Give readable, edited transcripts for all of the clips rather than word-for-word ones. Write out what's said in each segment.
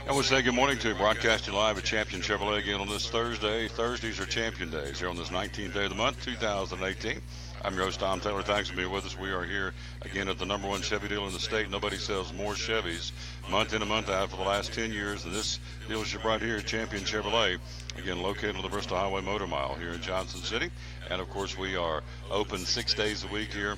And we'll say good morning to you, broadcasting live at Champion Chevrolet again on this Thursday. Thursdays are Champion Days here on this 19th day of the month, 2018. I'm your host, Tom Taylor. Thanks for being with us. We are here again at the number one Chevy dealer in the state. Nobody sells more Chevys month in and month out for the last 10 years than this dealership right here at Champion Chevrolet. Again, located on the Bristol Highway Motor Mile here in Johnson City. And, of course, we are open 6 days a week here.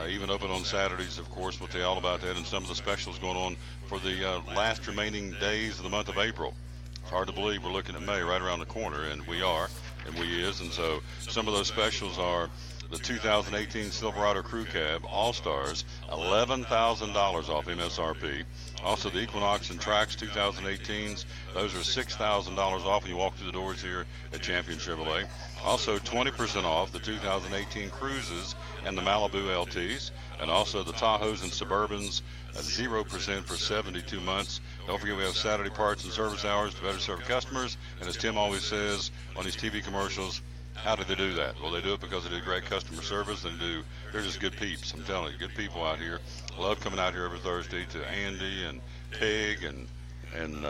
Even open on Saturdays, of course. We'll tell you all about that and some of the specials going on for the last remaining days of the month of April. It's hard to believe we're looking at May right around the corner, and we are, and we is. And so some of those specials are the 2018 Silverado Crew Cab All-Stars, $11,000 off MSRP. Also, the Equinox and Trax 2018s, those are $6,000 off when you walk through the doors here at Champion Chevrolet. Also, 20% off the 2018 Cruises and the Malibu LTs, and also the Tahoes and Suburbans at 0% for 72 months. Don't forget we have Saturday parts and service hours to better serve customers. And as Tim always says on his TV commercials, how do they do that? Well, they do it because they do great customer service. They're just good peeps. I'm telling you, good people out here. Love coming out here every Thursday to Andy and Peg and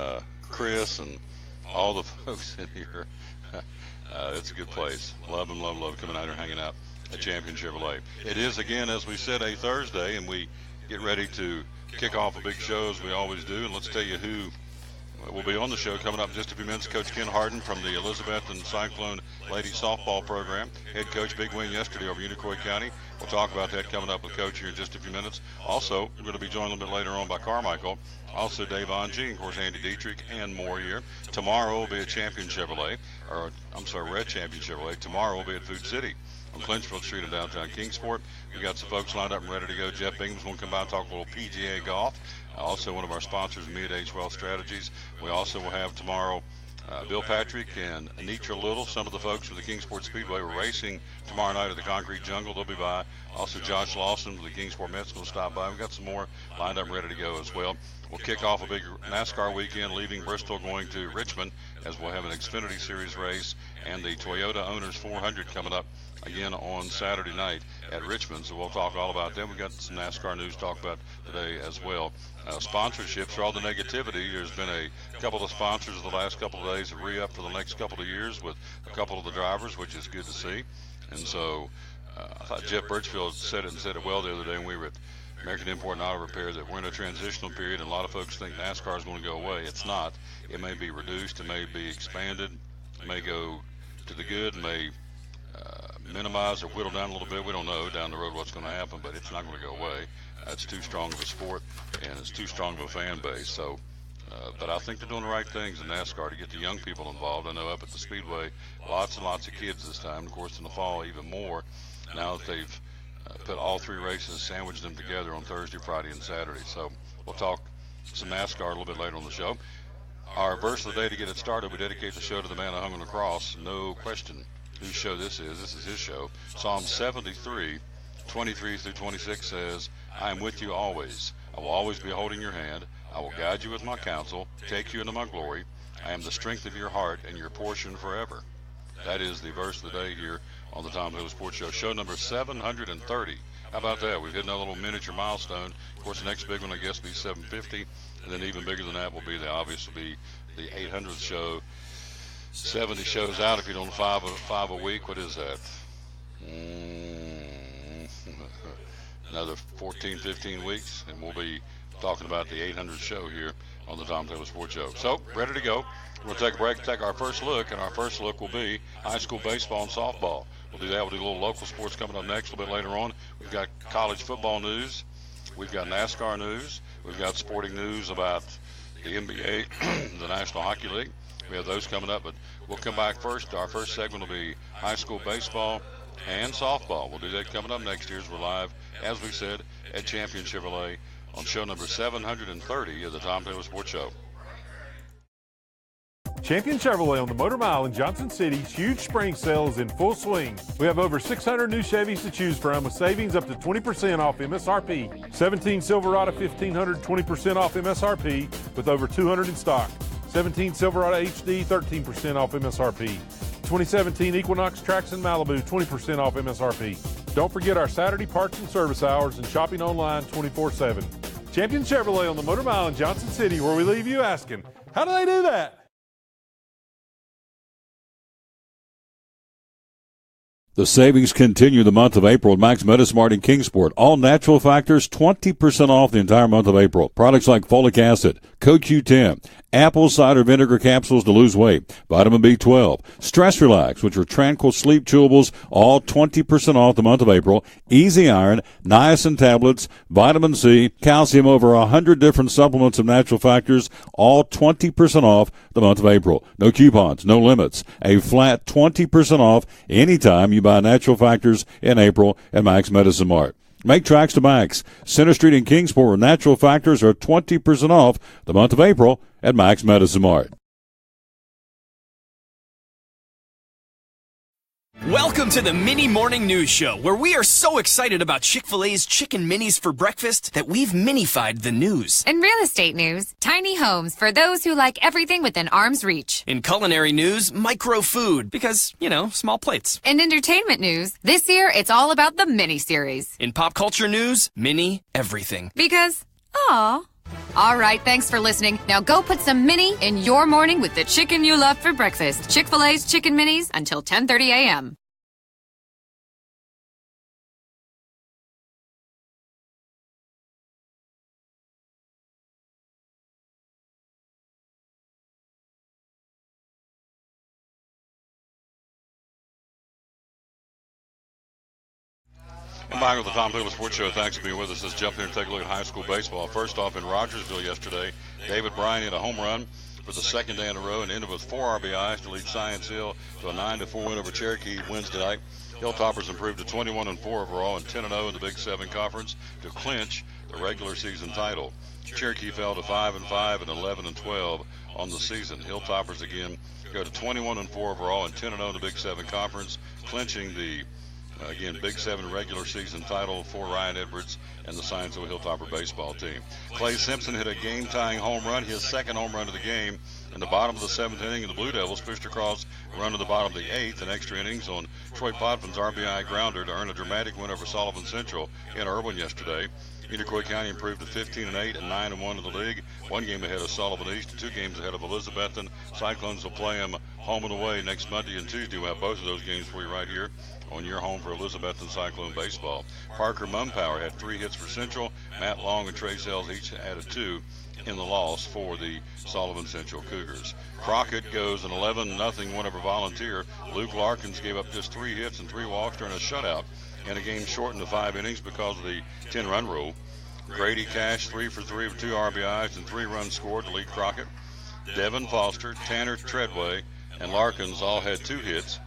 Chris and all the folks in here. It's a good place. Love coming out here hanging out at Champion Chevrolet. It is, again, as we said, a Thursday, and we get ready to kick off a big show as we always do. And let's tell you who will be on the show coming up in just a few minutes. Coach Ken Harden from the Elizabeth and Cyclone Ladies Softball Program. Head coach, big win yesterday over Unicoi County. We'll talk about that coming up with Coach here in just a few minutes. Also, we're going to be joined a little bit later on by Carmichael. Also, Dave Onge, of course, Andy Dietrich, and more here. Tomorrow will be at Champion Chevrolet, Red Champion Chevrolet. Tomorrow will be at Food City on Clinchfield Street in downtown Kingsport. We got some folks lined up and ready to go. Jeff Bingham's going to come by and talk a little PGA golf. Also, one of our sponsors, Mid-Age Wealth Strategies. We also will have tomorrow Bill Patrick and Anitra Little, some of the folks from the Kingsport Speedway. We're racing tomorrow night at the Concrete Jungle. They'll be by. Also, Josh Lawson from the Kingsport Mets will stop by. We've got some more lined up and ready to go as well. We'll kick off a big NASCAR weekend, leaving Bristol, going to Richmond, as we'll have an Xfinity Series race and the Toyota Owners 400 coming up again on Saturday night at Richmond. So we'll talk all about that. We've got some NASCAR news to talk about today as well. Sponsorships, for all the negativity, there's been a couple of sponsors the last couple of days that re-up for the next couple of years with a couple of the drivers, which is good to see. And so I thought Jeff Birchfield said it well the other day when we were at American Import and Auto Repair, that we're in a transitional period, and a lot of folks think NASCAR is going to go away. It's not. It may be reduced, it may be expanded, it may go to the good, it may minimize or whittle down a little bit. We don't know down the road what's going to happen, but it's not going to go away. It's too strong of a sport, and it's too strong of a fan base. So, but I think they're doing the right things in NASCAR to get the young people involved. I know up at the Speedway, lots and lots of kids this time. Of course, in the fall, even more. Now that they've put all three races, sandwiched them together on Thursday, Friday, and Saturday. So we'll talk some NASCAR a little bit later on the show. Our verse of the day to get it started, we dedicate the show to the man who hung on the cross. No question whose show this is. This is his show. Psalm 73, 23 through 26 says, I am with you always. I will always be holding your hand. I will guide you with my counsel, take you into my glory. I am the strength of your heart and your portion forever. That is the verse of the day here on the Tom Taylor Sports Show. Show number 730. How about that? We've hit another little miniature milestone. Of course, the next big one, I guess, will be 750. And then even bigger than that will be the 800th show. 70 shows out if you don't five a week. What is that? Another 14, 15 weeks, and we'll be talking about the 800th show here on the Tom Taylor Sports Show. So, ready to go. We'll take a break and take our first look, and our first look will be high school baseball and softball. We'll do that. We'll do a little local sports coming up next a little bit later on. We've got college football news. We've got NASCAR news. We've got sporting news about the NBA, the National Hockey League. We have those coming up, but we'll come back first. Our first segment will be high school baseball and softball. We'll do that coming up next year as we're live, as we said, at Champion Chevrolet on show number 730 of the Tom Taylor Sports Show. Champion Chevrolet on the Motor Mile in Johnson City's huge spring sale is in full swing. We have over 600 new Chevys to choose from with savings up to 20% off MSRP. 17 Silverado 1500, 20% off MSRP with over 200 in stock. 17 Silverado HD, 13% off MSRP. 2017 Equinox Trax and Malibu, 20% off MSRP. Don't forget our Saturday parts and service hours and shopping online 24/7. Champion Chevrolet on the Motor Mile in Johnson City, where we leave you asking, how do they do that? The savings continue the month of April at Max Medismart in Kingsport. All natural factors, 20% off the entire month of April. Products like folic acid, CoQ10, apple cider vinegar capsules to lose weight, vitamin B12, Stress Relax, which are tranquil sleep chewables, all 20% off the month of April. Easy Iron, niacin tablets, vitamin C, calcium, over 100 different supplements of natural factors, all 20% off the month of April. No coupons, no limits. A flat 20% off anytime you buy natural factors in April at Max Medicine Mart. Make tracks to Max. Center Street in Kingsport, where natural factors are 20% off the month of April at Max Medicine Mart. Welcome to the Mini Morning News Show, where we are so excited about Chick-fil-A's Chicken Minis for breakfast that we've minified the news. In real estate news, tiny homes for those who like everything within arm's reach. In culinary news, micro food, because, small plates. In entertainment news, this year it's all about the mini-series. In pop culture news, mini everything. Because, aw. All right, thanks for listening. Now go put some mini in your morning with the chicken you love for breakfast. Chick-fil-A's Chicken Minis until 10:30 a.m. I'm back with the Tom Taylor Sports Show. Thanks for being with us. Let's jump here and take a look at high school baseball. First off, in Rogersville yesterday, David Bryan hit a home run for the second day in a row and ended with 4 RBIs to lead Science Hill to a 9-4 win over Cherokee Wednesday night. Hilltoppers improved to 21-4 overall and 10-0 in the Big 7 Conference to clinch the regular season title. Cherokee fell to 5-5 and 11-12 on the season. Hilltoppers again go to 21-4 overall and 10-0 in the Big 7 Conference, clinching the Big 7 regular season title for Ryan Edwards and the Science Hill Hilltopper baseball team. Clay Simpson hit a game-tying home run, his second home run of the game, in the bottom of the 7th inning, and the Blue Devils pushed across a run to the bottom of the 8th in extra innings on Troy Potvins' RBI grounder to earn a dramatic win over Sullivan Central in Irwin yesterday. Unicoi County improved to 15-8 and 9-1 in the league, 1 game ahead of Sullivan East and 2 games ahead of Elizabethton. Cyclones will play them home and away next Monday and Tuesday. We'll have both of those games for you right here on your home for Elizabethton Cyclone baseball. Parker Mumpower had 3 hits for Central. Matt Long and Trey Sells each added 2 in the loss for the Sullivan Central Cougars. Crockett goes an 11-0 win over Volunteer. Luke Larkins gave up just 3 hits and 3 walks during a shutout in a game shortened to 5 innings because of the 10-run rule. Grady Cash 3 for 3 with 2 RBIs and 3 runs scored to lead Crockett. Devin Foster, Tanner Treadway, and Larkins all had 2 hits,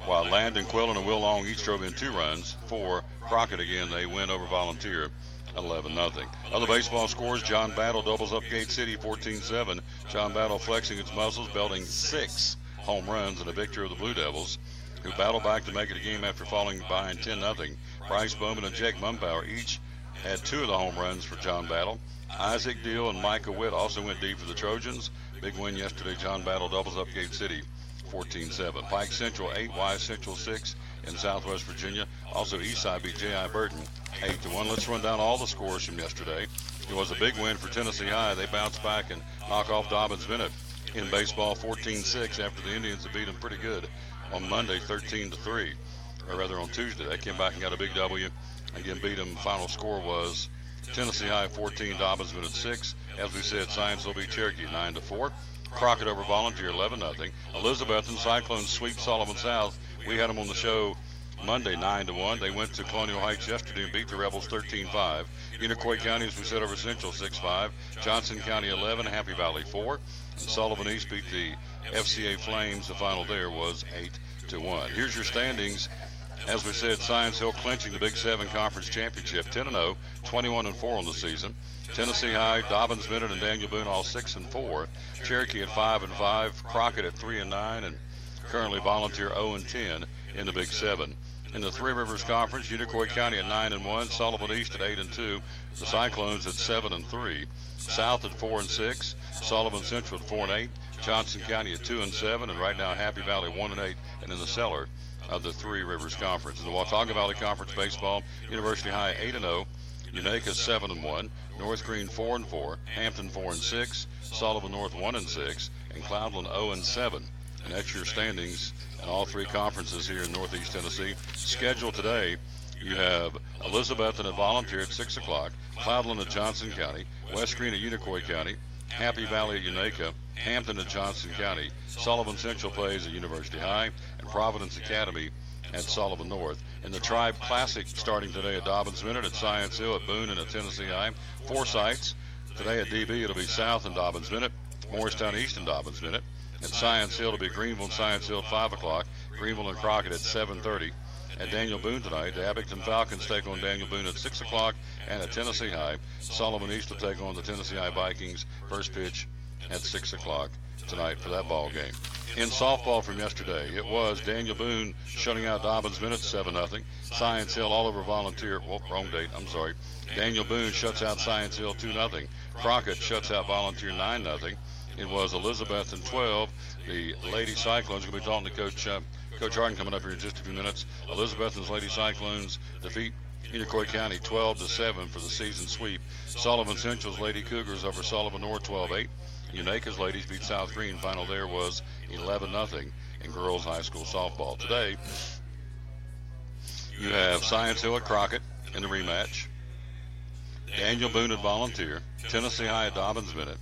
while Landon Quillen and Will Long each drove in 2 runs. For Crockett again, they win over Volunteer 11-0. Other baseball scores: John Battle doubles up Gate City 14-7. John Battle flexing its muscles, belting 6 home runs in a victory of the Blue Devils, who battled back to make it a game after falling behind 10-0. Bryce Bowman and Jake Mumpower each had 2 of the home runs for John Battle. Isaac Deal and Micah Witt also went deep for the Trojans. Big win yesterday. John Battle doubles up Gate City 14-7. Pike Central 8, Wise Central 6 in Southwest Virginia. Also Eastside beat J.I. Burton 8-1. Let's run down all the scores from yesterday. It was a big win for Tennessee High. They bounced back and knock off Dobbins Bennett in baseball 14-6 after the Indians had beat them pretty good on Monday 13-3, or rather on Tuesday. They came back and got a big W. Again, beat them. Final score was Tennessee High 14, Dobbins Bennett 6. As we said, Science will beat Cherokee 9-4. Crockett over Volunteer 11-0. Elizabethton Cyclones sweep Sullivan South. We had them on the show Monday 9-1. They went to Colonial Heights yesterday and beat the Rebels 13-5. Unicoi County, as we said, over Central 6-5. Johnson County 11, Happy Valley 4. And Sullivan East beat the FCA Flames. The final there was 8-1. Here's your standings. As we said, Science Hill clinching the Big 7 Conference Championship, 10-0, 21-4 on the season. Tennessee High, Dobbins Bennett, and Daniel Boone all 6-4. Cherokee at 5-5. Crockett at 3-9, and currently Volunteer 0-10 in the Big 7. In the Three Rivers Conference, Unicoi County at 9-1, Sullivan East at 8-2, the Cyclones at 7-3, South at 4-6, Sullivan Central at 4-8, Johnson County at 2-7, and right now Happy Valley 1-8, and in the cellar of the Three Rivers Conference. In the Watauga Valley Conference baseball, University High 8-0, Unaka 7-1, North Green 4-4, Hampton 4-6, Sullivan North 1-6, and Cloudland 0-7. And that's your standings in all three conferences here in Northeast Tennessee. Scheduled today, you have Elizabethton at Volunteer at 6 o'clock, Cloudland at Johnson County, West Green at Unicoi County, Happy Valley at Unaka, Hampton at Johnson County, Sullivan Central plays at University High, and Providence Academy at Sullivan North. In the Tribe Classic starting today at Dobbins Minute, at Science Hill, at Boone, and at Tennessee High. 4 sites. Today at DB, it'll be South and Dobbins Minute, Morristown East and Dobbins Minute. At Science Hill, it'll be Greenville and Science Hill at 5 o'clock, Greenville and Crockett at 7:30. At Daniel Boone tonight, the Abington Falcons take on Daniel Boone at 6 o'clock, and at Tennessee High, Sullivan East will take on the Tennessee High Vikings. First pitch at 6 o'clock tonight for that ball game. In softball from yesterday, it was Daniel Boone shutting out Dobbins Minute 7-0. Science Hill all over Volunteer. Well, wrong date. I'm sorry. Daniel Boone shuts out Science Hill 2-0. Crockett shuts out Volunteer 9-0. It was Elizabethton 12. The Lady Cyclones, going to be talking to Coach Harden coming up here in just a few minutes. Elizabethton's Lady Cyclones defeat Unicoi County 12-7 for the season sweep. Sullivan Central's Lady Cougars over Sullivan North 12-8. Unaka's ladies beat South Green. Final there was 11-0 in girls high school softball. Today, you have Science Hill at Crockett in the rematch. Daniel Boone at Volunteer. Tennessee High at Dobbins Minute.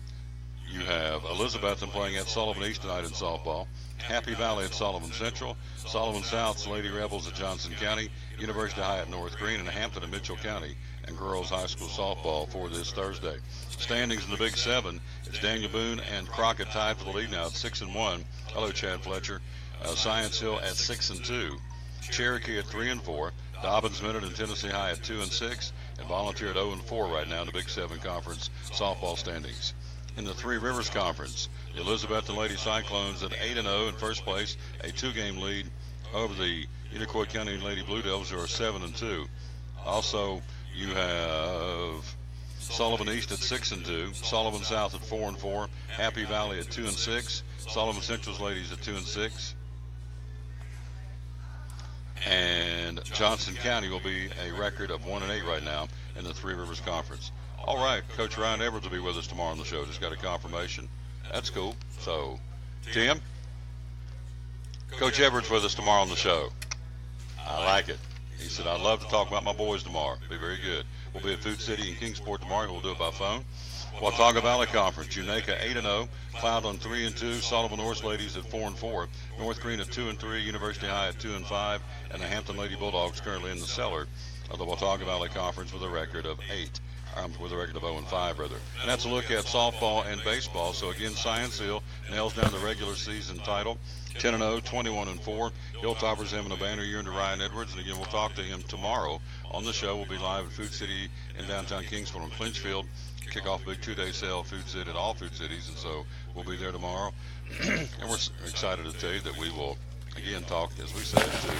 You have Elizabethton playing at Sullivan East tonight in softball. Happy Valley at Sullivan Central. Sullivan South's Lady Rebels at Johnson County. University High at North Green, and Hampton at Mitchell County. And girls high school softball for this Thursday. Standings in the Big Seven. It's Daniel Boone and Crockett tied for the lead now at 6-1. Hello, Chad Fletcher. Science Hill at 6-2. Cherokee at 3-4. Dobbins Minute and Tennessee High at 2-6. And Volunteer at 0-4 right now in the Big Seven Conference softball standings. In the Three Rivers Conference, the Elizabethton Lady Cyclones at 8-0 in first place, a 2-game lead over the Unicoi County Lady Blue Devils, who are 7-2. Also, you have Sullivan East at 6-2, Sullivan South at 4-4, Happy Valley at 2-6, Sullivan Central's ladies at 2-6, and Johnson County will be a record of 1-8 right now in the Three Rivers Conference. All right, Coach Ryan Edwards will be with us tomorrow on the show. Just got a confirmation. That's cool. So, Tim, Coach Edwards with us tomorrow on the show. I like it. He said, I'd love to talk about my boys tomorrow. Be very good. We'll be at Food City in Kingsport tomorrow. We'll do it by phone. Watauga Valley Conference, Unaka 8-0, Cloudland 3-2, Sullivan North ladies at 4-4, North Green at 2-3, University High at 2-5, and the Hampton Lady Bulldogs currently in the cellar of the Watauga Valley Conference with a record of 0-5, rather. And that's a look at softball and baseball. So again, Science Hill nails down the regular season title, 10-0, 21-4. Hilltoppers having a banner year under Ryan Edwards. And again, we'll talk to him tomorrow on the show. We'll be live at Food City in downtown Kingsport on Clinchfield. Kick off a big 2-day sale, Food City at all Food Cities. And so we'll be there tomorrow. And we're excited to tell you that we will, again, talk, as we said, to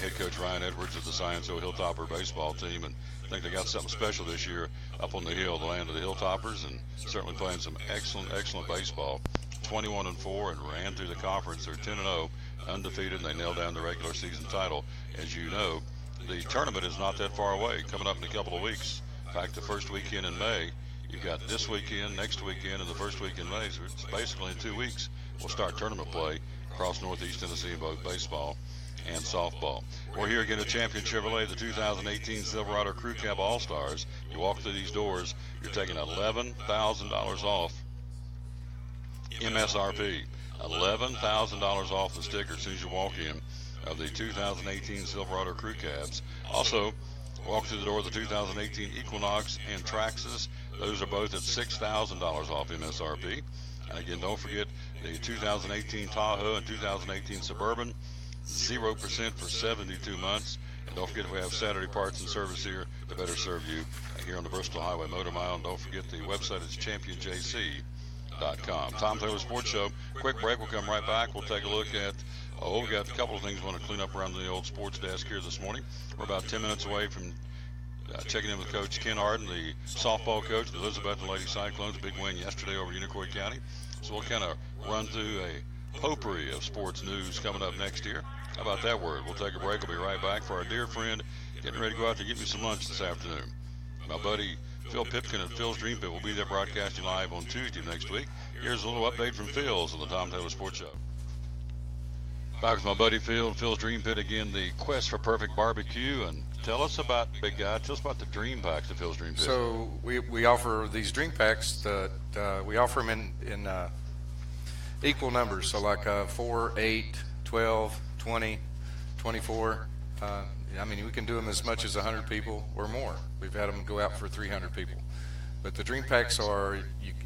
head coach Ryan Edwards of the Science Hill Hilltopper baseball team. And I think they got something special this year up on the hill, the land of the Hilltoppers, and certainly playing some excellent baseball. 21-4 and ran through the conference. They're 10-0, undefeated, and they nailed down the regular season title. As you know, the tournament is not that far away, coming up in a couple of weeks. In fact, the first weekend in May, you've got this weekend, next weekend, and the first week in May. So it's basically in 2 weeks we'll start tournament play across Northeast Tennessee in both baseball and softball. We're here again at Champion Chevrolet, the 2018 Silverado Crew Cab All-Stars. You walk through these doors, you're taking $11,000 off MSRP. $11,000 off the sticker as soon as you walk in of the 2018 Silverado Crew Cabs. Also, walk through the door of the 2018 Equinox and Traxxas. Those are both at $6,000 off MSRP. And again, don't forget the 2018 Tahoe and 2018 Suburban, 0% for 72 months. And don't forget, we have Saturday parts and service here to better serve you here on the Bristol Highway Motor Mile. And don't forget the website is championjc.com. Tom Taylor Sports Show. Quick break. We'll come right back. We'll take a look at, we got a couple of things we want to clean up around the old sports desk here this morning. We're about 10 minutes away from checking in with Coach Ken Harden, the softball coach, the Elizabethton Lady Cyclones. Big win yesterday over Unicoi County. So we'll kind of run through a potpourri of sports news coming up next year. How about that word? We'll take a break. We'll be right back for our dear friend getting ready to go out to get me some lunch this afternoon. My buddy Phil Pipkin at Phil's Dream Pit will be there broadcasting live on Tuesday next week. Here's a little update from Phil's on the Tom Taylor Sports Show. Back with my buddy Phil, Phil's Dream Pit again, the quest for perfect barbecue. And tell us about, big guy, tell us about the Dream Packs at Phil's Dream Pit. So we offer these Dream Packs that we offer them in equal numbers. So like 4, 8, 12, 20, 24. I mean, we can do them as much as 100 people or more. We've had them go out for 300 people. But the Dream Packs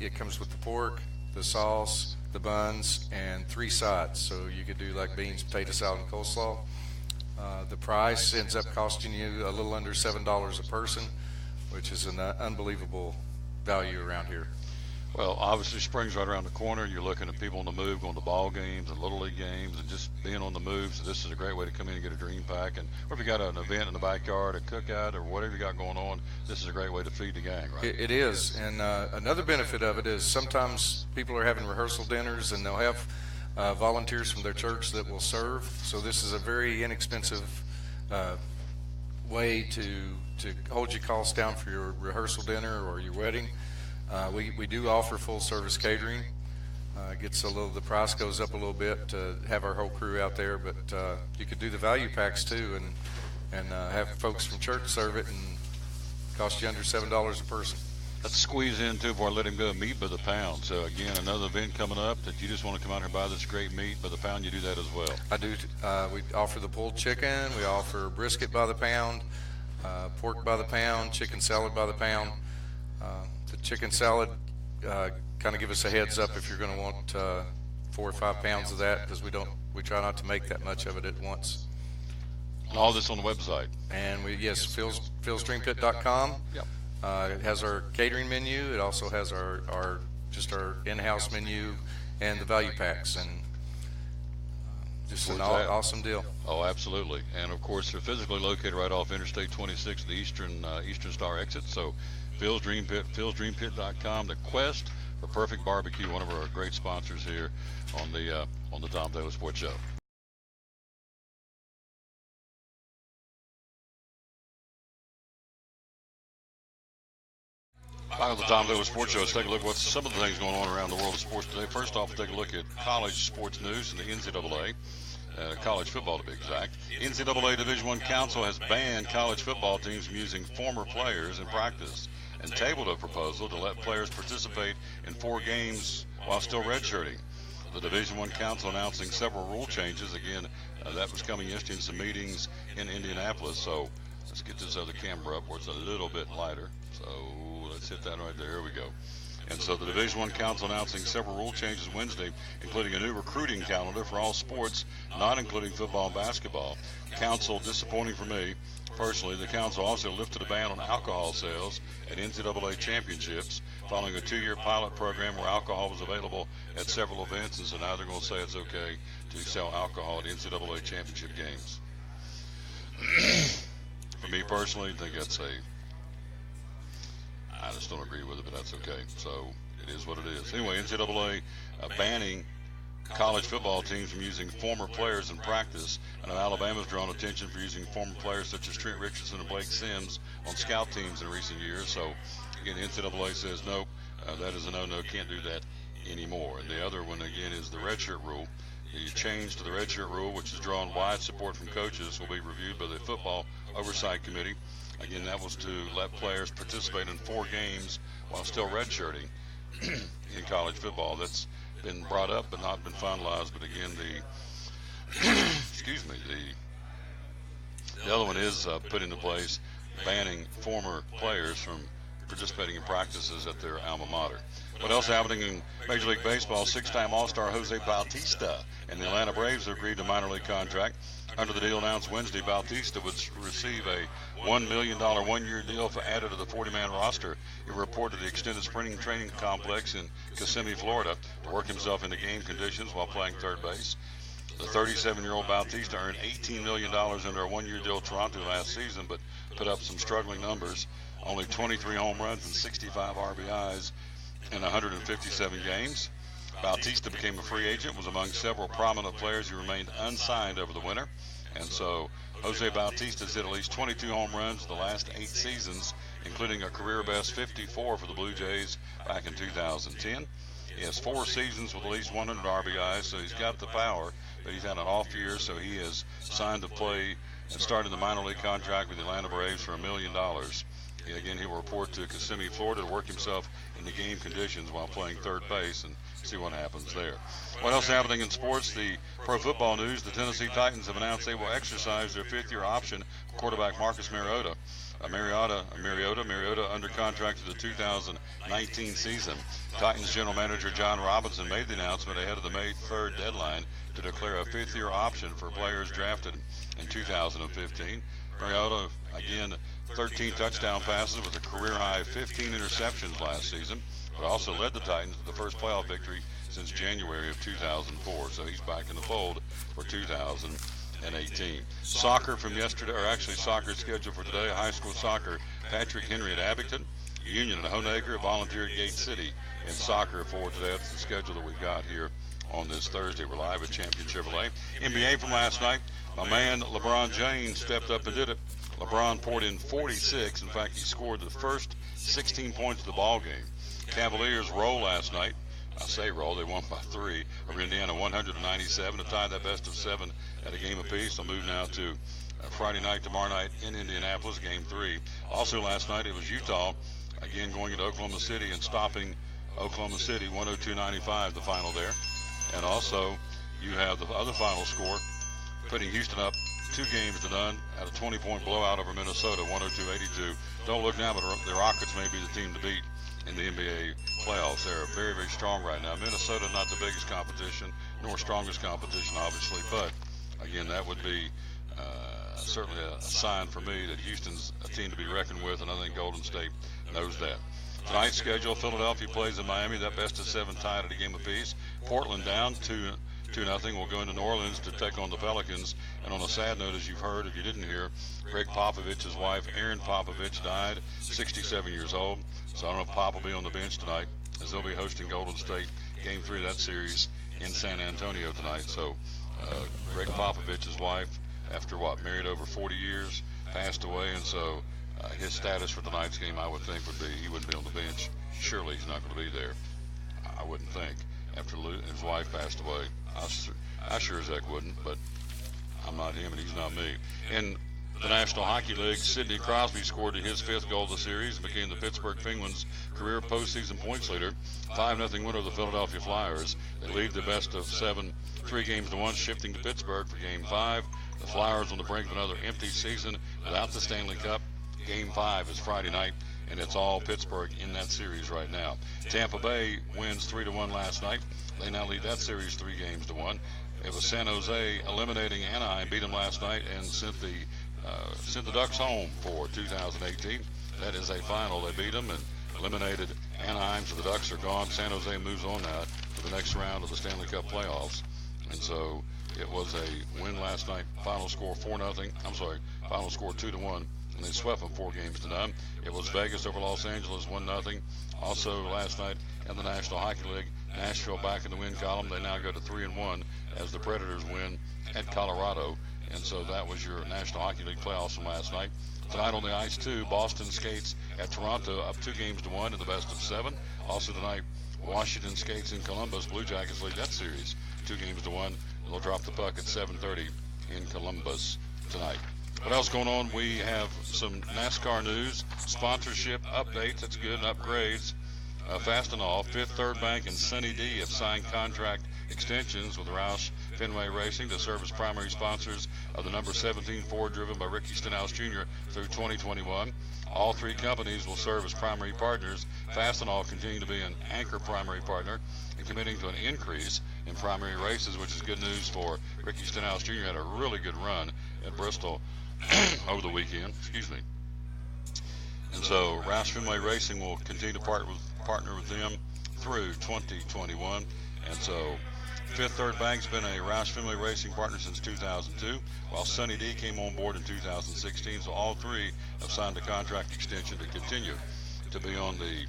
it comes with the pork, the sauce, the buns, and 3 sides. So you could do like beans, potato salad, and coleslaw. The price ends up costing you a little under $7 a person, which is an unbelievable value around here. Well, obviously spring's right around the corner. You're looking at people on the move, going to ball games and Little League games and just being on the move. So this is a great way to come in and get a Dream Pack. And or if you got an event in the backyard, a cookout, or whatever you got going on, this is a great way to feed the gang, right? It is. And another benefit of it is sometimes people are having rehearsal dinners and they'll have volunteers from their church that will serve. So this is a very inexpensive way to hold your costs down for your rehearsal dinner or your wedding. We do offer full service catering. The price goes up a little bit to have our whole crew out there, but you could do the value packs too and have folks from church serve it and cost you under $7 a person. Let's squeeze in too before I let him go. Meat by the pound. So again, another event coming up that you just want to come out here and buy this great meat by the pound. You do that as well. I do. We offer the pulled chicken. We offer brisket by the pound, pork by the pound, chicken salad by the pound. The chicken salad, kind of give us a heads up if you're going to want 4 or 5 pounds of that, because we try not to make that much of it at once. And all this on the website. And philsdreampit.com. Yep. It has our catering menu. It also has our in-house menu and the value packs, and just an awesome deal. Oh, absolutely. And of course, they're physically located right off Interstate 26, the Eastern Star exit. So Phil's Dream Pit, philsdreampit.com, the quest for perfect barbecue, one of our great sponsors here on the Tom Taylor Sports Show. Back on the Tom Taylor Sports Show, let's take a look at what's some of the things going on around the world of sports today. First off, we'll take a look at college sports news and the NCAA. College football to be exact. NCAA Division I Council has banned college football teams from using former players in practice and tabled a proposal to let players participate in 4 games while still redshirting. The Division I Council announcing several rule changes. Again, that was coming yesterday in some meetings in Indianapolis. So let's get this other camera up where it's a little bit lighter. So let's hit that right there. Here we go. And so the Division I Council announcing several rule changes Wednesday, including a new recruiting calendar for all sports, not including football and basketball. Council, disappointing for me personally, the council also lifted a ban on alcohol sales at NCAA championships following a 2-year pilot program where alcohol was available at several events, and so now they're going to say it's okay to sell alcohol at NCAA championship games. For me personally, I think I just don't agree with it, but that's okay. So it is what it is. Anyway, NCAA banning college football teams from using former players in practice. And Alabama's drawn attention for using former players such as Trent Richardson and Blake Sims on scout teams in recent years. So, again, NCAA says, nope, that is a no-no, can't do that anymore. And the other one, again, is the redshirt rule. The change to the redshirt rule, which has drawn wide support from coaches, will be reviewed by the Football Oversight Committee. Again, that was to let players participate in 4 games while still redshirting in college football. That's been brought up but not been finalized. But again, the other one is put into place, banning former players from participating in practices at their alma mater. What else happening in Major League Baseball? 6-time All-Star Jose Bautista and the Atlanta Braves have agreed to a minor league contract. Under the deal announced Wednesday, Bautista would receive a $1 million one-year deal for added to the 40-man roster. He reported to the extended spring training complex in Kissimmee, Florida, to work himself into game conditions while playing third base. The 37-year-old Bautista earned $18 million under a one-year deal with Toronto last season, but put up some struggling numbers. Only 23 home runs and 65 RBIs in 157 games. Bautista became a free agent, was among several prominent players who remained unsigned over the winter. And so Jose Bautista has hit at least 22 home runs in the last 8 seasons including a career best 54 for the Blue Jays back in 2010. He has 4 seasons with at least 100 RBIs, so he's got the power, but he's had an off year, so he is signed to play and started the minor league contract with the Atlanta Braves for $1 million. Again, he will report to Kissimmee, Florida, to work himself into game conditions while playing third base and see what happens there. What else is happening in sports? The pro football news, the Tennessee Titans have announced they will exercise their 5th-year option for quarterback Marcus Mariota. Mariota under contract to the 2019 season. Titans general manager John Robinson made the announcement ahead of the May 3rd deadline to declare a 5th-year option for players drafted in 2015. Mariota, again, 13 touchdown passes with a career-high 15 interceptions last season, but also led the Titans to the first playoff victory since January of 2004. So he's back in the fold for 2018. Soccer from yesterday, or actually soccer scheduled for today, high school soccer. Patrick Henry at Abington, Union at Honaker, Volunteer at Gate City in soccer for today. That's the schedule that we've got here on this Thursday. We're live at Champion Chevrolet. NBA from last night, my man LeBron James stepped up and did it. LeBron poured in 46. In fact, he scored the first 16 points of the ball game. Cavaliers roll last night. I say roll, they won by 3 over Indiana, 197 to tie that best of 7 at a game apiece. They'll move now to Friday night, tomorrow night in Indianapolis, game 3. Also last night it was Utah, again going into Oklahoma City and stopping Oklahoma City, 102-95, the final there. And also you have the other final score, putting Houston up 2 games to none at a 20-point blowout over Minnesota, 102-82. Don't look now, but the Rockets may be the team to beat in the NBA playoffs. They're very, very strong right now. Minnesota, not the biggest competition, nor strongest competition, obviously, but again, that would be certainly a sign for me that Houston's a team to be reckoned with, and I think Golden State knows that. Tonight's schedule, Philadelphia plays in Miami, that best of 7 tied at a game apiece. Portland down 2-0. We'll go into New Orleans to take on the Pelicans. And on a sad note, as you've heard, if you didn't hear, Greg Popovich's wife, Erin Popovich, died, 67 years old. So I don't know if Pop will be on the bench tonight, as they'll be hosting Golden State, Game 3 of that series in San Antonio tonight. So Greg Popovich's wife, after married over 40 years, passed away. And so his status for tonight's game, I would think, would be he wouldn't be on the bench. Surely he's not going to be there, I wouldn't think, after his wife passed away. I sure as heck wouldn't, but I'm not him and he's not me. In the National Hockey League, Sidney Crosby scored his 5th goal of the series and became the Pittsburgh Penguins' career postseason points leader. 5-0 winner of the Philadelphia Flyers. They lead the best of 7, 3-1, shifting to Pittsburgh for Game 5. The Flyers on the brink of another empty season without the Stanley Cup. Game 5 is Friday night, and it's all Pittsburgh in that series right now. Tampa Bay wins 3-1 last night. They now lead that series 3-1. It was San Jose eliminating Anaheim, beat them last night, and sent the Ducks home for 2018. That is a final. They beat them and eliminated Anaheim, so the Ducks are gone. San Jose moves on now to the next round of the Stanley Cup playoffs. And so it was a win last night. Final score 4-0. Final score 2-1. And they swept them 4-0. It was Vegas over Los Angeles, 1-0. Also last night in the National Hockey League, Nashville back in the win column. They now go to 3-1 as the Predators win at Colorado. And so that was your National Hockey League playoffs from last night. Tonight on the ice, too, Boston skates at Toronto, up 2-1 in the best of 7. Also tonight, Washington skates in Columbus. Blue Jackets lead that series 2-1. They'll drop the puck at 7:30 in Columbus tonight. What else going on? We have some NASCAR news, sponsorship updates, that's good, and upgrades. Fastenal, Fifth Third Bank, and Sunny D have signed contract extensions with Roush Fenway Racing to serve as primary sponsors of the number 17 Ford driven by Ricky Stenhouse Jr. through 2021. All 3 companies will serve as primary partners. Fastenal continuing to be an anchor primary partner and committing to an increase in primary races, which is good news for Ricky Stenhouse Jr. Had a really good run at Bristol over the weekend. And so Roush Fenway Racing will continue to partner with them through 2021. And so Fifth Third Bank's been a Roush Fenway Racing partner since 2002, while Sunny D came on board in 2016. So all 3 have signed a contract extension to continue to be on the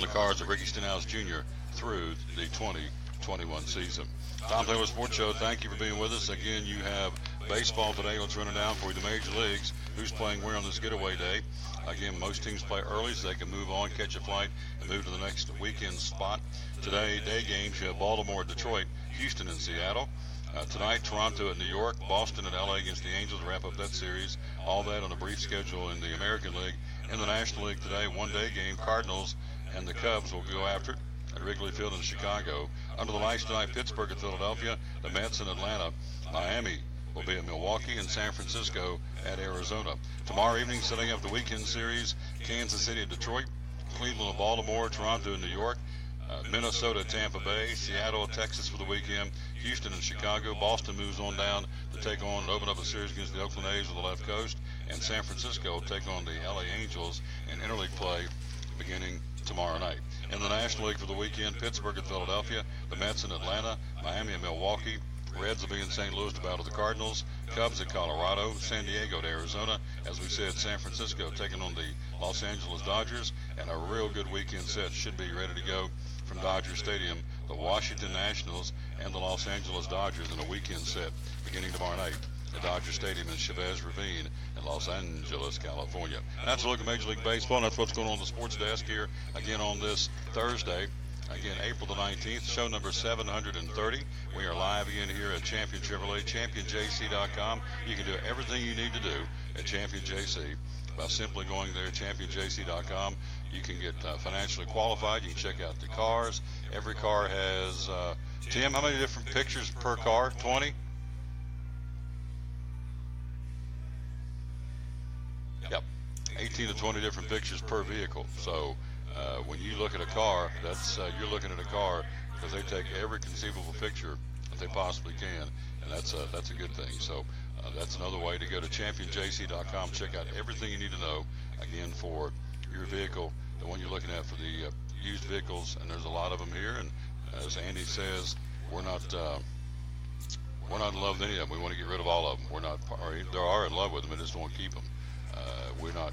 cards of Ricky Stenhouse Jr. through the 2021 season. Tom Taylor Sports Show, thank you for being with us. Again, you have Baseball today, let's run it down for you. The major leagues, who's playing where on this getaway day. Again, most teams play early so they can move on, catch a flight, and move to the next weekend spot. Today, day games, you have Baltimore at Detroit, Houston and Seattle. Tonight, Toronto at New York, Boston at LA against the Angels to wrap up that series. All that on a brief schedule in the American League. In the National League today, one-day game, Cardinals and the Cubs will go after it at Wrigley Field in Chicago. Under the lights tonight, Pittsburgh at Philadelphia, the Mets in Atlanta, Miami will be at Milwaukee, and San Francisco at Arizona. Tomorrow evening, setting up the weekend series, Kansas City at Detroit, Cleveland at Baltimore, Toronto and New York, Minnesota at Tampa Bay, Seattle at Texas for the weekend, Houston and Chicago. Boston moves on down to take on and open up a series against the Oakland A's on the left coast, and San Francisco will take on the LA Angels in interleague play beginning tomorrow night. In the National League for the weekend, Pittsburgh at Philadelphia, the Mets in Atlanta, Miami and Milwaukee, Reds will be in St. Louis to battle the Cardinals, Cubs at Colorado, San Diego to Arizona. As we said, San Francisco taking on the Los Angeles Dodgers, and a real good weekend set should be ready to go from Dodger Stadium. The Washington Nationals and the Los Angeles Dodgers in a weekend set beginning tomorrow night at Dodger Stadium in Chavez Ravine in Los Angeles, California. And that's a look at Major League Baseball, and that's what's going on the sports desk here again on this Thursday. Again, April the 19th, show number 730. We are live again here at Champion Chevrolet, championjc.com. You can do everything you need to do at Champion JC by simply going there, championjc.com. You can get financially qualified. You can check out the cars. Every car has, Tim, how many different pictures per car? 20? Yep, 18 to 20 different pictures per vehicle. So when you look at a car, that's you're looking at a car because they take every conceivable picture that they possibly can, and that's a good thing. So that's another way to go to championjc.com. Check out everything you need to know, again, for your vehicle, the one you're looking at for the used vehicles, and there's a lot of them here. And as Andy says, we're not in love with any of them. We want to get rid of all of them. We're not, or they are in love with them and just don't want to keep them. We're not.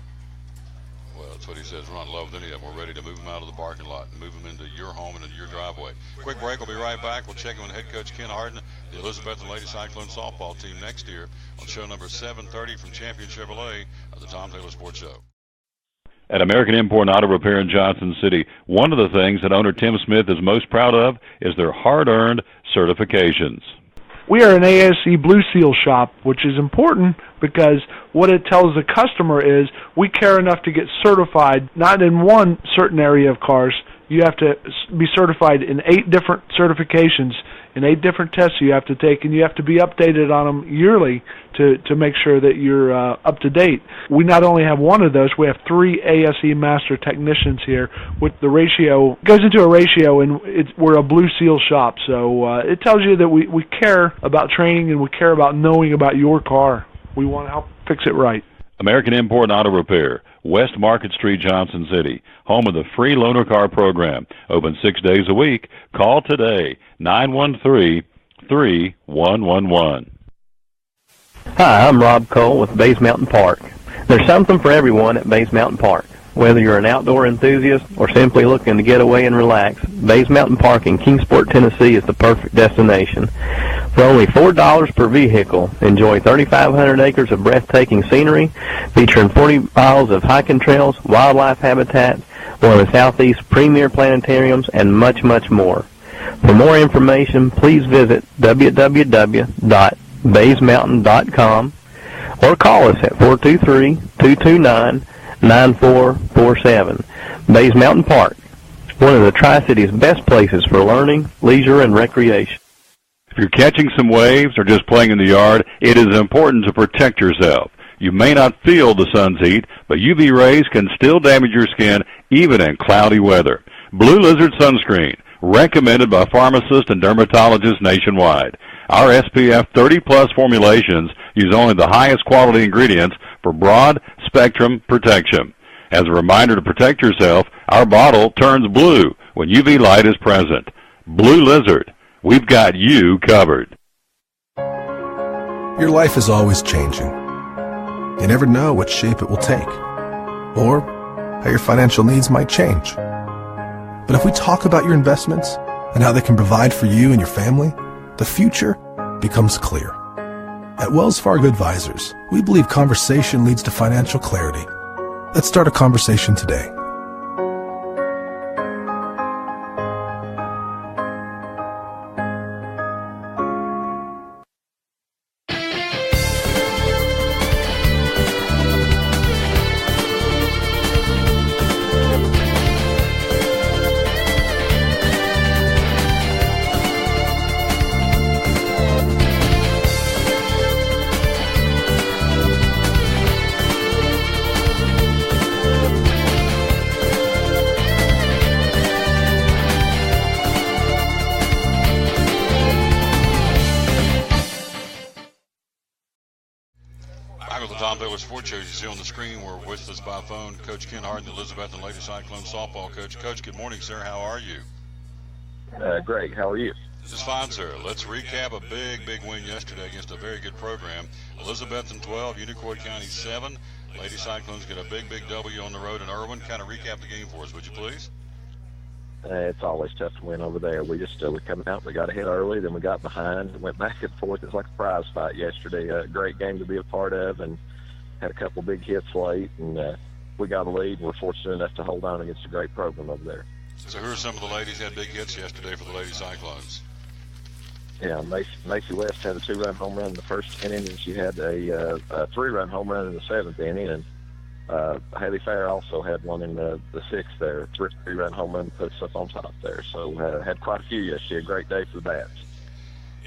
Well, that's what he says. We're not in love with any of them. We're ready to move them out of the parking lot and move them into your home and into your driveway. Quick break. We'll be right back. We'll check in with head coach Ken Harden, the Elizabethton Lady Cyclone softball team next year on show number 730 from Champion Chevrolet of the Tom Taylor Sports Show. At American Import Auto Repair in Johnson City, one of the things that owner Tim Smith is most proud of is their hard-earned certifications. We are an ASE Blue Seal shop, which is important because what it tells the customer is we care enough to get certified, not in one certain area of cars. You have to be certified in 8 different certifications, in 8 different tests you have to take, and you have to be updated on them yearly to make sure that you're up to date. We not only have one of those, we have 3 ASE Master Technicians here. With the ratio, goes into a ratio, and we're a Blue Seal shop. So it tells you that we care about training and we care about knowing about your car. We want to help fix it right. American Import Auto Repair, West Market Street, Johnson City, home of the free loaner car program. Open 6 days a week. Call today, 913-3111. Hi, I'm Rob Cole with Bays Mountain Park. There's something for everyone at Bays Mountain Park. Whether you're an outdoor enthusiast or simply looking to get away and relax, Bays Mountain Park in Kingsport, Tennessee is the perfect destination. For only $4 per vehicle, enjoy 3,500 acres of breathtaking scenery, featuring 40 miles of hiking trails, wildlife habitat, one of the Southeast's premier planetariums, and much, much more. For more information, please visit www.baysmountain.com or call us at 423-229-9447. Bays Mountain Park, one of the Tri-City's best places for learning, leisure, and recreation. If you're catching some waves or just playing in the yard, it is important to protect yourself. You may not feel the sun's heat, but UV rays can still damage your skin even in cloudy weather. Blue Lizard Sunscreen, recommended by pharmacists and dermatologists nationwide. Our SPF 30-plus formulations use only the highest quality ingredients for broad spectrum protection. As a reminder to protect yourself, our bottle turns blue when UV light is present. Blue Lizard, we've got you covered. Your life is always changing. You never know what shape it will take, or how your financial needs might change. But if we talk about your investments and how they can provide for you and your family, the future becomes clear. At Wells Fargo Advisors, we believe conversation leads to financial clarity. Let's start a conversation today. By phone, Coach Ken Harden, Elizabeth and Lady Cyclone softball coach. Coach, good morning, sir. How are you? Greg, how are you? Just fine, sir. Let's recap a big win yesterday against a very good program. Elizabethton 12, Unicoi County 7. Lady Cyclones get a big W on the road in Irwin. Kind of recap the game for us, would you please? It's always tough to win over there. We just we come out, we got ahead early, then we got behind, and went back and forth. It was like a prize fight yesterday. A great game to be a part of, and had a couple big hits late, and we got a lead. We're fortunate enough to hold on against a great program over there. So who are some of the ladies that had big hits yesterday for the Lady Cyclones? Yeah, Macy West had a 2-run home run in the first inning, and she had a 3-run home run in the 7th inning, and Haley Fair also had one in the 6th there, 3-run home run, puts us up on top there. So had quite a few yesterday. A great day for the bats.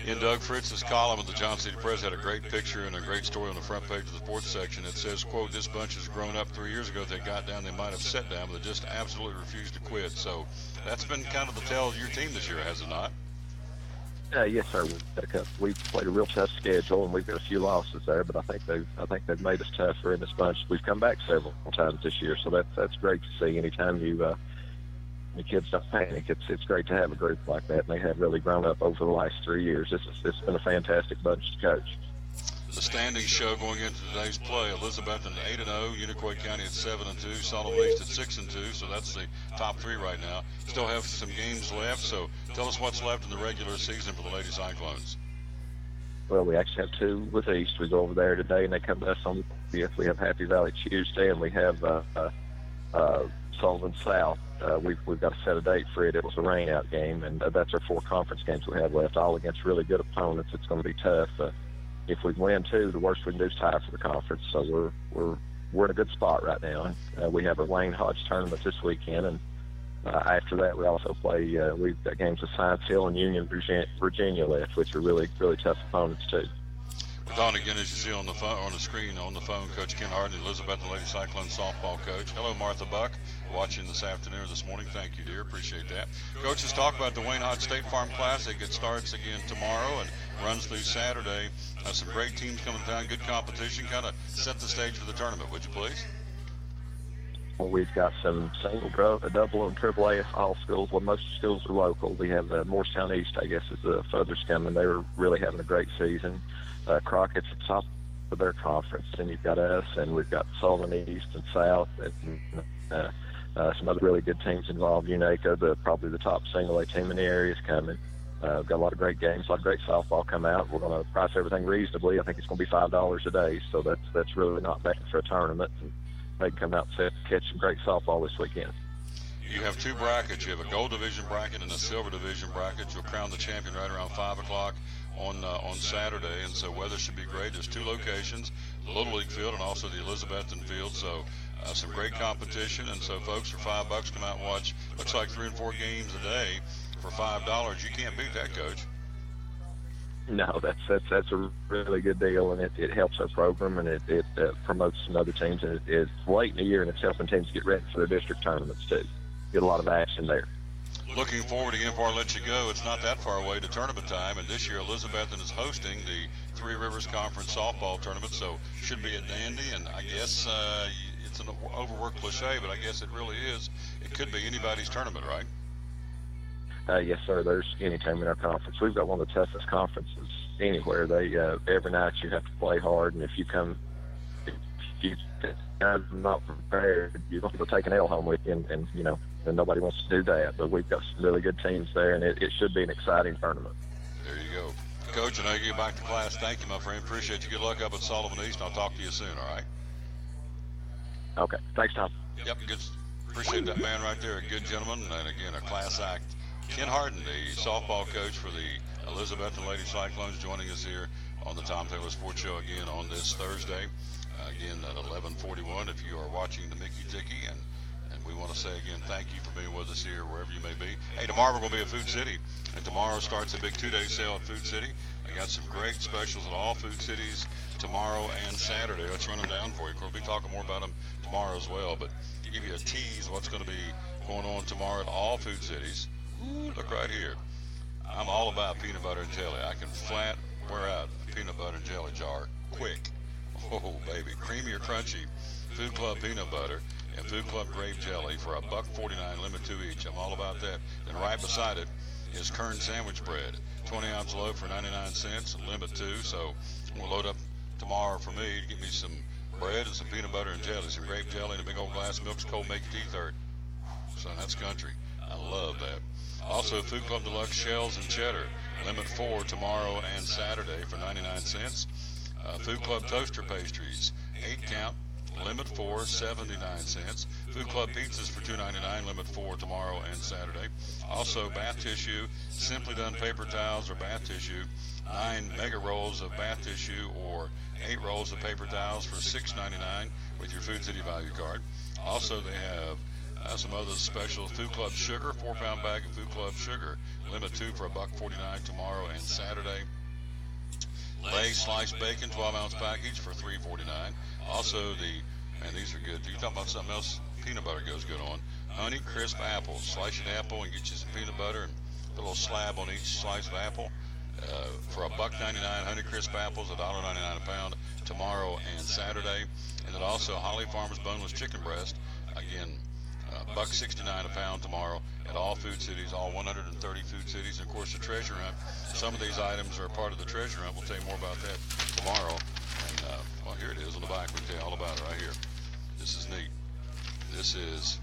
In Doug Fritz's column of the Johnson City Press had a great picture and a great story on the front page of the sports section. It says, quote, "This bunch has grown up. 3 years ago if they got down, they might have sat down, but they just absolutely refused to quit." So that's been kind of the tell of your team this year, has it not? Yes, sir. We've played a real tough schedule, and we've got a few losses there, but I think they've made us tougher in this bunch. We've come back several times this year, so that's great to see. Anytime the kids don't panic, it's great to have a group like that, and they have really grown up over the last 3 years. It's been a fantastic bunch to coach. The standings show going into today's play: Elizabethton 8-0, Unicoi County at 7-2, Solomon East at 6-2. So that's the top three right now. Still have some games left. So tell us what's left in the regular season for the Lady Cyclones. Well, we actually have 2 with East. We go over there today, and they come to us on the 5th. We have Happy Valley Tuesday, and we have Sullivan South. We've got to set a date for it. It was a rain-out game, and that's our 4 conference games we have left, all against really good opponents. It's going to be tough. If we win 2, the worst we can do is tie for the conference. So we're in a good spot right now. We have a Wayne Hodge tournament this weekend, and after that we also play. We've got games with Science Hill and Union, Virginia left, which are really tough opponents too. We're on again, as you see on the phone, on the screen, on the phone, Coach Ken Harden, Elizabeth and Lady Cyclone softball coach. Hello, Martha Buck, watching this afternoon or this morning. Thank you, dear. Appreciate that. Coach, let's talk about the Wayne Hodge State Farm Classic. It starts again tomorrow and runs through Saturday. Some great teams coming down, good competition. Kind of set the stage for the tournament, would you please? Well, we've got some single, double, and triple A all schools. Well, most schools are local. We have Morristown East, I guess, is the furthest coming. They were really having a great season. Crockett's at the top of their conference, and you've got us, and we've got Sullivan East and South, and some other really good teams involved. UNACO, probably the top single A team in the area, is coming. We've got a lot of great games, a lot of great softball come out. We're going to price everything reasonably. I think it's going to be $5 a day, so that's really not bad for a tournament. And they can come out and catch some great softball this weekend. You have 2 brackets. You have a gold division bracket and a silver division bracket. You'll crown the champion right around 5 o'clock on Saturday, and so weather should be great. There's 2 locations, the Little League field and also the Elizabethton field, so some great competition. And so folks, for $5, come out and watch. Looks like 3 and 4 games a day for $5. You can't beat that, Coach. No, that's a really good deal, and it helps our program, and it promotes some other teams, and it's late in the year, and it's helping teams get ready for their district tournaments too. Get a lot of action there. Looking forward again before I let you go. It's not that far away to tournament time, and this year Elizabethton is hosting the Three Rivers Conference softball tournament, so should be a dandy. And I guess it's an overworked cliche, but I guess it really is. It could be anybody's tournament, right? Yes, sir. There's any team in our conference. We've got one of the toughest conferences anywhere. They every night you have to play hard, and if you not prepared, you're going to take an L home with you, and nobody wants to do that. But we've got some really good teams there, and it should be an exciting tournament. There you go. Coach, and I get back to class. Thank you, my friend. Appreciate you. Good luck up at Sullivan East, and I'll talk to you soon, all right? Okay. Thanks, Tom. Yep, good. Appreciate that man right there. A good gentleman, and again, a class act. Ken Harden, the softball coach for the Elizabethton Lady Cyclones, joining us here on the Tom Taylor Sports Show again on this Thursday. Again, at 11:41, if you are watching the Mickey Dickey, and we want to say again, thank you for being with us here, wherever you may be. Hey, tomorrow we're going to be at Food City, and tomorrow starts a big 2-day sale at Food City. I got some great specials at all Food Cities tomorrow and Saturday. Let's run them down for you. We'll be talking more about them tomorrow as well, but to give you a tease of what's going to be going on tomorrow at all Food Cities. Ooh, look right here. I'm all about peanut butter and jelly. I can flat wear out a peanut butter and jelly jar quick. Oh, baby. Creamy or crunchy Food Club peanut butter and Food Club grape jelly for $1.49, limit 2 each. I'm all about that. Then right beside it is Kern sandwich bread, 20-ounce loaf for 99 cents, limit 2. So we'll load up tomorrow for me to get me some bread and some peanut butter and jelly, some grape jelly and a big old glass of milk's cold, make your teeth hurt. Son, that's country. I love that. Also, Food Club Deluxe shells and cheddar, limit 4 tomorrow and Saturday for 99 cents. Food Club toaster pastries, 8 count, limit 4, 79 cents. Food Club pizzas for $2.99, limit 4 tomorrow and Saturday. Also, bath tissue, Simply Done paper towels or bath tissue, 9 mega rolls of bath tissue or 8 rolls of paper towels for $6.99 with your Food City value card. Also, they have some other specials. Food Club sugar, 4-pound bag of Food Club sugar, limit 2 for $1.49 tomorrow and Saturday. Lay's sliced bacon, 12-ounce package for $3.49. Also, and these are good. You talking about something else? Peanut butter goes good on. Honey crisp apples. Slice an apple and get you some peanut butter and a little slab on each slice of apple. For $1.99, Honey crisp apples, $1.99 a pound tomorrow and Saturday. And then also Holly Farms boneless chicken breast. Again, $1.69 a pound tomorrow at all Food Cities, all 130 Food Cities. And of course, the treasure hunt. Some of these items are part of the treasure hunt. We'll tell you more about that tomorrow. And well, here it is on the back. We can tell you all about it right here. This is neat. This is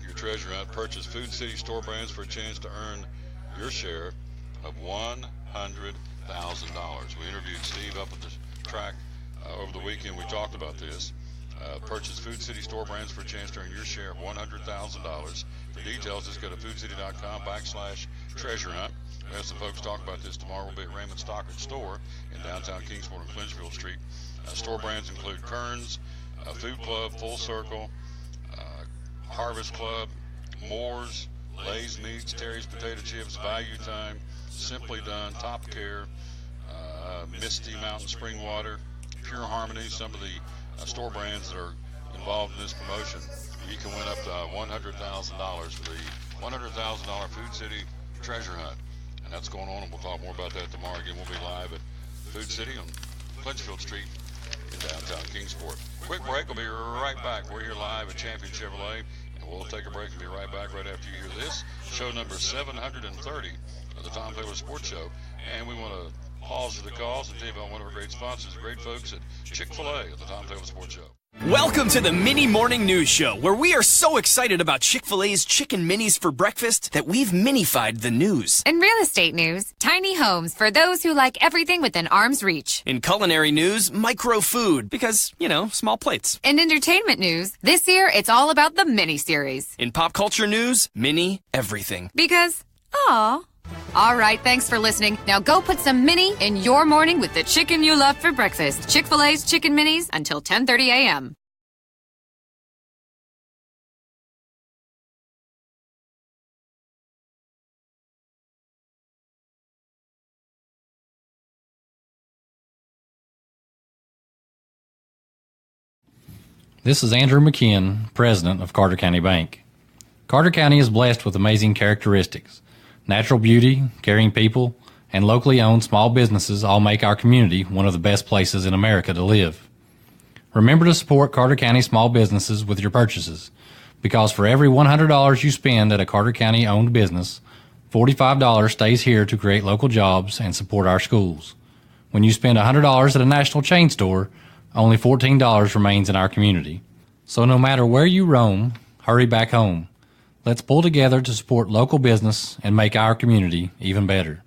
your treasure hunt. Purchase Food City store brands for a chance to earn your share of $100,000. We interviewed Steve up at the track over the weekend. We talked about this. Purchase Food City store brands for a chance to earn your share of $100,000. For details, just go to foodcity.com/treasure hunt. We have some folks talk about this tomorrow. We'll be at Raymond Stockard store in downtown Kingsport and Clinchfield Street. Store brands include Kearns, Food Club, Full Circle, Harvest Club, Moore's, Lay's Meats, Terry's Potato Chips, Value Time, Simply Done, Top Care, Misty Mountain Spring Water, Pure Harmony, some of the store brands that are involved in this promotion. You can win up to $100,000 for the $100,000 Food City Treasure Hunt. And that's going on, and we'll talk more about that tomorrow. Again, we'll be live at Food City on Clinchfield Street in downtown Kingsport. Quick break. We'll be right back. We're here live at Champion Chevrolet, and we'll take a break and be right back right after you hear this. Show number 730 of the Tom Taylor Sports Show. And we want to pause for the calls and tell you about one of our great sponsors, the great folks at Chick-fil-A at the Tom Taylor Sports Show. Welcome to the Mini Morning News Show, where we are so excited about Chick-fil-A's chicken minis for breakfast that we've minified the news. In real estate news, tiny homes for those who like everything within arm's reach. In culinary news, micro food, because, small plates. In entertainment news, this year it's all about the mini-series. In pop culture news, mini everything. Because, aw. All right, thanks for listening. Now go put some mini in your morning with the chicken you love for breakfast. Chick-fil-A's Chicken Minis until 10:30 a.m. This is Andrew McKeon, president of Carter County Bank. Carter County is blessed with amazing characteristics. Natural beauty, caring people, and locally owned small businesses all make our community one of the best places in America to live. Remember to support Carter County small businesses with your purchases, because for every $100 you spend at a Carter County owned business, $45 stays here to create local jobs and support our schools. When you spend $100 at a national chain store, only $14 remains in our community. So no matter where you roam, hurry back home. Let's pull together to support local business and make our community even better.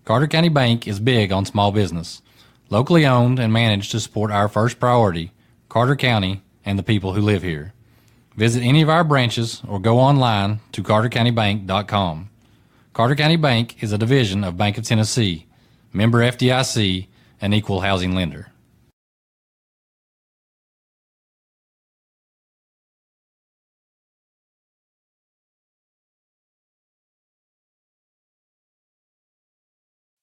Carter County Bank is big on small business. Locally owned and managed to support our first priority, Carter County and the people who live here. Visit any of our branches or go online to cartercountybank.com. Carter County Bank is a division of Bank of Tennessee, member FDIC, and equal housing lender.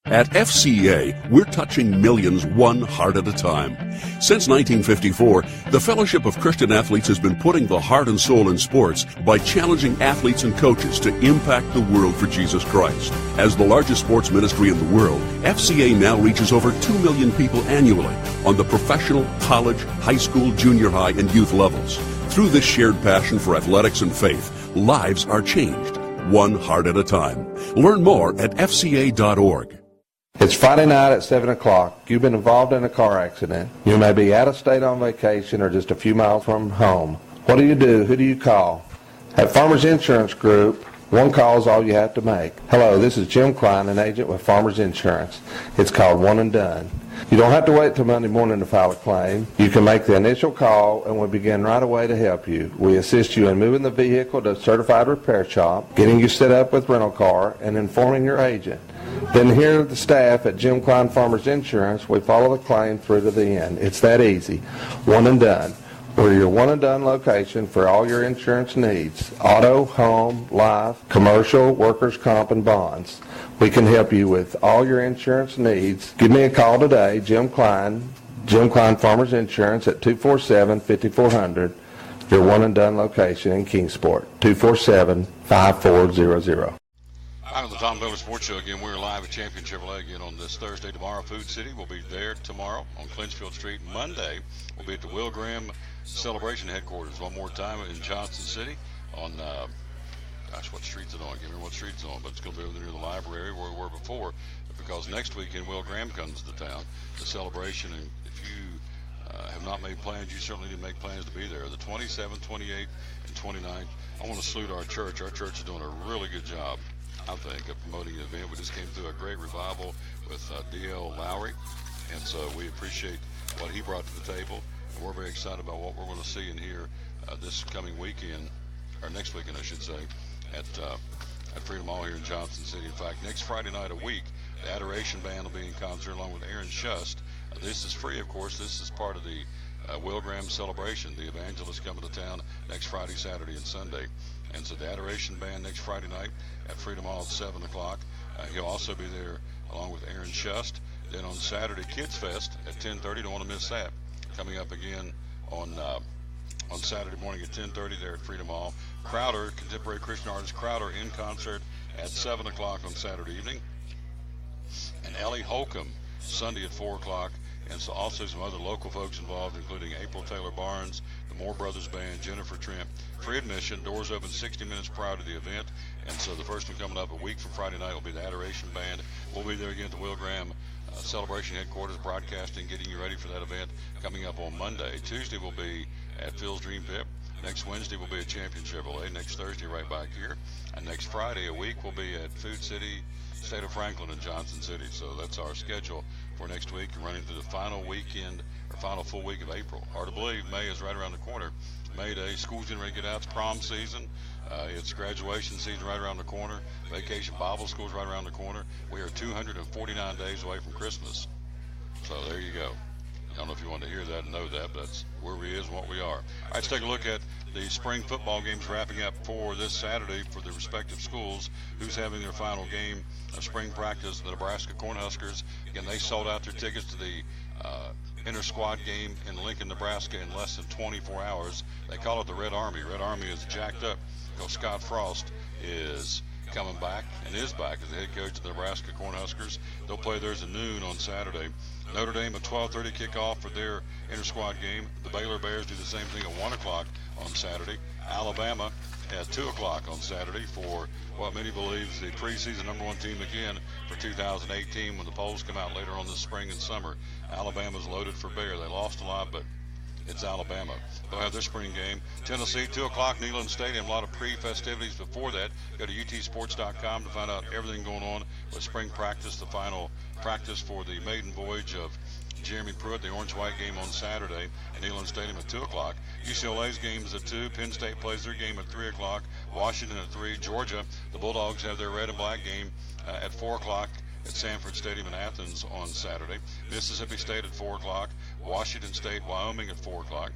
At FCA, we're touching millions one heart at a time. Since 1954, the Fellowship of Christian Athletes has been putting the heart and soul in sports by challenging athletes and coaches to impact the world for Jesus Christ. As the largest sports ministry in the world, FCA now reaches over 2 million people annually on the professional, college, high school, junior high, and youth levels. Through this shared passion for athletics and faith, lives are changed, one heart at a time. Learn more at fca.org. It's Friday night at 7 o'clock. You've been involved in a car accident. You may be out of state on vacation or just a few miles from home. What do you do? Who do you call? At Farmers Insurance Group, one call is all you have to make. Hello, this is Jim Klein, an agent with Farmers Insurance. It's called One and Done. You don't have to wait till Monday morning to file a claim. You can make the initial call and we'll begin right away to help you. We assist you in moving the vehicle to a certified repair shop, getting you set up with rental car, and informing your agent. Then here at the staff at Jim Klein Farmers Insurance, we follow the claim through to the end. It's that easy. One and Done. We're your one and done location for all your insurance needs. Auto, home, life, commercial, workers' comp, and bonds. We can help you with all your insurance needs. Give me a call today, Jim Klein Farmers Insurance at 247-5400. Your one and done location in Kingsport, 247-5400. Hi, on the Tom Miller Sports Show again. We're live at Champion Chevrolet again on this Thursday. Tomorrow, Food City will be there tomorrow on Clinchfield Street. Monday, we'll be at the Will Graham Celebration Headquarters one more time in Johnson City on, what street's it on? I can't remember what street it's on, but it's going to be over near the library where we were before, because next weekend Will Graham comes to town, the celebration, and if you have not made plans, you certainly need to make plans to be there. The 27th, 28th, and 29th. I want to salute our church. Our church is doing a really good job, I think, of promoting the event. We just came through a great revival with D.L. Lowry, and so we appreciate what he brought to the table, and we're very excited about what we're going to see and hear this coming weekend, or next weekend, I should say, at Freedom Hall here in Johnson City. In fact, next Friday night a week, the Adoration Band will be in concert along with Aaron Shust. This is free, of course. This is part of the Will Graham celebration. The evangelists coming to town next Friday, Saturday, and Sunday. And so the Adoration Band next Friday night at Freedom Hall at 7 o'clock. He'll also be there along with Aaron Shust. Then on Saturday, Kids Fest at 10:30. Don't want to miss that. Coming up again on Saturday morning at 10:30 there at Freedom Hall. Crowder, contemporary Christian artist Crowder, in concert at 7 o'clock on Saturday evening. And Ellie Holcomb, Sunday at 4 o'clock. And so also some other local folks involved, including April Taylor Barnes, the Moore Brothers Band, Jennifer Trent. Free admission. Doors open 60 minutes prior to the event. And so the first one coming up a week from Friday night will be the Adoration Band. We'll be there again at the Will Graham Celebration Headquarters, broadcasting, getting you ready for that event coming up on Monday. Tuesday will be at Phil's Dream Pit. Next Wednesday will be at Champion Chevrolet. Next Thursday right back here. And next Friday a week will be at Food City, State of Franklin in Johnson City. So that's our schedule for next week, and running through the final weekend, or final full week of April. Hard to believe, May is right around the corner. May Day, school's getting ready to get out. It's prom season. It's graduation season right around the corner. Vacation Bible school's right around the corner. We are 249 days away from Christmas. So there you go. I don't know if you want to hear that and know that, but that's where we is and what we are. All right, let's take a look at the spring football games wrapping up for this Saturday for the respective schools. Who's having their final game of spring practice? The Nebraska Cornhuskers. Again, they sold out their tickets to the inter-squad game in Lincoln, Nebraska in less than 24 hours. They call it the Red Army. Red Army is jacked up because Scott Frost is coming back and is back as the head coach of the Nebraska Cornhuskers. They'll play theirs at noon on Saturday. Notre Dame at 12:30 kickoff for their inter-squad game. The Baylor Bears do the same thing at 1 o'clock on Saturday. Alabama at 2 o'clock on Saturday for what many believe is the preseason #1 team again for 2018 when the polls come out later on this spring and summer. Alabama's loaded for bear. They lost a lot, but it's Alabama. They'll have their spring game. Tennessee, 2 o'clock, Neyland Stadium. A lot of pre-festivities before that. Go to utsports.com to find out everything going on with spring practice, the final practice for the maiden voyage of Jeremy Pruitt, the orange-white game on Saturday at Neyland Stadium at 2 o'clock. UCLA's game is at 2. Penn State plays their game at 3 o'clock. Washington at 3. Georgia, the Bulldogs have their red and black game at 4 o'clock at Sanford Stadium in Athens on Saturday. Mississippi State at 4 o'clock. Washington State, Wyoming at 4 o'clock.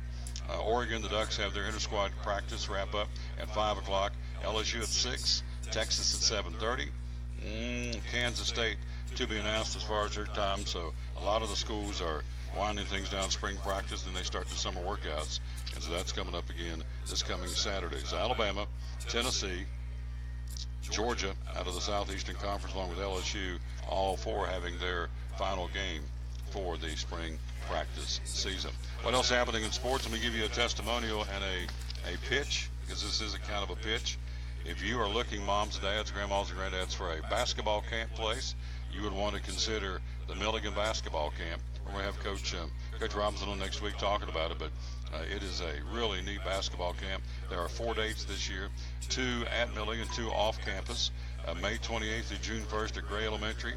Oregon, the Ducks have their inter-squad practice wrap up at 5 o'clock. LSU at 6. Texas at 7:30. Kansas State to be announced as far as their time. So a lot of the schools are winding things down spring practice, and they start the summer workouts. And so that's coming up again this coming Saturday. So Alabama, Tennessee, Georgia out of the Southeastern Conference along with LSU, all four having their final game for the spring practice season. What else happening in sports? Let me give you a testimonial and a pitch, because this is a kind of a pitch. If you are looking, moms, dads, grandmas, and granddads, for a basketball camp place, you would want to consider the Milligan Basketball Camp. We're going to have Coach Robinson on next week talking about it, but it is a really neat basketball camp. There are 4 dates this year, 2 at Milligan, 2 off campus, May 28th through June 1st at Gray Elementary,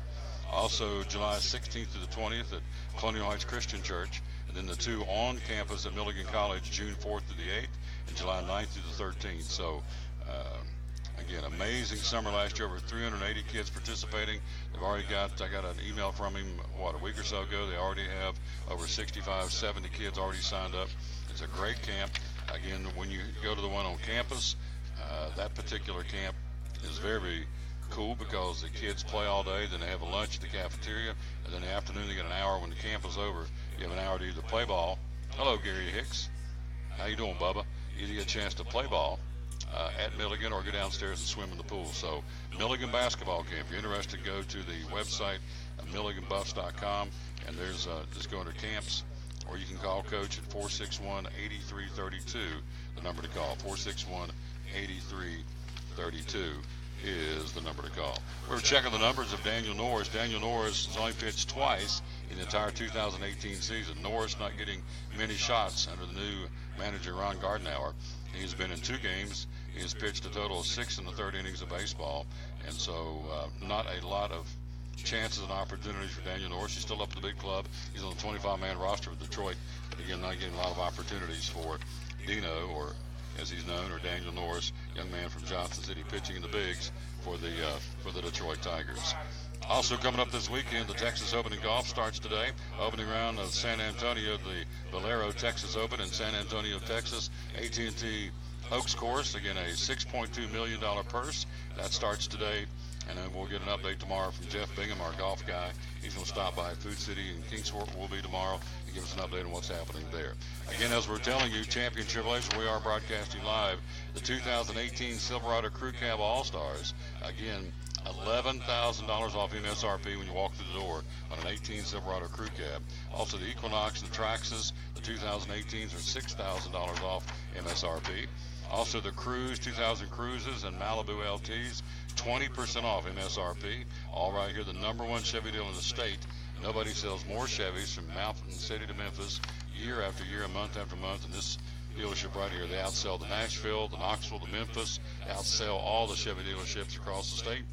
also July 16th to the 20th at Colonial Heights Christian Church, and then the 2 on campus at Milligan College, June 4th to the 8th, and July 9th through the 13th. So, again, amazing summer last year, over 380 kids participating. They've already got, I got an email from him, a week or so ago. They already have over 65, 70 kids already signed up. It's a great camp. Again, when you go to the one on campus, that particular camp is very cool because the kids play all day, then they have a lunch at the cafeteria, and then in the afternoon they get an hour when the camp is over. You have an hour to either play ball. Hello, Gary Hicks. How you doing, Bubba? You get a chance to play ball at Milligan or go downstairs and swim in the pool. So Milligan Basketball Camp. If you're interested, go to the website milliganbuffs.com, and there's just go under camps, or you can call Coach at 461-8332, the number to call. 461-8332 is the number to call. We're checking the numbers of Daniel Norris. Daniel Norris has only pitched twice in the entire 2018 season. Norris not getting many shots under the new manager, Ron Gardenauer. He's been in 2 games. He has pitched a total of 6 in the 3rd innings of baseball, and so not a lot of chances and opportunities for Daniel Norris. He's still up at the big club. He's on the 25-man roster of Detroit, but again, not getting a lot of opportunities for Dino, or as he's known, or Daniel Norris, young man from Johnson City, pitching in the bigs for the Detroit Tigers. Also coming up this weekend, the Texas Open in golf starts today. Opening round of San Antonio, the Valero Texas Open in San Antonio, Texas. AT&T Oaks course, again a $6.2 million purse. That starts today, and then we'll get an update tomorrow from Jeff Bingham, our golf guy. He's going to stop by Food City in Kingsport. We'll be tomorrow to give us an update on what's happening there. Again, as we're telling you, Champion Chevrolet, we are broadcasting live the 2018 Silverado Crew Cab All-Stars. Again, $11,000 off MSRP when you walk through the door on an 18 Silverado Crew Cab. Also, the Equinox and the Traxxas, the 2018s, are $6,000 off MSRP. Also, the Cruise 2000 Cruises and Malibu LTs, 20% off MSRP. All right here, the #1 Chevy deal in the state. Nobody sells more Chevys from Mountain City to Memphis year after year, month after month, and this dealership right here, they outsell the Nashville, the Knoxville, the Memphis, outsell all the Chevy dealerships across the state.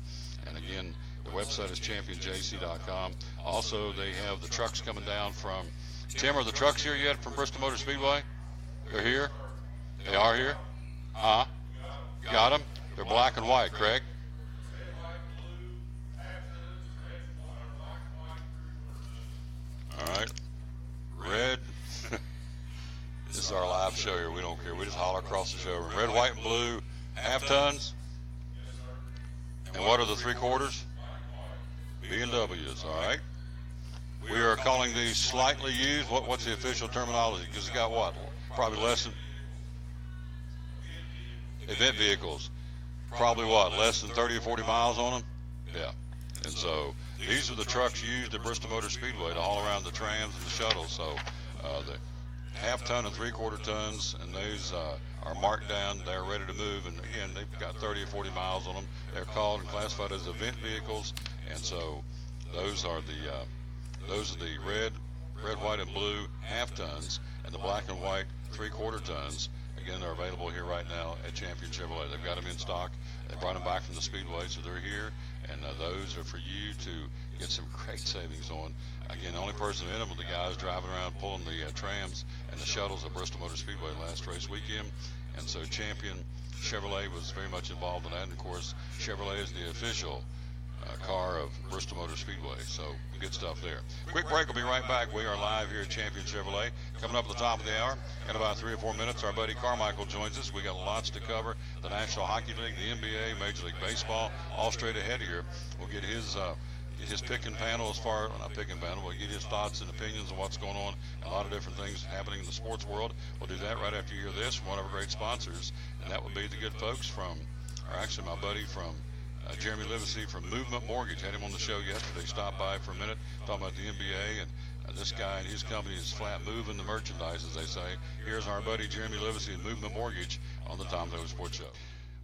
And again, the website is championjc.com. Also, they have the trucks coming down from, Tim, are the trucks here yet from Bristol Motor Speedway? They're here? They are here? Got them? They're black and white, Craig? All right. Red. This is our live show here. We don't care. We just holler across the showroom. Red, white, and blue half tons. And what are the 3/4? B&Ws, all right? We are calling these slightly used. What's the official terminology? Because it's got what? Probably less than event vehicles. Probably what? Less than 30 or 40 miles on them? Yeah. And so these are the trucks used at Bristol Motor Speedway to haul around the trams and the shuttles. So the half ton and 3/4 tons, and those are marked down. They're ready to move, and again, they've got 30 or 40 miles on them. They're called and classified as event vehicles, and so those are the red, red, white, and blue half tons, and the black and white 3/4 tons. Again, they're available here right now at Champion Chevrolet. They've got them in stock. They brought them back from the Speedway, so they're here, and those are for you to get some great savings on. Again, the only person in them were the guys driving around pulling the trams and the shuttles at Bristol Motor Speedway last race weekend, and so Champion Chevrolet was very much involved in that, and of course, Chevrolet is the official car of Bristol Motor Speedway, so good stuff there. Quick break, we'll be right back. We are live here at Champion Chevrolet. Coming up at the top of the hour, in about 3 or 4 minutes, our buddy Carmichael joins us. We got lots to cover. The National Hockey League, the NBA, Major League Baseball, all straight ahead here. We'll get his picking panel not picking panel, we'll get his thoughts and opinions on what's going on, a lot of different things happening in the sports world. We'll do that right after you hear this from one of our great sponsors, and that would be the good folks from, or actually my buddy from Jeremy Livesey from Movement Mortgage. Had him on the show yesterday. Stopped by for a minute, talking about the NBA, and this guy and his company is flat moving the merchandise, as they say. Here's our buddy Jeremy Livesey and Movement Mortgage on the Tom Taylor Sports Show.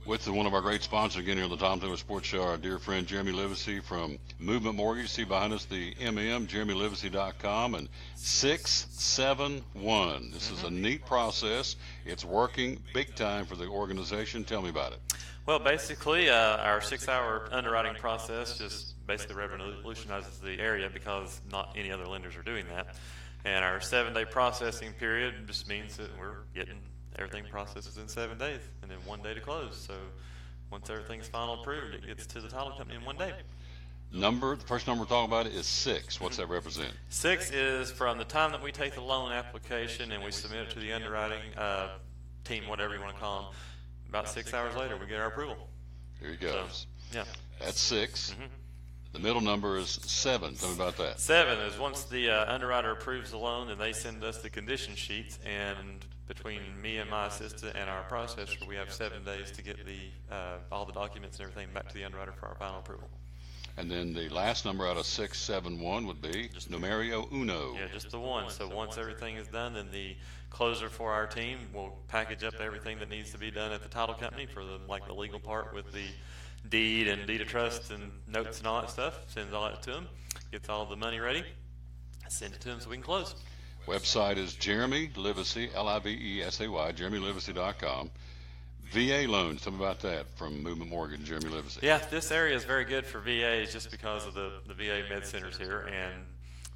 With one of our great sponsors again here on the Tom Taylor Sports Show, our dear friend Jeremy Livesey from Movement Mortgage. See behind us the JeremyLivesey.com, and 671. This is a neat process. It's working big time for the organization. Tell me about it. Well, basically, our 6-hour underwriting process just basically revolutionizes the area because not any other lenders are doing that. And our 7-day processing period just means that we're getting everything processes in 7 days and then 1 day to close. So once everything's final approved, it gets to the title company in 1 day. The first number we're talking about is 6. What's that represent? 6 is from the time that we take the loan application and we submit it to the underwriting team, whatever you want to call them. About 6 hours later, we get our approval. Here he goes. So, yeah. That's 6. Mm-hmm. The middle number is 7. Tell me about that. 7 is once the underwriter approves the loan, then they send us the condition sheets, and between me and my assistant and our processor, we have 7 days to get all the documents and everything back to the underwriter for our final approval. And then the last number out of 671 would be just numero uno. Yeah, just the 1. So once everything is done, then the closer for our team will package up everything that needs to be done at the title company for the legal part with the deed and deed of trust and notes and all that stuff. Sends all that to them, gets all the money ready, send it to them so we can close. Website is Jeremy Livesey, Livesey, JeremyLivesey.com. VA loans, tell me about that from Movement Mortgage, Jeremy Livesey. Yeah, this area is very good for VAs just because of the VA med centers here, and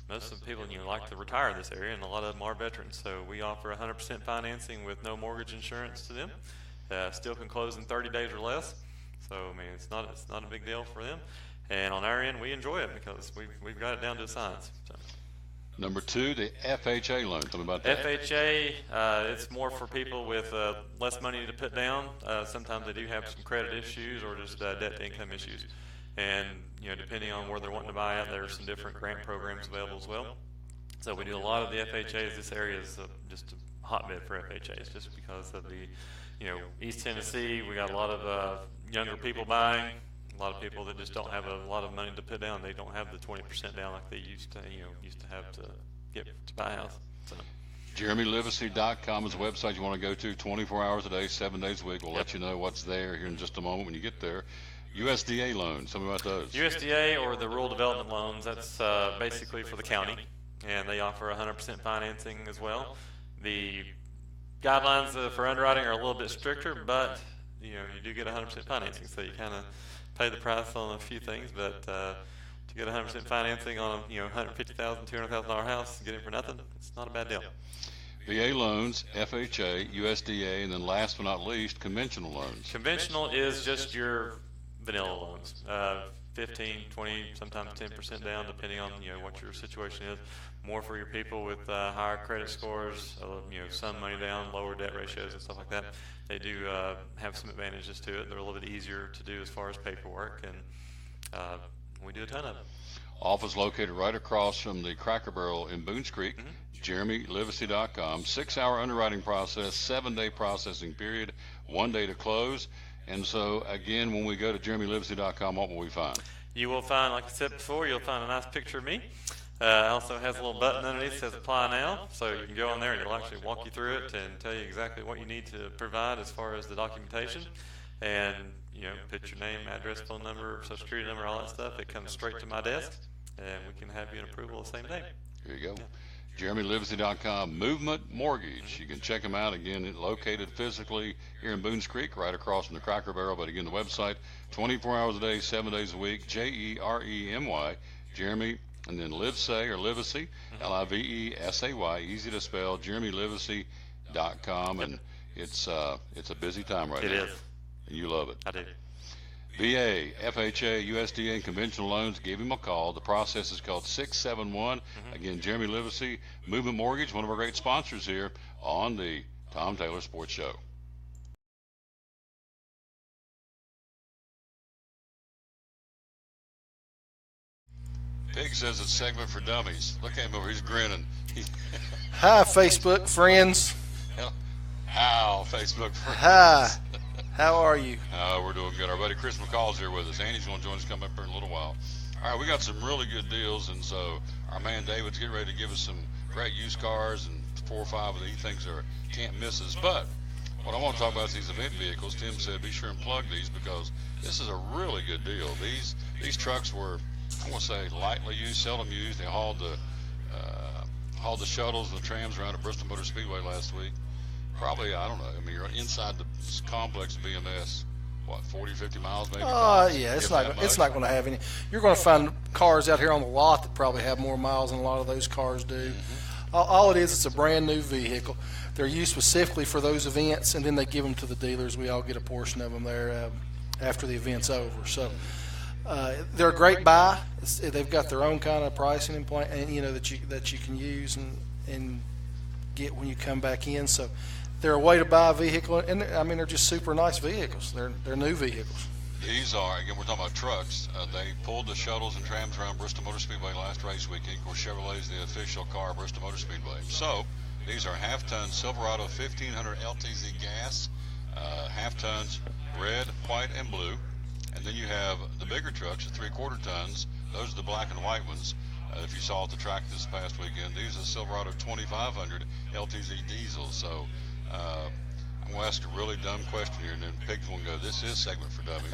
most of the people like to retire in this area, and a lot of them are veterans. So we offer 100% financing with no mortgage insurance to them. Still can close in 30 days or less. So I mean, it's not a big deal for them. And on our end, we enjoy it because we've got it down to a science. So. Number 2, the FHA loan. Tell me about that. FHA, it's more for people with less money to put down. Sometimes they do have some credit issues or just debt to income issues. And depending on where they're wanting to buy at, there are some different grant programs available as well. So we do a lot of the FHAs. This area is just a hotbed for FHAs, just because of the, East Tennessee. We got a lot of younger people buying. A lot of people that just don't have a lot of money to put down. They don't have the 20% down like they used to have to get to buy a house. So. JeremyLivesey.com is the website you want to go to 24 hours a day, 7 days a week. We'll let you know what's there here in just a moment when you get there. USDA loans, tell me about those. USDA, or the rural development loans, that's basically for the county, and they offer 100% financing as well. The guidelines for underwriting are a little bit stricter, but you do get 100% financing, so you kind of pay the price on a few things, but to get 100% financing on a $150,000, $200,000 house and get it for nothing, it's not a bad deal. VA loans, FHA, USDA, and then last but not least, conventional loans. Conventional is just your vanilla loans, 15, 20, sometimes 10% down, depending on what your situation is. More for your people with higher credit scores, some money down, lower debt ratios, and stuff like that. They do have some advantages to it. They're a little bit easier to do as far as paperwork, and we do a ton of it. Office located right across from the Cracker Barrel in Boones Creek. JeremyLivesey.com. 6-hour underwriting process, 7-day processing period, 1 day to close. And so, again, when we go to JeremyLivesey.com, what will we find? You will find, like I said before, you'll find a nice picture of me. Also has a little button underneath that says Apply Now. So you can go on there and it'll actually walk you through it and tell you exactly what you need to provide as far as the documentation. And, put your name, address, phone number, social security number, all that stuff. It comes straight to my desk, and we can have you an approval the same day. Here you go. JeremyLivesey.com, Movement Mortgage. You can check them out again, located physically here in Boones Creek, right across from the Cracker Barrel. But again, the website, 24 hours a day, 7 days a week, Jeremy, Jeremy, and then Livesey or Livesey, Livesay, easy to spell, JeremyLivesey.com, and it's a busy time right now. It is. And you love it. I do. VA, FHA, USDA, and conventional loans, give him a call. The process is called 671. Again, Jeremy Livesey, Movement Mortgage, one of our great sponsors here on the Tom Taylor Sports Show. Pig says it's segment for dummies. Look at him over, he's grinning. Hi, Facebook friends. How, Facebook friends. Hi. How are you? We're doing good. Our buddy Chris McCall's here with us. Andy's going to join us coming up here in a little while. All right, we got some really good deals, and so our man David's getting ready to give us some great used cars and 4 or 5 that he thinks are can't misses. But what I want to talk about is these event vehicles. Tim said be sure and plug these because this is a really good deal. These trucks were, I want to say, lightly used, seldom used. They hauled the shuttles and the trams around at Bristol Motor Speedway last week. Probably, I don't know. I mean, you're inside the complex of BMS, what, 40, 50 miles maybe? Yeah, it's not going to have any. You're going to find cars out here on the lot that probably have more miles than a lot of those cars do. All it is, it's a brand new vehicle. They're used specifically for those events, and then they give them to the dealers. We all get a portion of them there after the event's over. So they're a great buy. They've got their own kind of pricing and plan, and that you can use and get when you come back in. So they're a way to buy a vehicle, and I mean they're just super nice vehicles. They're new vehicles. These are, again, we're talking about trucks. They pulled the shuttles and trams around Bristol Motor Speedway last race weekend. Of course, Chevrolet is the official car of Bristol Motor Speedway. So these are half-ton Silverado 1500 LTZ gas, half-tons, red, white, and blue. And then you have the bigger trucks, the 3/4 tons. Those are the black and white ones. If you saw at the track this past weekend, these are Silverado 2500 LTZ diesels. So I'm going to ask a really dumb question here, and then Pigs will go, this is segment for dummies.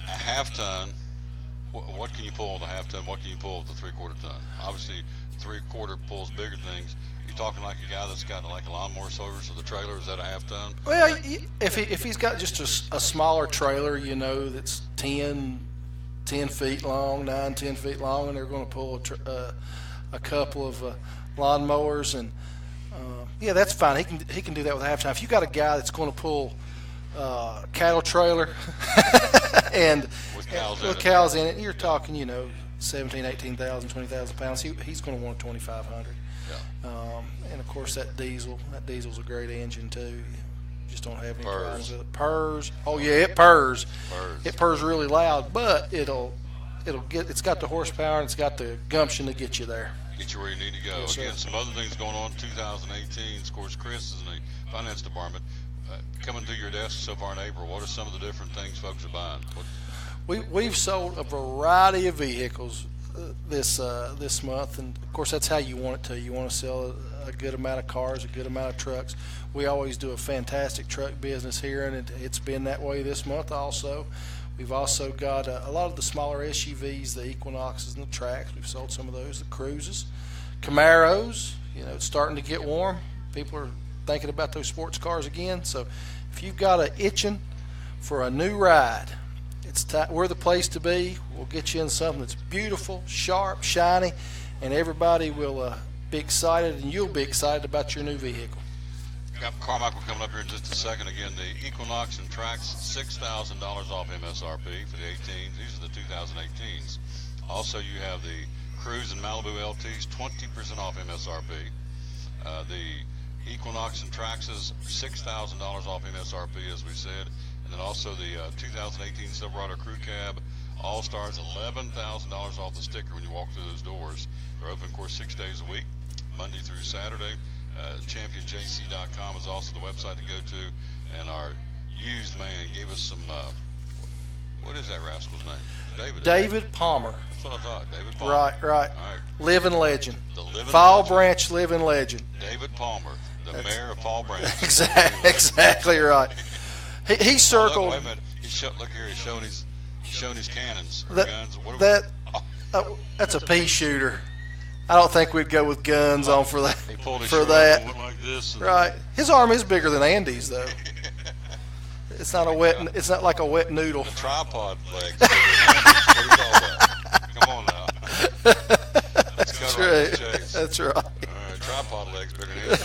A half-ton, what can you pull with a half-ton? What can you pull with a 3/4 ton? Obviously, 3/4 pulls bigger things. You talking like a guy that's got like a lawnmower service with a trailer? Is that a half-ton? Well, if he's got just a smaller trailer, that's 10 feet long, 9, 10 feet long, and they're going to pull a couple of lawnmowers, and that's fine. He can do that with half-ton. If you got a guy that's going to pull cattle trailer and with cows in it, you're talking 17,000, 18,000, 20,000 pounds. He's going to want a 2,500. Yeah. And of course that diesel's a great engine too. You just don't have any problems with it. Purrs. Oh yeah, it purrs. It purrs really loud, but it's got the horsepower and it's got the gumption to get you there. Get you where you need to go. Yes, again, some other things going on in 2018. Of course, Chris is in the finance department. Coming to your desk so far in April, what are some of the different things folks are buying? We've sold a variety of vehicles this month, and of course that's how you want it to. You want to sell a good amount of cars, a good amount of trucks. We always do a fantastic truck business here, and it's been that way this month also. We've also got a lot of the smaller SUVs, the Equinoxes and the Trax. We've sold some of those, the Cruises, Camaros. It's starting to get warm. People are thinking about those sports cars again. So if you've got a itching for a new ride, we're the place to be. We'll get you in something that's beautiful, sharp, shiny, and everybody will be excited, and you'll be excited about your new vehicle. Got Carmichael coming up here in just a second. Again, the Equinox and Trax, $6,000 off MSRP for the 18s. These are the 2018s. Also, you have the Cruise and Malibu LTs, 20% off MSRP. The Equinox and Traxes, $6,000 off MSRP, as we said. And then also the 2018 Silverado Crew Cab All-Stars, $11,000 off the sticker when you walk through those doors. They're open, of course, 6 days a week, Monday through Saturday. ChampionJC.com is also the website to go to. And our used man gave us some, what is that rascal's name? David Palmer. That's what I thought, David Palmer. Right. All right. Living legend. The living Fall legend. Branch living legend. David Palmer, the mayor of Fall Branch. Exactly right. He circled. Look, wait a minute. Look here. He's showing his cannons or guns. That's a pea shooter. I don't think we'd go with guns on for that. He pulled his for shirt that. up and went like this. Right. His arm is bigger than Andy's, though. It's not a wet. It's not like a wet noodle. The tripod legs. What do you call that? Come on now. Let's That's cut right right. to the chase. That's right. All right, tripod legs bigger than his.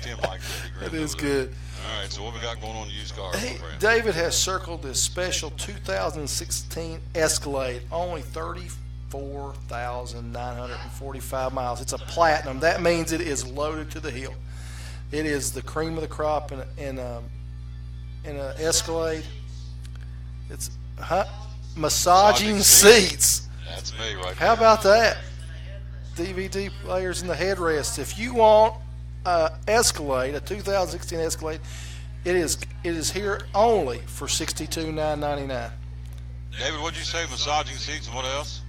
Tim likes it. It is good. All right, so what we got going on in used cars, my friend? David has circled this special 2016 Escalade, only 34,945 miles. It's a platinum. That means it is loaded to the hill. It is the cream of the crop in an Escalade. It's massaging seats. That's me right How about that? DVD players in the headrests. If you want Escalade, a 2016 Escalade, it is here only for $62,999. David, what'd you say? Massaging seats and what else?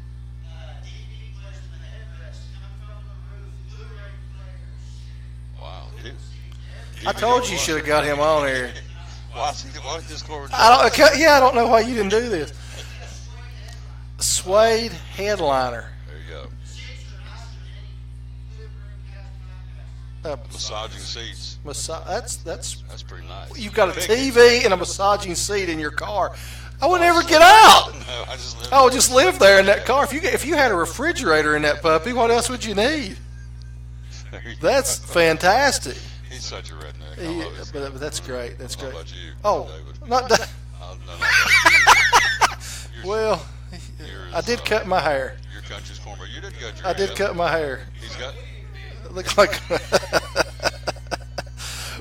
Wow. I told you should have got him on here. Why this cover? I don't know why you didn't do this. Suede headliner. There you Uh, go. Massaging seats. That's pretty nice. You've got a TV and a massaging seat in your car. I would never get out. No, I would just live there in that car. If you had a refrigerator in that puppy, what else would you need? That's fantastic. He's such a redneck. I love his But that's great. That's great. How about you, Oh, David? not that. No. Well, I did cut my hair. Your country's cornbread. You did cut your I hair. did cut my hair. He's got. Look like.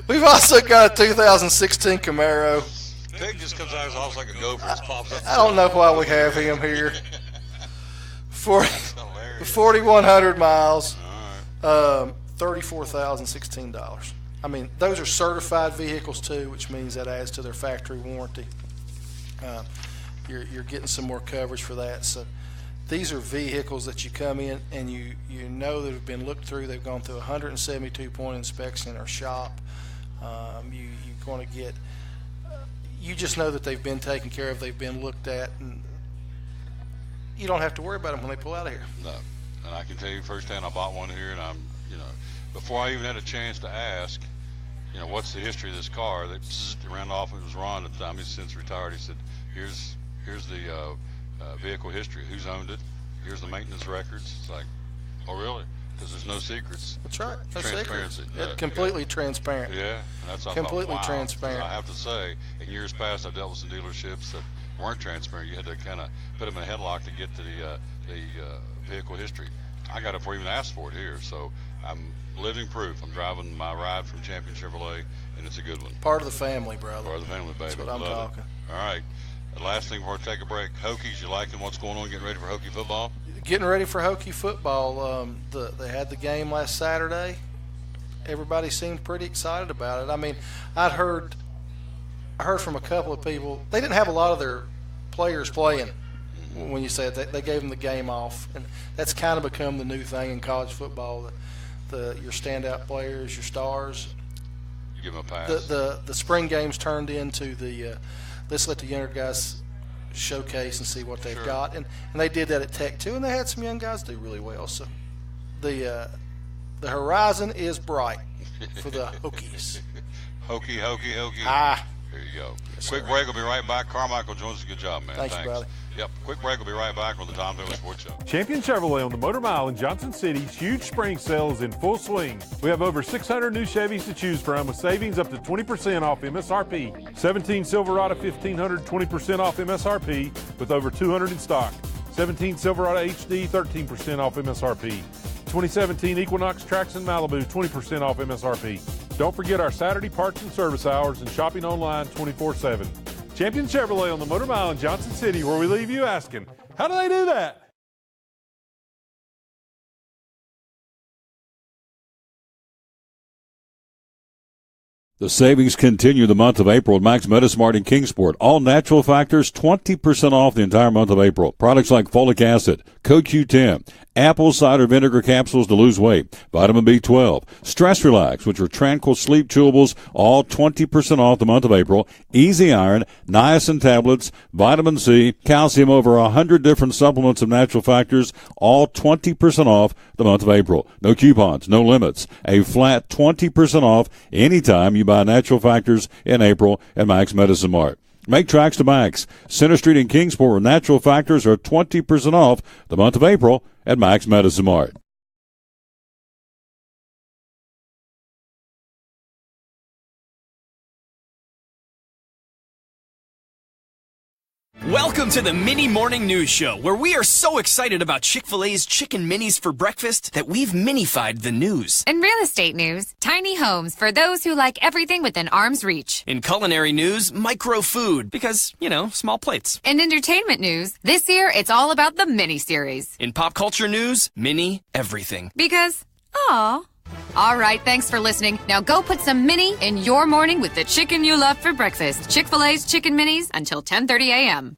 We've also got a 2016 Camaro. Pig just comes out of his office like a gopher. Just pops up. I don't know why we have him here. 4,100 miles. $34,016. I mean, those are certified vehicles too, which means that adds to their factory warranty. You're getting some more coverage for that. So these are vehicles that you come in and you know that have been looked through. They've gone through a 172-point inspection in our shop. You're going to get. You just know that they've been taken care of. They've been looked at, and you don't have to worry about them when they pull out of here. No, and I can tell you firsthand, I bought one here, and before I even had a chance to ask, what's the history of this car? That ran off. It was Ron at the time. He's since retired. He said, "Here's the vehicle history. Who's owned it? Here's the maintenance records." It's like, oh really? Because there's no secrets. That's right. No Transparency. secrets. Yeah, Completely transparent. Yeah, and that's what completely I thought, wow. transparent. I have to say, in years past, I've dealt with some dealerships that weren't transparent. You had to kind of put them in a headlock to get to the vehicle history. I got it before I even asked for it here, so I'm living proof. I'm driving my ride from Champion Chevrolet, and it's a good one. Part of the family, brother. Part of the family, baby. That's what I'm Love talking. it. All right. The last thing before we take a break, Hokies, you liking what's going on, getting ready for Hokie football? Getting ready for Hokie football. They had the game last Saturday. Everybody seemed pretty excited about it. I mean, I heard from a couple of people. They didn't have a lot of their players playing. When you said that, they gave them the game off, and that's kind of become the new thing in college football. Your standout players, your stars. You give them a pass. The spring games turned into the let's let the younger guys showcase and see what they've got, and they did that at Tech too, and they had some young guys do really well. So the horizon is bright for the Hokies. Hokie. Ah. There you go. Quick break. We'll be right back. Carmichael Jones, good job, man. Thanks, brother. Yep. Quick break. We'll be right back on the Tom Taylor Sports Show. Champion Chevrolet on the Motor Mile in Johnson City's huge spring sale is in full swing. We have over 600 new Chevys to choose from with savings up to 20% off MSRP. 17 Silverado 1500, 20% off MSRP with over 200 in stock. 17 Silverado HD, 13% off MSRP. 2017 Equinox Trax and Malibu, 20% off MSRP. Don't forget our Saturday parts and service hours and shopping online 24/7. Champion Chevrolet on the Motor Mile in Johnson City, where we leave you asking, how do they do that? The savings continue the month of April at Max Medismart in Kingsport. All natural factors, 20% off the entire month of April. Products like folic acid, CoQ10, apple cider vinegar capsules to lose weight, vitamin B12, Stress Relax, which are tranquil sleep chewables, all 20% off the month of April, Easy Iron, niacin tablets, vitamin C, calcium, over 100 different supplements of natural factors, all 20% off the month of April. No coupons, no limits. A flat 20% off anytime you buy natural factors in April at Max Medicine Mart. Make tracks to Max. Center Street in Kingsport, where natural factors are 20% off the month of April at Max Medicine Mart. Welcome to the Mini Morning News Show, where we are so excited about Chick-fil-A's Chicken Minis for breakfast that we've minified the news. In real estate news, tiny homes for those who like everything within arm's reach. In culinary news, micro food, because, small plates. In entertainment news, this year it's all about the mini series. In pop culture news, mini everything. Because, aw. All right, thanks for listening. Now go put some mini in your morning with the chicken you love for breakfast. Chick-fil-A's Chicken Minis until 10:30 a.m.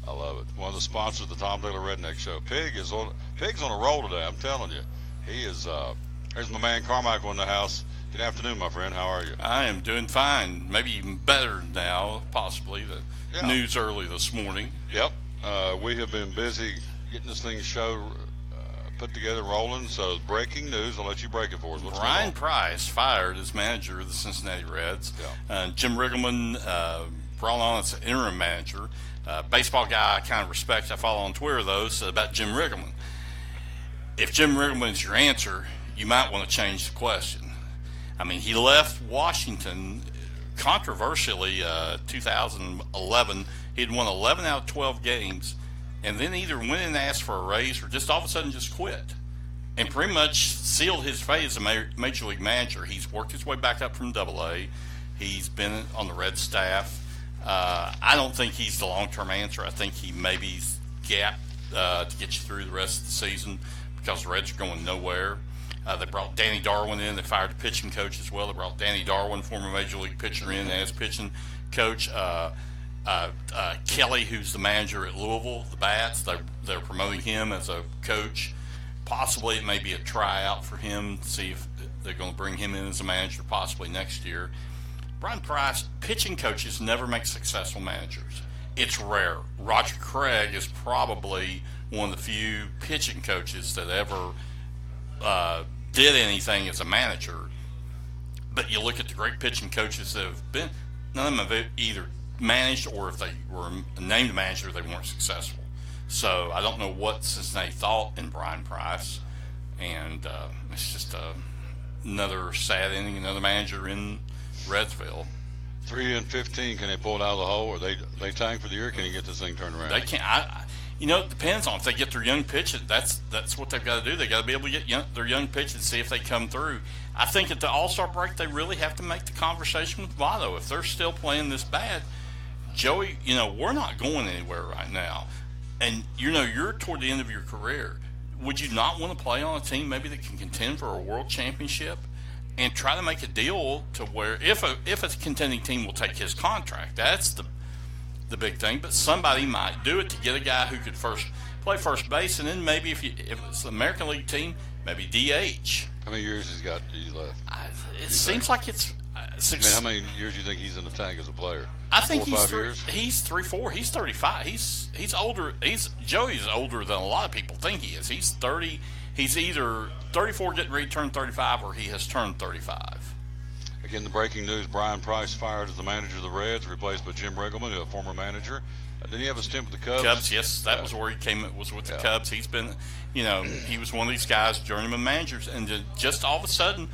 I love it. One of the sponsors of the Tom Taylor Redneck Show. Pig's on a roll today, I'm telling you. He is, there's my man Carmichael in the house. Good afternoon, my friend. How are you? I am doing fine. Maybe even better now, possibly. The news early this morning. Yep. We have been busy getting this show put together, rolling. So breaking news. I'll let you break it for us. What's Brian Price fired as manager of the Cincinnati Reds. Jim Riggleman brought on as interim manager. Baseball guy I kind of respect. I follow on Twitter, though, so about Jim Riggleman. If Jim Riggleman is your answer, you might want to change the question. I mean, he left Washington controversially 2011. He'd won 11 out of 12 games, and then either went and asked for a raise or just all of a sudden just quit and pretty much sealed his fate as a major league manager. He's worked his way back up from AA. He's been on the Red staff. I don't think he's the long-term answer. I think he maybe's gap to get you through the rest of the season because the Reds are going nowhere. They brought Danny Darwin in. They fired the pitching coach as well. They brought Danny Darwin, former Major League pitcher, in as pitching coach. Kelly, who's the manager at Louisville, the Bats, they're promoting him as a coach. Possibly it may be a tryout for him to see if they're going to bring him in as a manager possibly next year. Brian Price, pitching coaches never make successful managers. It's rare. Roger Craig is probably one of the few pitching coaches that ever did anything as a manager. But you look at the great pitching coaches that have been, none of them have either managed, or if they were named manager, they weren't successful. So I don't know what Cincinnati thought in Brian Price. And it's just another sad ending, another manager in Redsville. 3-15. Can they pull it out of the hole, or they tank for the year? Can you get this thing turned around? They can't. It depends on if they get their young pitch. That's what they've got to do. They got to be able to get their young pitch and see if they come through. I think at the All-Star break they really have to make the conversation with Votto. If they're still playing this bad, Joey, we're not going anywhere right now, and you're toward the end of your career. Would you not want to play on a team maybe that can contend for a world championship? And try to make a deal to where if a contending team will take his contract, that's the big thing. But somebody might do it to get a guy who could play first base, and then maybe if it's the American League team, maybe DH. How many years has got left? It seems like it's. How many years do you think he's in the tank as a player? I think 4 or 5 years? He's 3-4. He's 35. He's older. Joey's older than a lot of people think he is. He's 30. He's either 34 getting ready to turn 35, or he has turned 35. Again, the breaking news, Brian Price fired as the manager of the Reds, replaced by Jim Riggleman, a former manager. Didn't he have a stint with the Cubs? Cubs, yes. That was where he came, was with the Cubs. He's been, he was one of these guys, journeyman managers, and just all of a sudden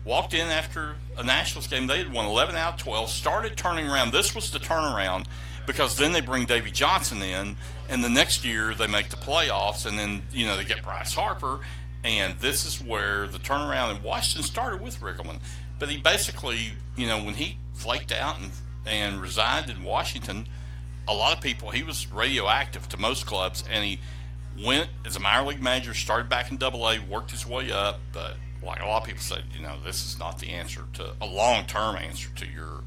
walked in after a Nationals game. They had won 11 out of 12, started turning around. This was the turnaround, because then they bring Davey Johnson in, and the next year they make the playoffs, and then, they get Bryce Harper, and this is where the turnaround in Washington started with Riggleman. But he basically, when he flaked out and resigned in Washington, a lot of people, he was radioactive to most clubs, and he went as a minor league manager, started back in AA, worked his way up, but like a lot of people said, this is not the answer to a long-term answer to your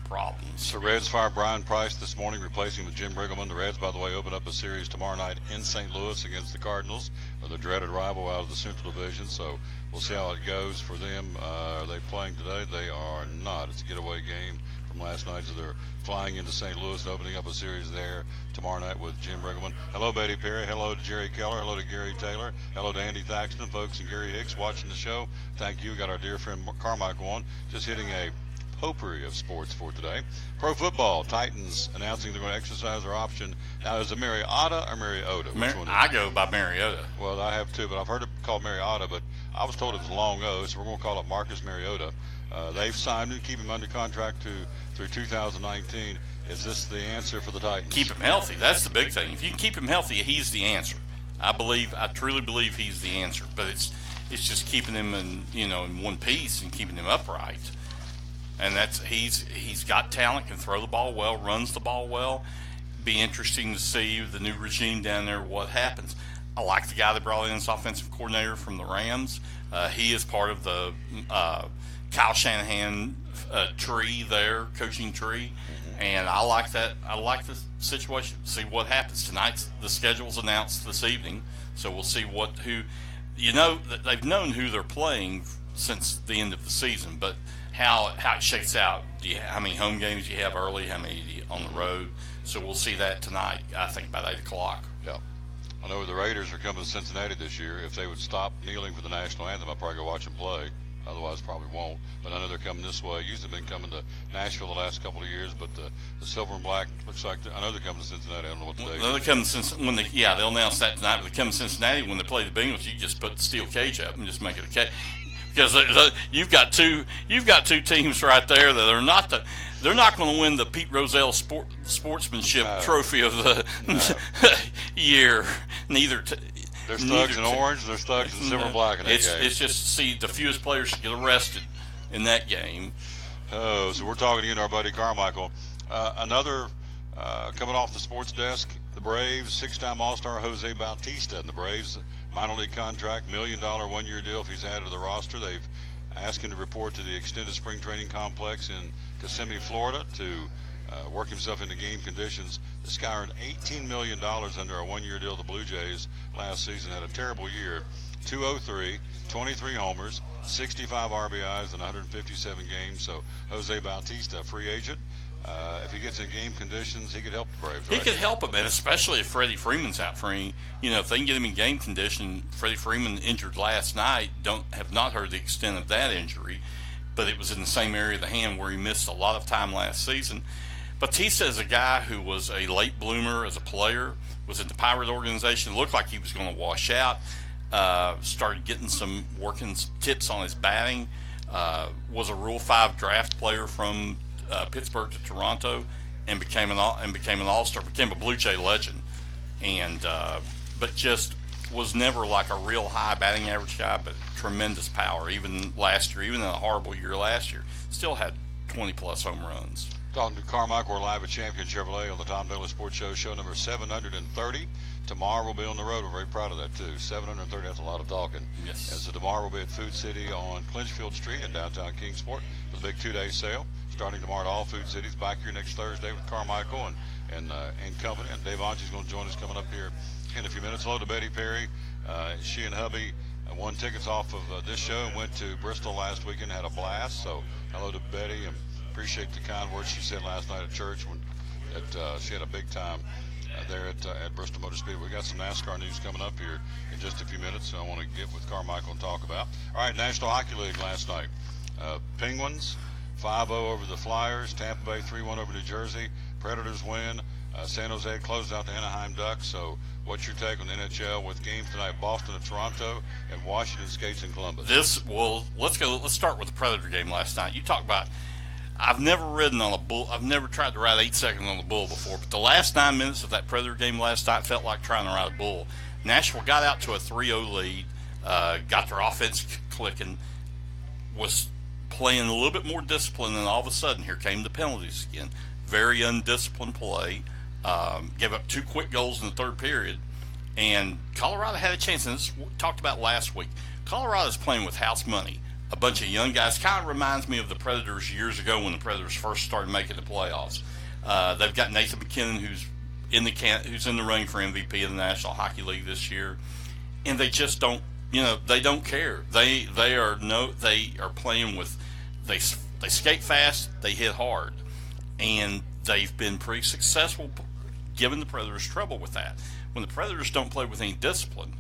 problems. The Reds fired Brian Price this morning, replacing with Jim Riggleman. The Reds, by the way, open up a series tomorrow night in St. Louis against the Cardinals, the dreaded rival out of the Central Division. So we'll see how it goes for them. Are they playing today? They are not. It's a getaway game from last night, so they're flying into St. Louis and opening up a series there tomorrow night with Jim Riggleman. Hello, Betty Perry. Hello to Jerry Keller. Hello to Gary Taylor. Hello to Andy Thaxton, folks, and Gary Hicks watching the show. Thank you. We got our dear friend Carmichael on, just hitting a potpourri of sports for today. Pro football, Titans announcing they're going to exercise their option. Now, is it Mariota or Mariota? Which one? I go by Mariota. Well, I have too, but I've heard it called Mariota, but I was told it was long O, so we're going to call it Marcus Mariota. They've signed him, keep him under contract through 2019. Is this the answer for the Titans? Keep him healthy. That's the big thing. If you can keep him healthy, he's the answer. I truly believe he's the answer. But it's just keeping him in one piece and keeping him upright. And he's got talent, can throw the ball well, runs the ball well. Be interesting to see the new regime down there, what happens. I like the guy that brought in as offensive coordinator from the Rams. He is part of the Kyle Shanahan tree there, coaching tree. And I like that. I like the situation. See what happens tonight. The schedule's announced this evening, so we'll see they've known who they're playing since the end of the season, but how it shakes out. How many home games you have early, how many on the road. So we'll see that tonight, I think, about 8 o'clock. Yeah. I know the Raiders are coming to Cincinnati this year. If they would stop kneeling for the national anthem, I'd probably go watch them play. Otherwise, probably won't. But I know they're coming this way. Usually been coming to Nashville the last couple of years, but the silver and black looks like I know they're coming to Cincinnati. I don't know what the date they'll come they'll announce that tonight. But they come to Cincinnati when they play the Bengals. You just put the steel cage up and just make it a cage. Because you've got two teams right there that are not they're not going to win the Pete Rozelle sportsmanship trophy of the year. They're thugs in orange. They're thugs in silver and black in that game. It's just to see the fewest players get arrested in that game. Oh, so we're talking again to our buddy Carmichael. Another coming off the sports desk, the Braves, 6-time All-Star Jose Bautista and the Braves. Minor league contract, $1 million one-year deal if he's added to the roster. They've asked him to report to the extended spring training complex in Kissimmee, Florida, to work himself into game conditions. This guy earned $18 million under a one-year deal with the Blue Jays last season. Had a terrible year. 203, 23 homers, 65 RBIs in 157 games. So Jose Bautista, a free agent. If he gets in game conditions, he could help the Braves. He could help him, and especially if Freddie Freeman's out for him. If they can get him in game condition. Freddie Freeman injured last night. Have not heard the extent of that injury, but it was in the same area of the hand where he missed a lot of time last season. Bautista is a guy who was a late bloomer as a player, was in the Pirate organization, looked like he was going to wash out, started getting some working tips on his batting, was a Rule 5 draft player from Pittsburgh to Toronto, and became an all-star, became a Blue Jay legend, but just was never like a real high batting average guy, but tremendous power. Even last year, even in a horrible year last year, still had 20-plus home runs. Talking to Carmichael, we're live at Champion Chevrolet on the Tom Taylor Sports Show, show number 730. Tomorrow we'll be on the road. We're very proud of that, too. 730, that's a lot of talking. Yes. And so tomorrow we'll be at Food City on Clinchfield Street in downtown Kingsport for the big two-day sale. Starting tomorrow at all Food Cities. Back here next Thursday with Carmichael and company. And Dave Anchi's going to join us coming up here in a few minutes. Hello to Betty Perry. She and hubby won tickets off of this show and went to Bristol last weekend. Had a blast. So hello to Betty, and appreciate the kind words she said last night at church when she had a big time there at Bristol Motor Speedway. We got some NASCAR news coming up here in just a few minutes, so I want to get with Carmichael and talk about. All right, National Hockey League last night. Penguins 5-0 over the Flyers. Tampa Bay 3-1 over New Jersey. Predators win. San Jose closed out the Anaheim Ducks. So what's your take on the NHL with games tonight? Boston and Toronto, and Washington skates in Columbus. Let's start with the Predator game last night. You talk about, I've never ridden on a bull. I've never tried to ride 8 seconds on the bull before, but the last 9 minutes of that Predator game last night felt like trying to ride a bull. Nashville got out to a 3-0 lead, got their offense clicking, was playing a little bit more disciplined, and all of a sudden, here came the penalties again. Very undisciplined play. Gave up 2 quick goals in the third period. And Colorado had a chance, and this is what we talked about last week. Colorado's playing with house money. A bunch of young guys. Kind of reminds me of the Predators years ago when the Predators first started making the playoffs. They've got Nathan McKinnon, who's in the running for MVP of the National Hockey League this year, and they just don't. They don't care. They are playing with. They skate fast. They hit hard, and they've been pretty successful, giving the Predators trouble with that. When the Predators don't play with any discipline,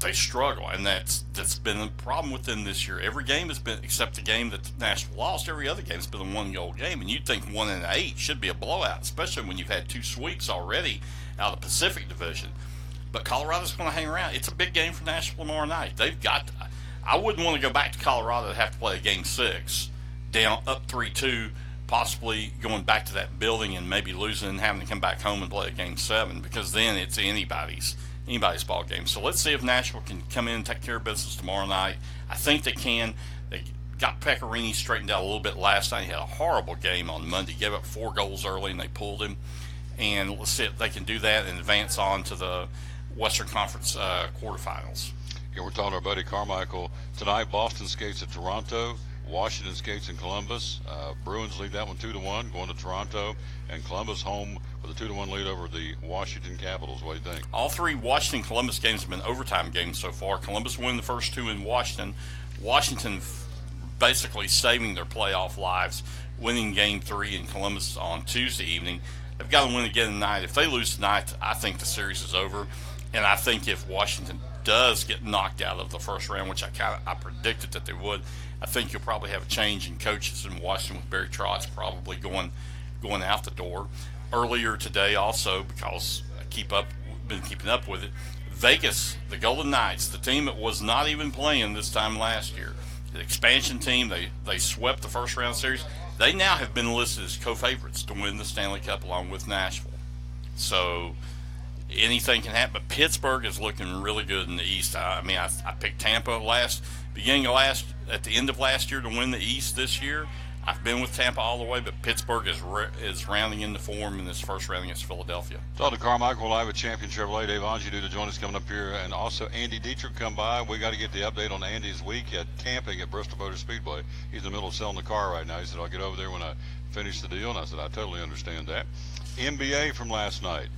they struggle, and that's been a problem with them this year. Every game has been, except the game that Nashville lost, every other game has been a 1-goal game, and you'd think 1 in 8 should be a blowout, especially when you've had 2 sweeps already out of the Pacific Division. But Colorado's going to hang around. It's a big game for Nashville tomorrow night. I wouldn't want to go back to Colorado to have to play a game 6, down up 3-2, possibly going back to that building and maybe losing and having to come back home and play a game 7, because then it's anybody's ball game. So let's see if Nashville can come in and take care of business tomorrow night. I think they can. They got Pecorini straightened out a little bit last night. He had a horrible game on Monday. Gave up 4 goals early, and they pulled him. And let's see if they can do that and advance on to the Western Conference quarterfinals. Yeah, we're talking to our buddy Carmichael. Tonight, Boston skates at Toronto. Washington skates in Columbus. Bruins lead that one 2-1, going to Toronto, and Columbus home with a 2-1 lead over the Washington Capitals. What do you think? All 3 Washington-Columbus games have been overtime games so far. Columbus won the first 2 in Washington. Washington basically saving their playoff lives, winning Game 3 in Columbus on Tuesday evening. They've got to win again tonight. If they lose tonight, I think the series is over. And I think if Washington does get knocked out of the first round, which I predicted that they would, I think you'll probably have a change in coaches in Washington with Barry Trotz probably going out the door. Earlier today also, because been keeping up with it, Vegas, the Golden Knights, the team that was not even playing this time last year, the expansion team, they swept the first round series. They now have been listed as co-favorites to win the Stanley Cup along with Nashville. So anything can happen, but Pittsburgh is looking really good in the East. I picked Tampa at the end of last year to win the East this year. I've been with Tampa all the way, but Pittsburgh is rounding into form in this first round against Philadelphia. Talking to Carmichael live at Champion Chevrolet. Dave Angie due to join us coming up here, and also Andy Dietrich come by. We got to get the update on Andy's week at camping at Bristol Motor Speedway. He's in the middle of selling the car right now. He said, I'll get over there when I finish the deal, and I said, I totally understand that. NBA from last night.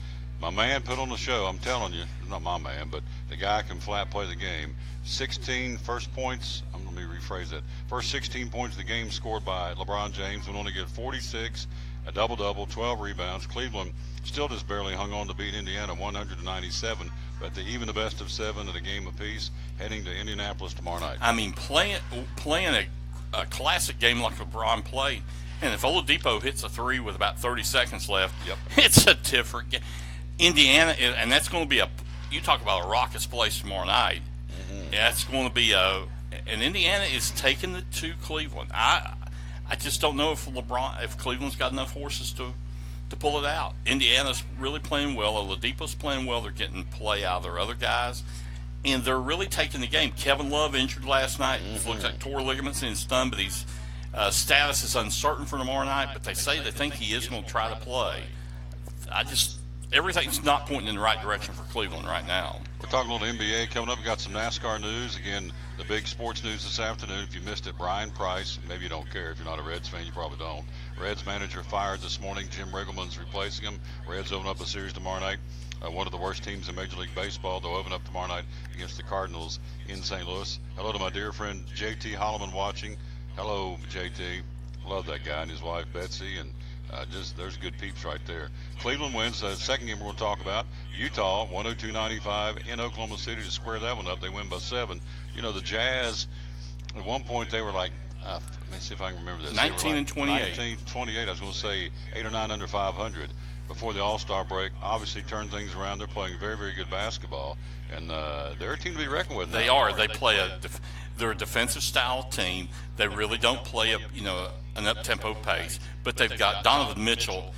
My man put on the show. I'm telling you, not my man, but the guy can flat play the game. 16 first points. Let me rephrase that. First 16 points of the game scored by LeBron James. Went on to get 46, a double-double, 12 rebounds. Cleveland still just barely hung on to beat Indiana 100-97, but even the best of 7 at a game apiece, heading to Indianapolis tomorrow night. I mean, playing a classic game like LeBron played, and if Oladipo hits a 3 with about 30 seconds left, it's a different game. Indiana, and that's going to be you talk about a raucous place tomorrow night. Yeah, it's going to be and Indiana is taking it to Cleveland. I just don't know if Cleveland's got enough horses to pull it out. Indiana's really playing well. Oladipo's playing well. They're getting play out of their other guys, and they're really taking the game. Kevin Love injured last night. Looks like tore ligaments in his thumb, but his status is uncertain for tomorrow night. But they say they think he is going to try to play. Everything's not pointing in the right direction for Cleveland right now. We're talking a little NBA coming up. We got some NASCAR news. Again, the big sports news this afternoon. If you missed it, Brian Price, maybe you don't care. If you're not a Reds fan, you probably don't. Reds manager fired this morning. Jim Riggleman's replacing him. Reds open up a series tomorrow night. One of the worst teams in Major League Baseball. They'll open up tomorrow night against the Cardinals in St. Louis. Hello to my dear friend J.T. Holloman watching. Hello, J.T. Love that guy and his wife, Betsy, and there's good peeps right there. Cleveland wins the second game we're going to talk about. Utah 102-95 in Oklahoma City to square that one up. They win by 7. You know, the Jazz, at one point they were like, let me see if I can remember this. 19-28. 19-28. I was going to say 8 or 9 under 500 before the All-Star break. Obviously turned things around. They're playing very, very good basketball, and they're a team to be reckoned with. They are. They play they're a defensive style team. They really don't play an up-tempo pace, but they've got Donovan Mitchell.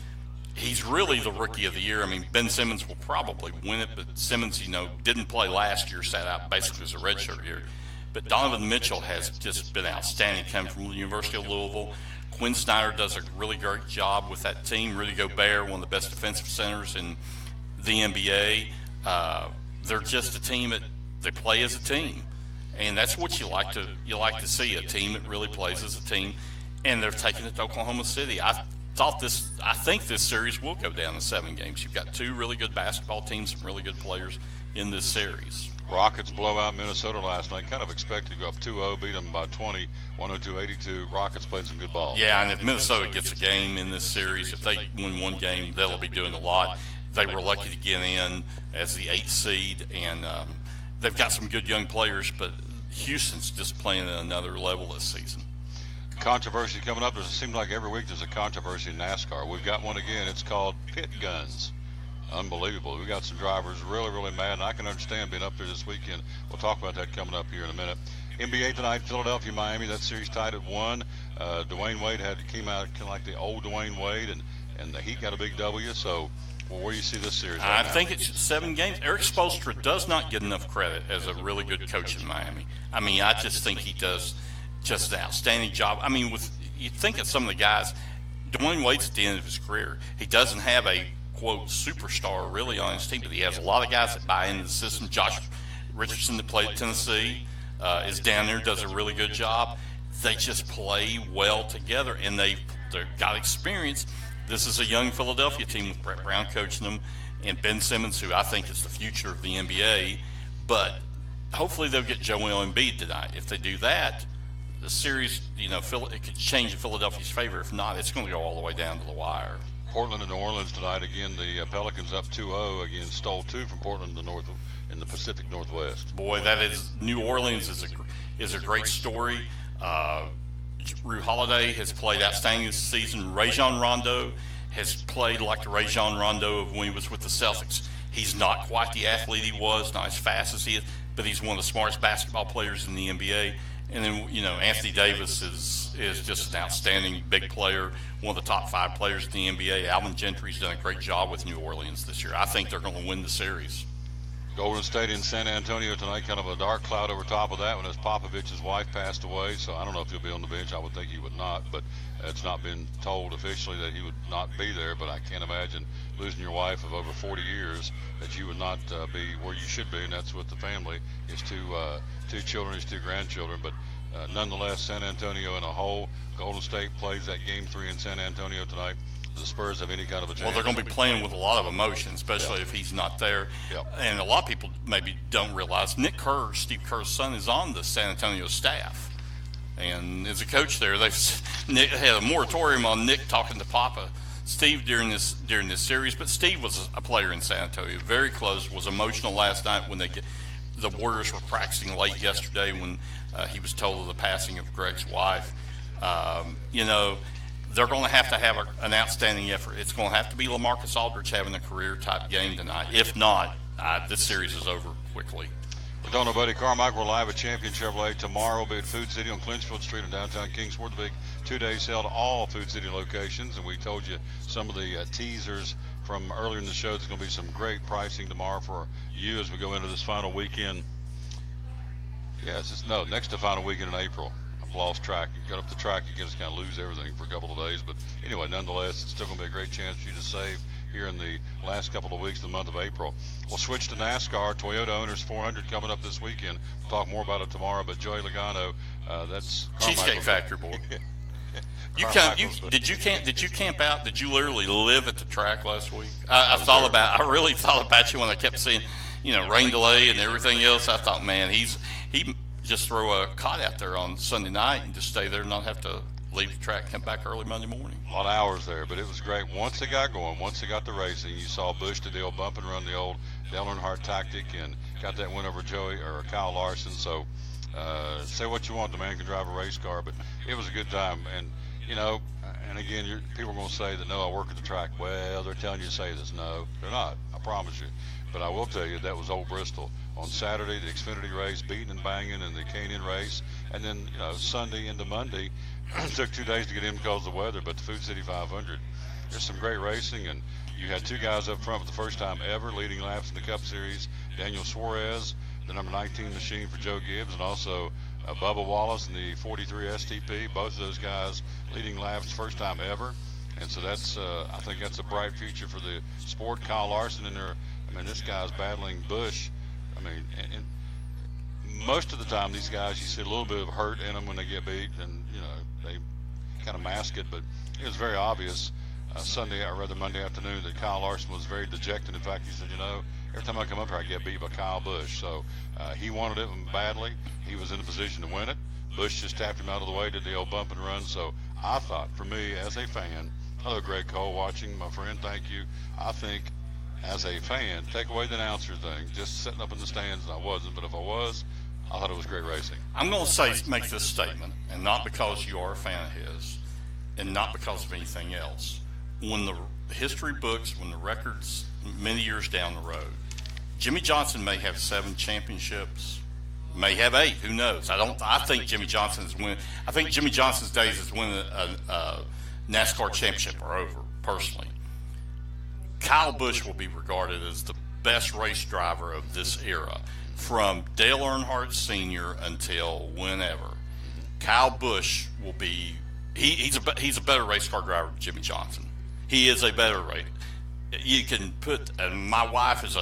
He's really the rookie of the year. I mean, Ben Simmons will probably win it, but Simmons, didn't play last year, sat out basically as a redshirt year. But Donovan Mitchell has just been outstanding coming from the University of Louisville. Quinn Snyder does a really great job with that team. Rudy Gobert, one of the best defensive centers in the NBA. They're just a team that they play as a team, and that's what you like to see, a team that really plays as a team. And they're taking it to Oklahoma City. I think this series will go down to 7 games. You've got 2 really good basketball teams, some really good players in this series. Rockets blow out Minnesota last night. Kind of expected to go up 2-0, beat them by 20, 102-82. Rockets played some good ball. Yeah, and if Minnesota gets a game in this series, if they win one game, they'll be doing a lot. They were lucky to get in as the 8th seed, and they've got some good young players, but Houston's just playing at another level this season. Controversy coming up. It seems like every week there's a controversy in NASCAR. We've got one again. It's called pit guns. Unbelievable. We got some drivers really, really mad, and I can understand being up there this weekend. We'll talk about that coming up here in a minute. NBA tonight, Philadelphia, Miami. That series tied at 1. Dwayne Wade came out kind of like the old Dwayne Wade, and the Heat got a big W. So, where do you see this series? I think it's 7 games. Eric Spoelstra does not get enough credit as a really good coach in Miami. I mean, I just think he does just an outstanding job. I mean, you think of some of the guys. Dwayne Wade's at the end of his career. He doesn't have a quote superstar really on his team, but he has a lot of guys that buy into the system. Josh Richardson, that played at Tennessee, is down there, does a really good job. They just play well together, and they've got experience. This is a young Philadelphia team with Brett Brown coaching them, and Ben Simmons, who I think is the future of the NBA. But hopefully they'll get Joel Embiid tonight. If they do that, the series, it could change in Philadelphia's favor. If not, it's going to go all the way down to the wire. Portland and New Orleans tonight. Again, the Pelicans up 2-0. Again, stole 2 from Portland in the Pacific Northwest. Boy, that is New Orleans is a great story. Jrue Holiday has played outstanding this season. Rajon Rondo has played like the Rajon Rondo of when he was with the Celtics. He's not quite the athlete he was, not as fast as he is, but he's one of the smartest basketball players in the NBA. And then, Anthony Davis is just an outstanding big player, one of the top 5 players in the NBA. Alvin Gentry's done a great job with New Orleans this year. I think they're going to win the series. Golden State in San Antonio tonight, kind of a dark cloud over top of that one as Popovich's wife passed away. So I don't know if he'll be on the bench. I would think he would not, but it's not been told officially that he would not be there. But I can't imagine losing your wife of over 40 years that you would not be where you should be, and that's with the family. His 2 children, his 2 grandchildren. But nonetheless, San Antonio in a whole. Golden State plays that Game 3 in San Antonio tonight. The Spurs have any kind of a chance? Well, they're going to be playing with a lot of emotion, especially if he's not there. Yep. And a lot of people maybe don't realize Nick Kerr, Steve Kerr's son, is on the San Antonio staff. And as a coach there, Nick had a moratorium on Nick talking to Papa Steve during this series. But Steve was a player in San Antonio, very close, was emotional last night when the Warriors were practicing late yesterday when he was told of the passing of Greg's wife. They're going to have an outstanding effort. It's going to have to be LaMarcus Aldridge having a career-type game tonight. If not, this series is over quickly. With Donald Buddy Carmichael, we're live at Champion Chevrolet. Tomorrow we'll be at Food City on Clinchfield Street in downtown Kingsport. The big 2-day sale to all Food City locations. And we told you some of the teasers from earlier in the show. There's going to be some great pricing tomorrow for you as we go into this final weekend. Next to final weekend in April. Lost track. You got up the track, you can just kind of lose everything for a couple of days. But anyway, nonetheless, it's still going to be a great chance for you to save here in the last couple of weeks of the month of April. We'll switch to NASCAR. Toyota Owners 400 coming up this weekend. We'll talk more about it tomorrow. But Joey Logano, that's Cheesecake Factory boy. Did you camp out? Did you literally live at the track last week? I really thought about you when I kept seeing, rain delay and everything else. I thought, man, he just throw a cot out there on Sunday night and just stay there and not have to leave the track and come back early Monday morning. A lot of hours there, but it was great. Once they got going, once they got the racing, you saw Busch did the old bump and run, the old Dale Earnhardt tactic, and got that win over Kyle Larson. So say what you want, the man can drive a race car, but it was a good time. And, and again, people are going to say that, no, I work at the track. Well, they're telling you to say this. No, they're not. I promise you. But I will tell you that was Old Bristol. On Saturday, the Xfinity race, beating and banging, and the K&N race. And then, Sunday into Monday, it took 2 days to get in because of the weather, but the Food City 500. There's some great racing, and you had 2 guys up front for the first time ever leading laps in the Cup Series. Daniel Suarez, the number 19 machine for Joe Gibbs, and also Bubba Wallace in the 43 STP. Both of those guys leading laps first time ever. And so that's, I think that's a bright future for the sport. Kyle Larson in there. I mean, this guy's battling Busch. I mean, and most of the time these guys, you see a little bit of hurt in them when they get beat, and you know they kind of mask it. But it was very obvious Sunday, or rather Monday afternoon, that Kyle Larson was very dejected. In fact, he said, you know, every time I come up here, I get beat by Kyle Busch. So he wanted it badly. He was in a position to win it. Busch just tapped him out of the way, did the old bump and run. So I thought, for me as a fan. Hello, Greg Cole, watching, my friend, thank you. I think, as a fan, take away the announcer thing, just sitting up in the stands, and I wasn't, but if I was, I thought it was great racing. I'm going to make this statement, and not because you are a fan of his, and not because of anything else. When the history books, when the records, many years down the road, Jimmie Johnson may have 7 championships, may have 8, who knows? I think Jimmie Johnson's days as winning a NASCAR championship are over, personally. Kyle Busch will be regarded as the best race driver of this era, from Dale Earnhardt Sr. until whenever. Kyle Busch will be, he's a better race car driver than Jimmie Johnson. He is a better race. You can put, and my wife is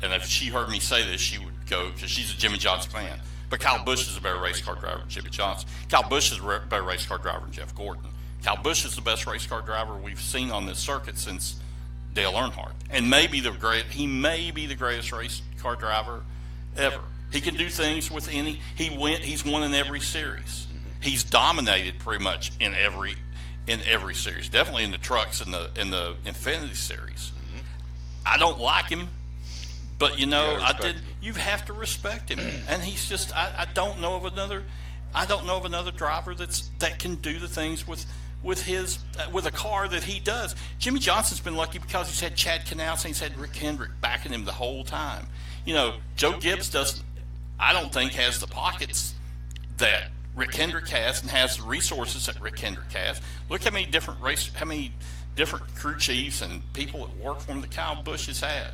and if she heard me say this, she would go, because she's a Jimmie Johnson fan. But Kyle Busch is a better race car driver than Jimmie Johnson. Kyle Busch is a better race car driver than Jeff Gordon. Kyle Busch is the best race car driver we've seen on this circuit since Dale Earnhardt, and he may be the greatest race car driver ever. He can do things with any. He's won in every series. He's dominated pretty much in every series. Definitely in the trucks and the Infinity Series. I don't like him, but you know you have to respect him, and he's just. I don't know of another driver that can do the things with a car that he does. Jimmie Johnson's been lucky because he's had Chad Knaus and he's had Rick Hendrick backing him the whole time. You know, Joe Gibbs I don't think has the pockets that Rick Hendrick has, and has the resources that Rick Hendrick has. Look how many different crew chiefs and people that work for him that Kyle Busch has had,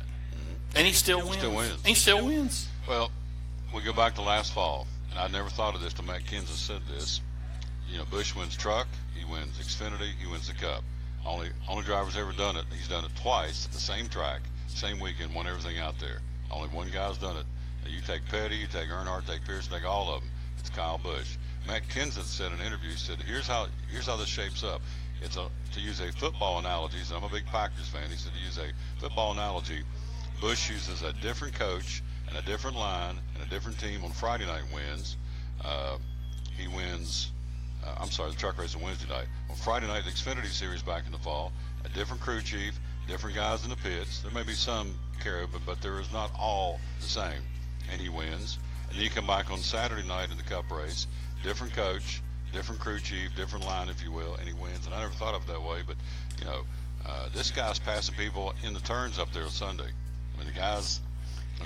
and he still wins. Well, we go back to last fall, and I never thought of this till Matt Kenseth said this. You know, Busch wins truck, he wins Xfinity, he wins the Cup. Only driver's ever done it. He's done it twice at the same track, same weekend, won everything out there. Only one guy's done it. Now, you take Petty, you take Earnhardt, take Pearson, take all of them. It's Kyle Busch. Matt Kenseth said in an interview, he said, here's how this shapes up. To use a football analogy, so I'm a big Packers fan, he said, to use a football analogy, Busch uses a different coach and a different line and a different team on Friday night wins. He wins, the truck race on Wednesday night. On Friday night, the Xfinity Series back in the fall, a different crew chief, different guys in the pits. There may be some carry, but there is not all the same. And he wins. And then you come back on Saturday night in the Cup race, different coach, different crew chief, different line, if you will, and he wins. And I never thought of it that way, but, you know, this guy's passing people in the turns up there on Sunday. I mean, the guy's,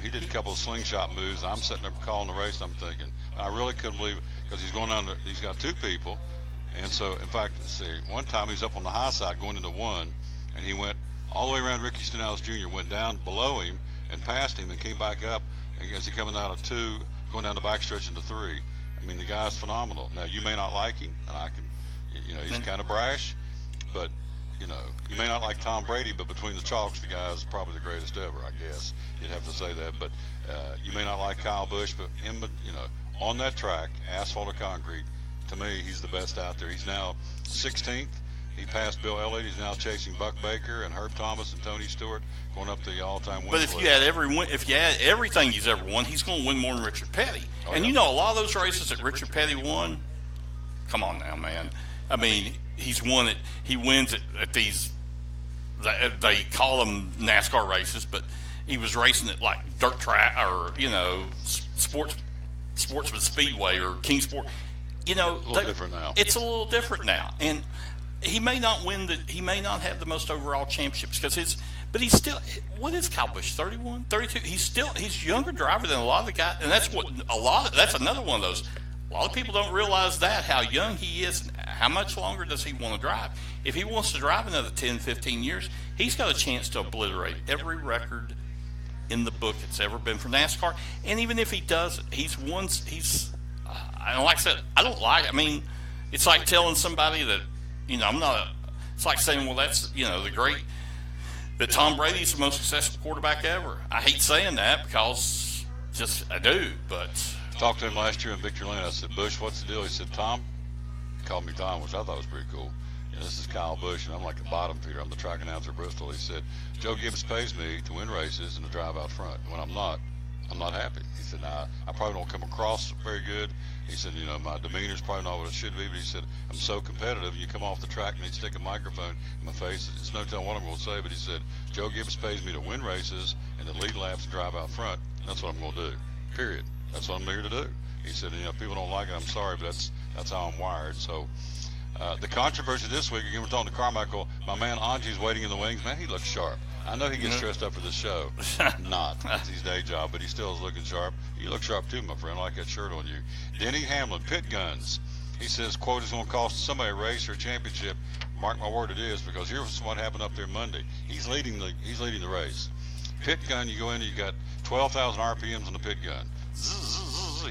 he did a couple of slingshot moves. I'm sitting there calling the race, I'm thinking, I really couldn't believe it, because he's got 2 people. And so, in fact, one time he's up on the high side going into 1, and he went all the way around Ricky Stenhouse Jr., went down below him and past him and came back up, and as he coming out of 2, going down the backstretch into 3. I mean, the guy's phenomenal. Now, you may not like him, and he's kind of brash, but, you know, you may not like Tom Brady, but between the chalks, the guy's probably the greatest ever, I guess. You'd have to say that, but you may not like Kyle Busch, but on that track, asphalt or concrete, to me, he's the best out there. He's now 16th. He passed Bill Elliott. He's now chasing Buck Baker and Herb Thomas and Tony Stewart, going up to the all-time win. But if you add everything he's ever won, he's going to win more than Richard Petty. And you know, a lot of those races that Richard Petty won, come on now, man. I mean, he's won it. He wins it at these. They call them NASCAR races, but he was racing it like dirt track or Sportsman Speedway or Kingsport. You know, a little different now. It's a little different now, and he may not win he may not have the most overall championships but he's still. What is Kyle Busch? 31, 32? He's a younger driver than a lot of the guys, and that's another one of those. A lot of people don't realize how young he is, and how much longer does he want to drive. If he wants to drive another 10, 15 years, he's got a chance to obliterate every record in the book that's ever been for NASCAR. And even if he does, like I said, I don't like. I mean, it's like telling somebody that, I'm not. It's like saying, well, that's that Tom Brady's the most successful quarterback ever. I hate saying that because I do, but. Talked to him last year in Victory Lane. I said, Bush, what's the deal? He said, Tom. He called me Tom, which I thought was pretty cool. This is Kyle Busch, and I'm like a bottom feeder. I'm the track announcer at Bristol. He said, Joe Gibbs pays me to win races and to drive out front. When I'm not happy. He said, nah, I probably don't come across very good. He said, my demeanor's probably not what it should be, but he said, I'm so competitive. You come off the track and you stick a microphone in my face. It's no telling what I'm going to say, but he said, Joe Gibbs pays me to win races and to lead laps and drive out front. That's what I'm going to do, period. That's what I'm here to do. He said, people don't like it. I'm sorry, but that's how I'm wired. So the controversy this week, again, we're talking to Carmichael. My man Anji's waiting in the wings. Man, he looks sharp. I know he gets dressed up for this show. Not. That's his day job, but he still is looking sharp. You look sharp too, my friend. I like that shirt on you. Denny Hamlin, Pit Guns. He says, quote, is going to cost somebody a race or a championship. Mark my word, it is, because here's what happened up there Monday. He's leading the race. Pit gun, you go in, you got 12,000 RPMs on the pit gun.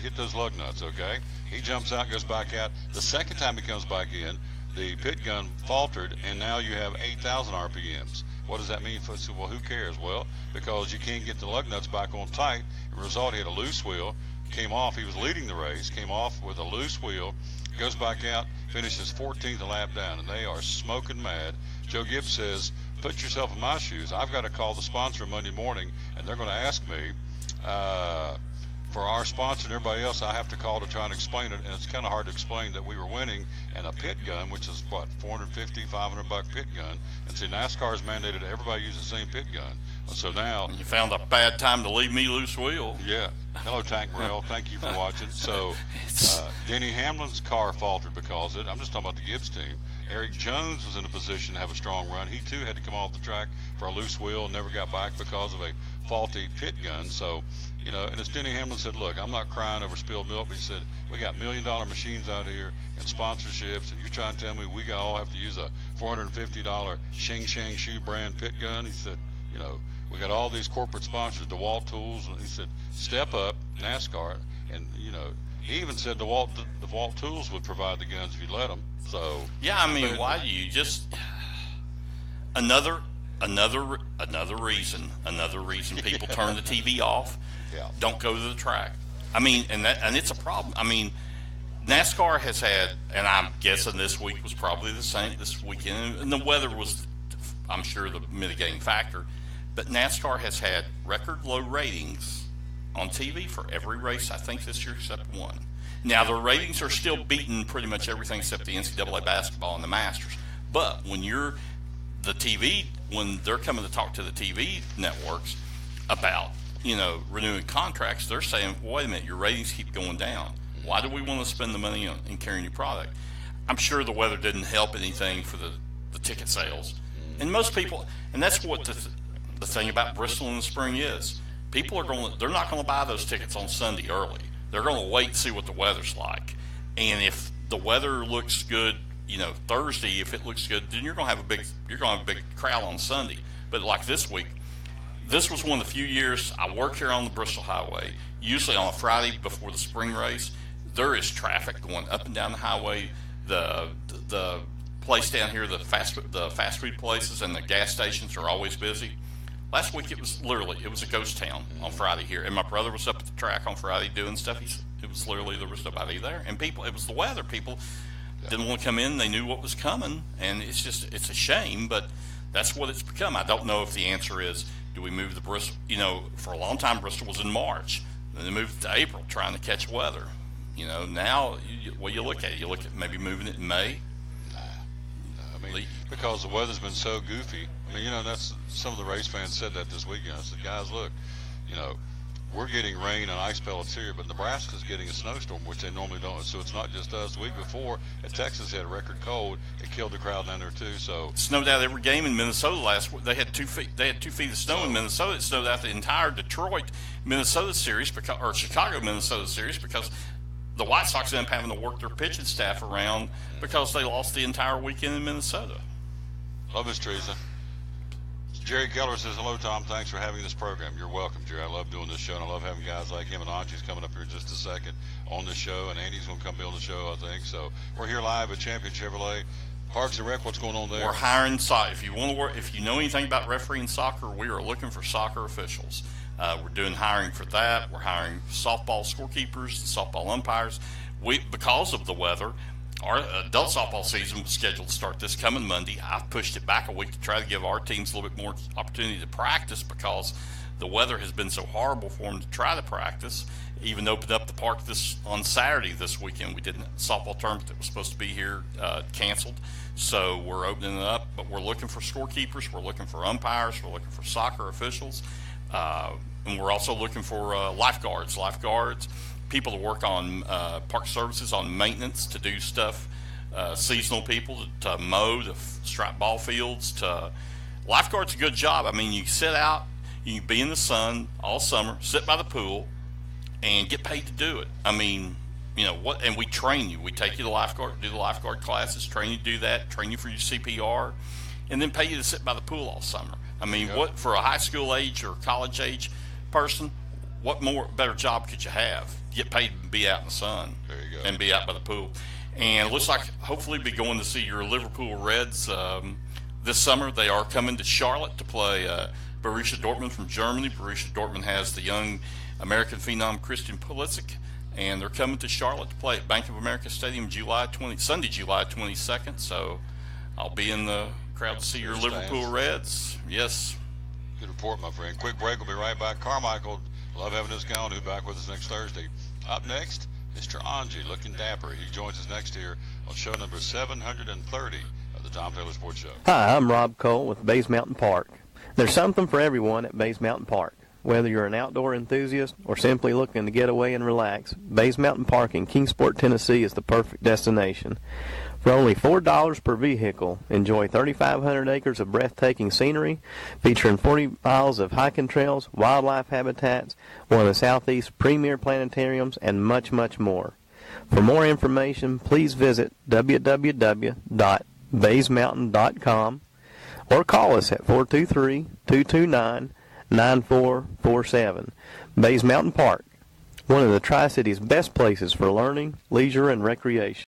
Hit those lug nuts, okay? He jumps out, goes back out. The second time he comes back in, the pit gun faltered, and now you have 8,000 RPMs. What does that mean? Well, who cares? Well, because you can't get the lug nuts back on tight. As a result, he had a loose wheel, came off. He was leading the race, came off with a loose wheel, goes back out, finishes 14th a lap down, and they are smoking mad. Joe Gibbs says, put yourself in my shoes. I've got to call the sponsor Monday morning, and they're going to ask me, for our sponsor and everybody else, I have to call to try and explain it, and it's kind of hard to explain that we were winning, and a pit gun, which is what, $450, $500 pit gun, and see, NASCAR has mandated everybody use the same pit gun. So now you found a bad time to leave me loose wheel. Yeah. Hello, Tank Rail. Thank you for watching. So Denny Hamlin's car faltered because of it. I'm just talking about the Gibbs team. Eric Jones was in a position to have a strong run. He too had to come off the track for a loose wheel and never got back because of a faulty pit gun. So, and as Denny Hamlin said, look, I'm not crying over spilled milk, but he said, we got $1 million machines out here and sponsorships, and you're trying to tell me we all have to use a $450 Shing Shang Shoe brand pit gun? He said, we got all these corporate sponsors, DeWalt Tools, and he said, step up, NASCAR, and, he even said DeWalt Tools would provide the guns if you let them. So yeah, I mean, why do you just another reason people turn the TV off, don't go to the track. I mean, and it's a problem. I mean, NASCAR has had, and I'm guessing this week was probably the same this weekend, and the weather was, I'm sure, the mitigating factor. But NASCAR has had record low ratings on TV for every race, I think, this year except one. Now, the ratings are still beating pretty much everything except the NCAA basketball and the Masters. But when you're the TV, when they're coming to talk to the TV networks about, renewing contracts, they're saying, well, wait a minute, your ratings keep going down. Why do we want to spend the money in carrying your product? I'm sure the weather didn't help anything for the ticket sales. And most people, and that's what the thing about Bristol in the spring is. People they're not going to buy those tickets on Sunday early. They're going to wait and see what the weather's like. And if the weather looks good, Thursday, if it looks good, then you're going to have a big crowd on Sunday. But like this week, this was one of the few years I work here on the Bristol Highway. Usually on a Friday before the spring race, there is traffic going up and down the highway. The place down here, the fast food places and the gas stations are always busy. Last week it was a ghost town on Friday here, and my brother was up at the track on Friday doing stuff. It was literally, there was nobody there, and it was the weather. People didn't want to come in. They knew what was coming, and it's a shame, but that's what it's become. I don't know if the answer is, do we move the Bristol? For a long time Bristol was in March, then they moved it to April, trying to catch weather. Now you look at maybe moving it in May. I mean, because the weather's been so goofy. I mean, that's some of the race fans said that this weekend. I said, guys, look, we're getting rain and ice pellets here, but Nebraska's getting a snowstorm, which they normally don't. So it's not just us. The week before, at Texas had record cold. It killed the crowd down there too. So it snowed out every game in Minnesota last week. They had 2 feet. They had 2 feet of snow in Minnesota. It snowed out the entire Detroit, Minnesota series or Chicago, Minnesota series because the White Sox ended up having to work their pitching staff around because they lost the entire weekend in Minnesota. Love Miss Teresa. Jerry Keller says, hello, Tom. Thanks for having this program. You're welcome, Jerry. I love doing this show, and I love having guys like him, and Anji's coming up here in just a second on the show, and Andy's going to come be on the show, I think. So we're here live at Champion Chevrolet. Parks and Rec, what's going on there? We're hiring soccer. If you want to work, if you know anything about refereeing soccer, we are looking for soccer officials. We're doing hiring for that. We're hiring softball scorekeepers, softball umpires. Because of the weather, our adult softball season was scheduled to start this coming Monday. I've pushed it back a week to try to give our teams a little bit more opportunity to practice because the weather has been so horrible for them to try to practice. Even opened up the park on Saturday this weekend. We did a softball tournament that was supposed to be here, canceled. So we're opening it up, but we're looking for scorekeepers, we're looking for umpires, we're looking for soccer officials, and we're also looking for lifeguards, people to work on park services, on maintenance, to do stuff, seasonal people to mow, to stripe ball fields. Lifeguard's a good job. I mean, you sit out, you can be in the sun all summer, sit by the pool, and get paid to do it. I mean, you know what? And we train you. We take you to lifeguard, do the lifeguard classes, train you to do that, train you for your CPR, and then pay you to sit by the pool all summer. I mean, what for a high school age or college age person? What better job could you have? Get paid to be out in the sun and be out by the pool. And it looks like hopefully be going to see your Liverpool Reds this summer. They are coming to Charlotte to play Borussia Dortmund from Germany. Borussia Dortmund has the young American phenom Christian Pulisic, and they're coming to Charlotte to play at Bank of America Stadium Sunday, July 22nd. So I'll be in the crowd to see your Liverpool Reds. Yes. Good report, my friend. Quick break. We'll be right back. Carmichael, love having this guy on. Who's back with us next Thursday. Up next, Mr. Anji, looking dapper. He joins us next here on show number 730 of the Tom Taylor Sports Show. Hi, I'm Rob Cole with Bays Mountain Park. There's something for everyone at Bays Mountain Park. Whether you're an outdoor enthusiast or simply looking to get away and relax, Bays Mountain Park in Kingsport, Tennessee is the perfect destination. For only $4 per vehicle, enjoy 3,500 acres of breathtaking scenery, featuring 40 miles of hiking trails, wildlife habitats, one of the Southeast's premier planetariums, and much, much more. For more information, please visit www.baysmountain.com or call us at 423-229-9447. Bays Mountain Park, one of the Tri-City's best places for learning, leisure, and recreation.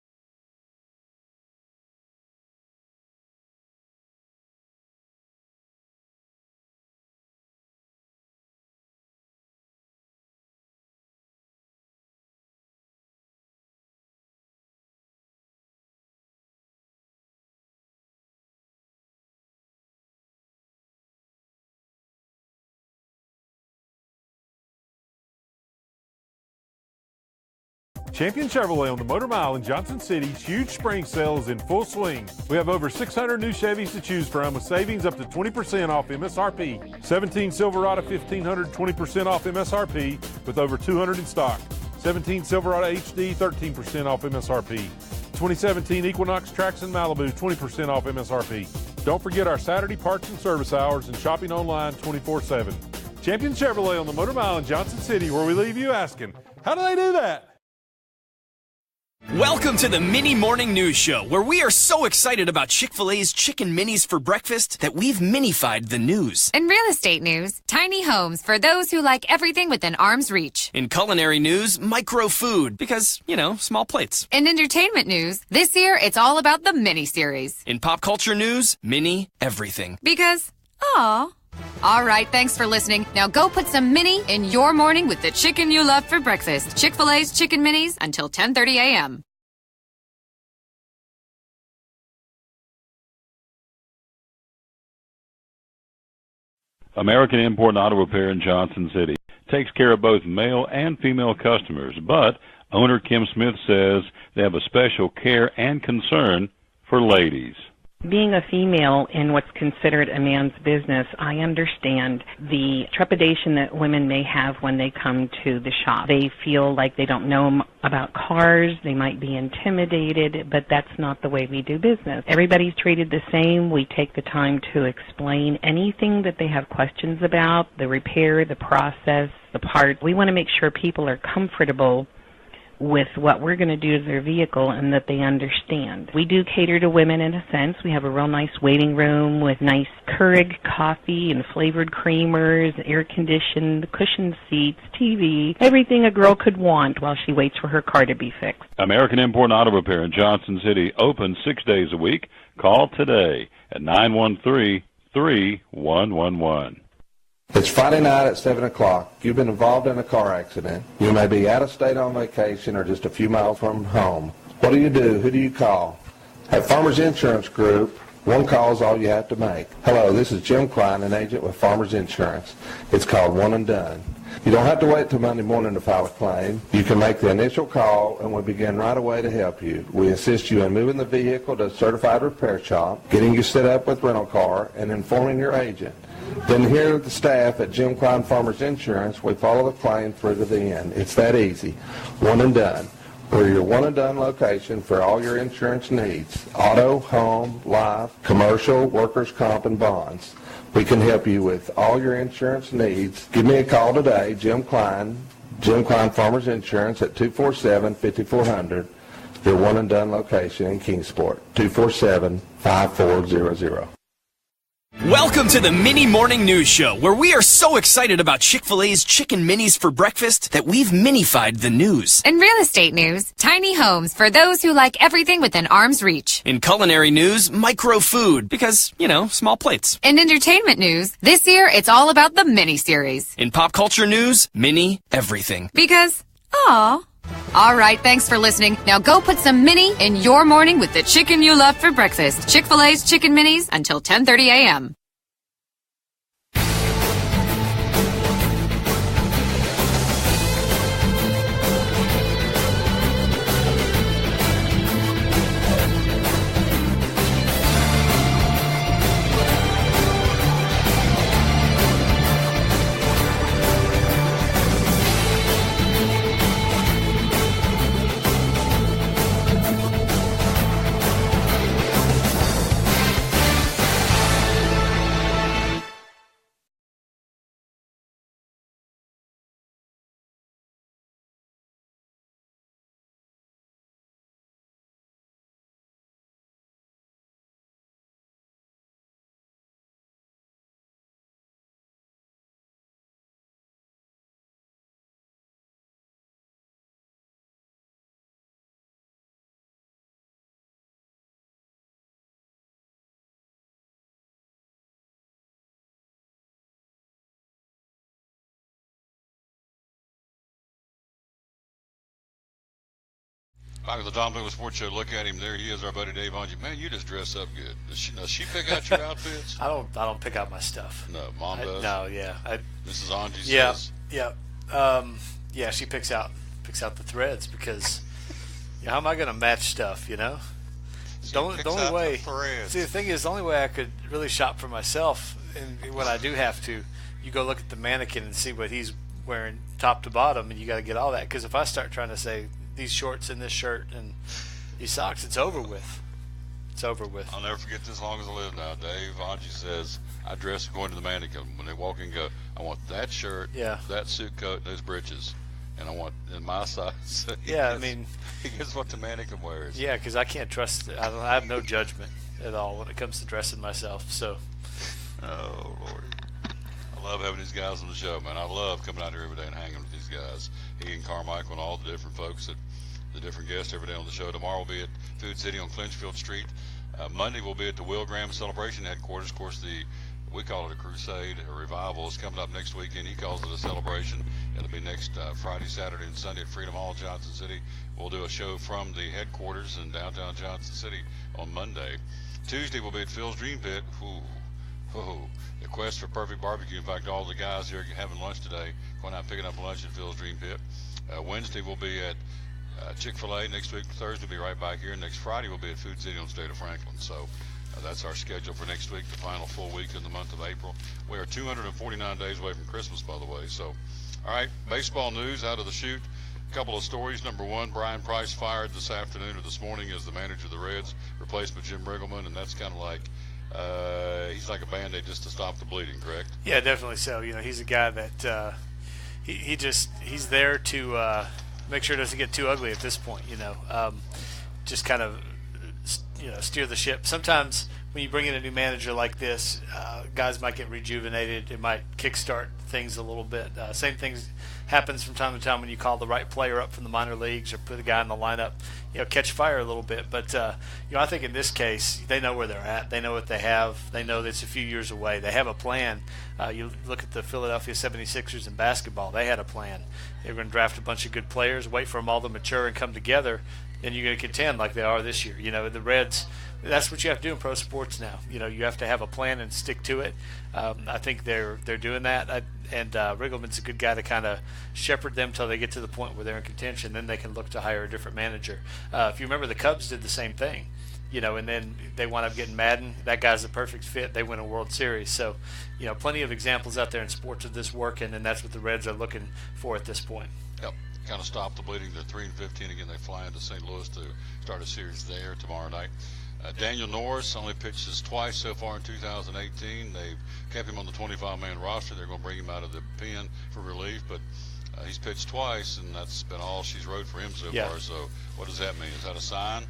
Champion Chevrolet on the Motor Mile in Johnson City's huge spring sale is in full swing. We have over 600 new Chevys to choose from with savings up to 20% off MSRP. 17 Silverado 1500, 20% off MSRP with over 200 in stock. 17 Silverado HD, 13% off MSRP. 2017 Equinox Trax and Malibu, 20% off MSRP. Don't forget our Saturday parts and service hours and shopping online 24/7. Champion Chevrolet on the Motor Mile in Johnson City, where we leave you asking, how do they do that? Welcome to the Mini Morning News Show, where we are so excited about Chick-fil-A's Chicken Minis for breakfast that we've minified the news. In real estate news, tiny homes for those who like everything within arm's reach. In culinary news, micro food, because, small plates. In entertainment news, this year it's all about the mini series. In pop culture news, mini everything. Because, aw. All right, thanks for listening. Now go put some mini in your morning with the chicken you love for breakfast. Chick-fil-A's Chicken Minis until 10:30 a.m. American Import Auto Repair in Johnson City takes care of both male and female customers, but owner Kim Smith says they have a special care and concern for ladies. Being a female in what's considered a man's business, I understand the trepidation that women may have when they come to the shop. They feel like they don't know about cars, they might be intimidated, but that's not the way we do business. Everybody's treated the same. We take the time to explain anything that they have questions about, the repair, the process, the part. We want to make sure people are comfortable with what we're going to do to their vehicle and that they understand. We do cater to women in a sense. We have a real nice waiting room with nice Keurig coffee and flavored creamers, air-conditioned, cushioned seats, TV, everything a girl could want while she waits for her car to be fixed. American Import Auto Repair in Johnson City, open 6 days a week. Call today at 913-3111. It's Friday night at 7 o'clock. You've been involved in a car accident. You may be out of state on vacation or just a few miles from home. What do? Who do you call? At Farmers Insurance Group, one call is all you have to make. Hello, this is Jim Klein, an agent with Farmers Insurance. It's called One and Done. You don't have to wait till Monday morning to file a claim. You can make the initial call and we'll begin right away to help you. We assist you in moving the vehicle to a certified repair shop, getting you set up with rental car, and informing your agent. Then here at the staff at Jim Klein Farmers Insurance, we follow the claim through to the end. It's that easy. One and Done. We're your one and done location for all your insurance needs. Auto, home, life, commercial, workers' comp, and bonds. We can help you with all your insurance needs. Give me a call today, Jim Klein Farmers Insurance at 247-5400. Your one and done location in Kingsport, 247-5400. Welcome to the Mini Morning News Show, where we are so excited about Chick-fil-A's Chicken Minis for breakfast that we've minified the news. In real estate news, tiny homes for those who like everything within arm's reach. In culinary news, micro food, because, small plates. In entertainment news, this year it's all about the mini-series. In pop culture news, mini everything. Because, aw. All right, thanks for listening. Now go put some mini in your morning with the chicken you love for breakfast. Chick-fil-A's Chicken Minis until 10:30 a.m. Back with the Tom Douglas Sports Show. Look at him. There he is, our buddy Dave Angie. Man, you just dress up good. Does she pick out your outfits? I don't pick out my stuff. No, Mom does. No, yeah. Mrs. Angie says. Yeah. Yeah, she picks out the threads because how am I going to match stuff? The only way. See, the thing is, the only way I could really shop for myself, and when I do have to, you go look at the mannequin and see what he's wearing top to bottom, and you got to get all that. Because if I start trying to say these shorts and this shirt and these socks, it's over with. It's over with. I'll never forget this as long as I live now. Dave Angie says, I dress according to the mannequin. When they walk in and go, I want that shirt, that suit coat, those breeches, and I want in my size. He gets what the mannequin wears. Yeah, because I can't trust it. I have no judgment at all when it comes to dressing myself. So. Oh, Lord. I love having these guys on the show, man. I love coming out here every day and hanging with these guys. He and Carmichael and all the different folks, the different guests every day on the show. Tomorrow we'll be at Food City on Clinchfield Street. Monday we'll be at the Will Graham Celebration Headquarters. Of course, we call it a crusade. A revival is coming up next weekend. He calls it a celebration. It'll be next Friday, Saturday, and Sunday at Freedom Hall, Johnson City. We'll do a show from the headquarters in downtown Johnson City on Monday. Tuesday we'll be at Phil's Dream Pit. The quest for perfect barbecue. In fact, all the guys here having lunch today, going out picking up lunch at Phil's Dream Pit. Wednesday we'll be at Chick-fil-A. Next week, Thursday, we'll be right back here. Next Friday, we'll be at Food City on the State of Franklin. So that's our schedule for next week, the final full week in the month of April. We are 249 days away from Christmas, by the way. So, all right, baseball news out of the chute. A couple of stories. Number one, Brian Price fired this afternoon or this morning as the manager of the Reds, replaced by Jim Riggleman, and that's kind of like he's like a Band-Aid just to stop the bleeding, correct? Yeah, definitely so. He's a guy that he's there to make sure it doesn't get too ugly at this point. Just kind of steer the ship. Sometimes when you bring in a new manager like this, guys might get rejuvenated. It might kickstart things a little bit. Same things happens from time to time when you call the right player up from the minor leagues or put a guy in the lineup, catch fire a little bit. But I think in this case, they know where they're at. They know what they have. They know that it's a few years away. They have a plan. You look at the Philadelphia 76ers in basketball. They had a plan. They were going to draft a bunch of good players, wait for them all to mature and come together, and you're going to contend like they are this year. The Reds, that's what you have to do in pro sports now. You have to have a plan and stick to it. I think they're doing that. And Riggleman's a good guy to kind of shepherd them till they get to the point where they're in contention. Then they can look to hire a different manager. If you remember, the Cubs did the same thing. And then they wound up getting Madden. That guy's the perfect fit. They win a World Series. So, plenty of examples out there in sports of this working, and that's what the Reds are looking for at this point. Yep. Kind of stop the bleeding. They're 3-15 again. They fly into St. Louis to start a series there tomorrow night. Daniel Norris only pitches twice so far in 2018. They've kept him on the 25-man roster. They're going to bring him out of the pen for relief, but he's pitched twice, and that's been all she's wrote for him so far. So what does that mean? Is that a sign?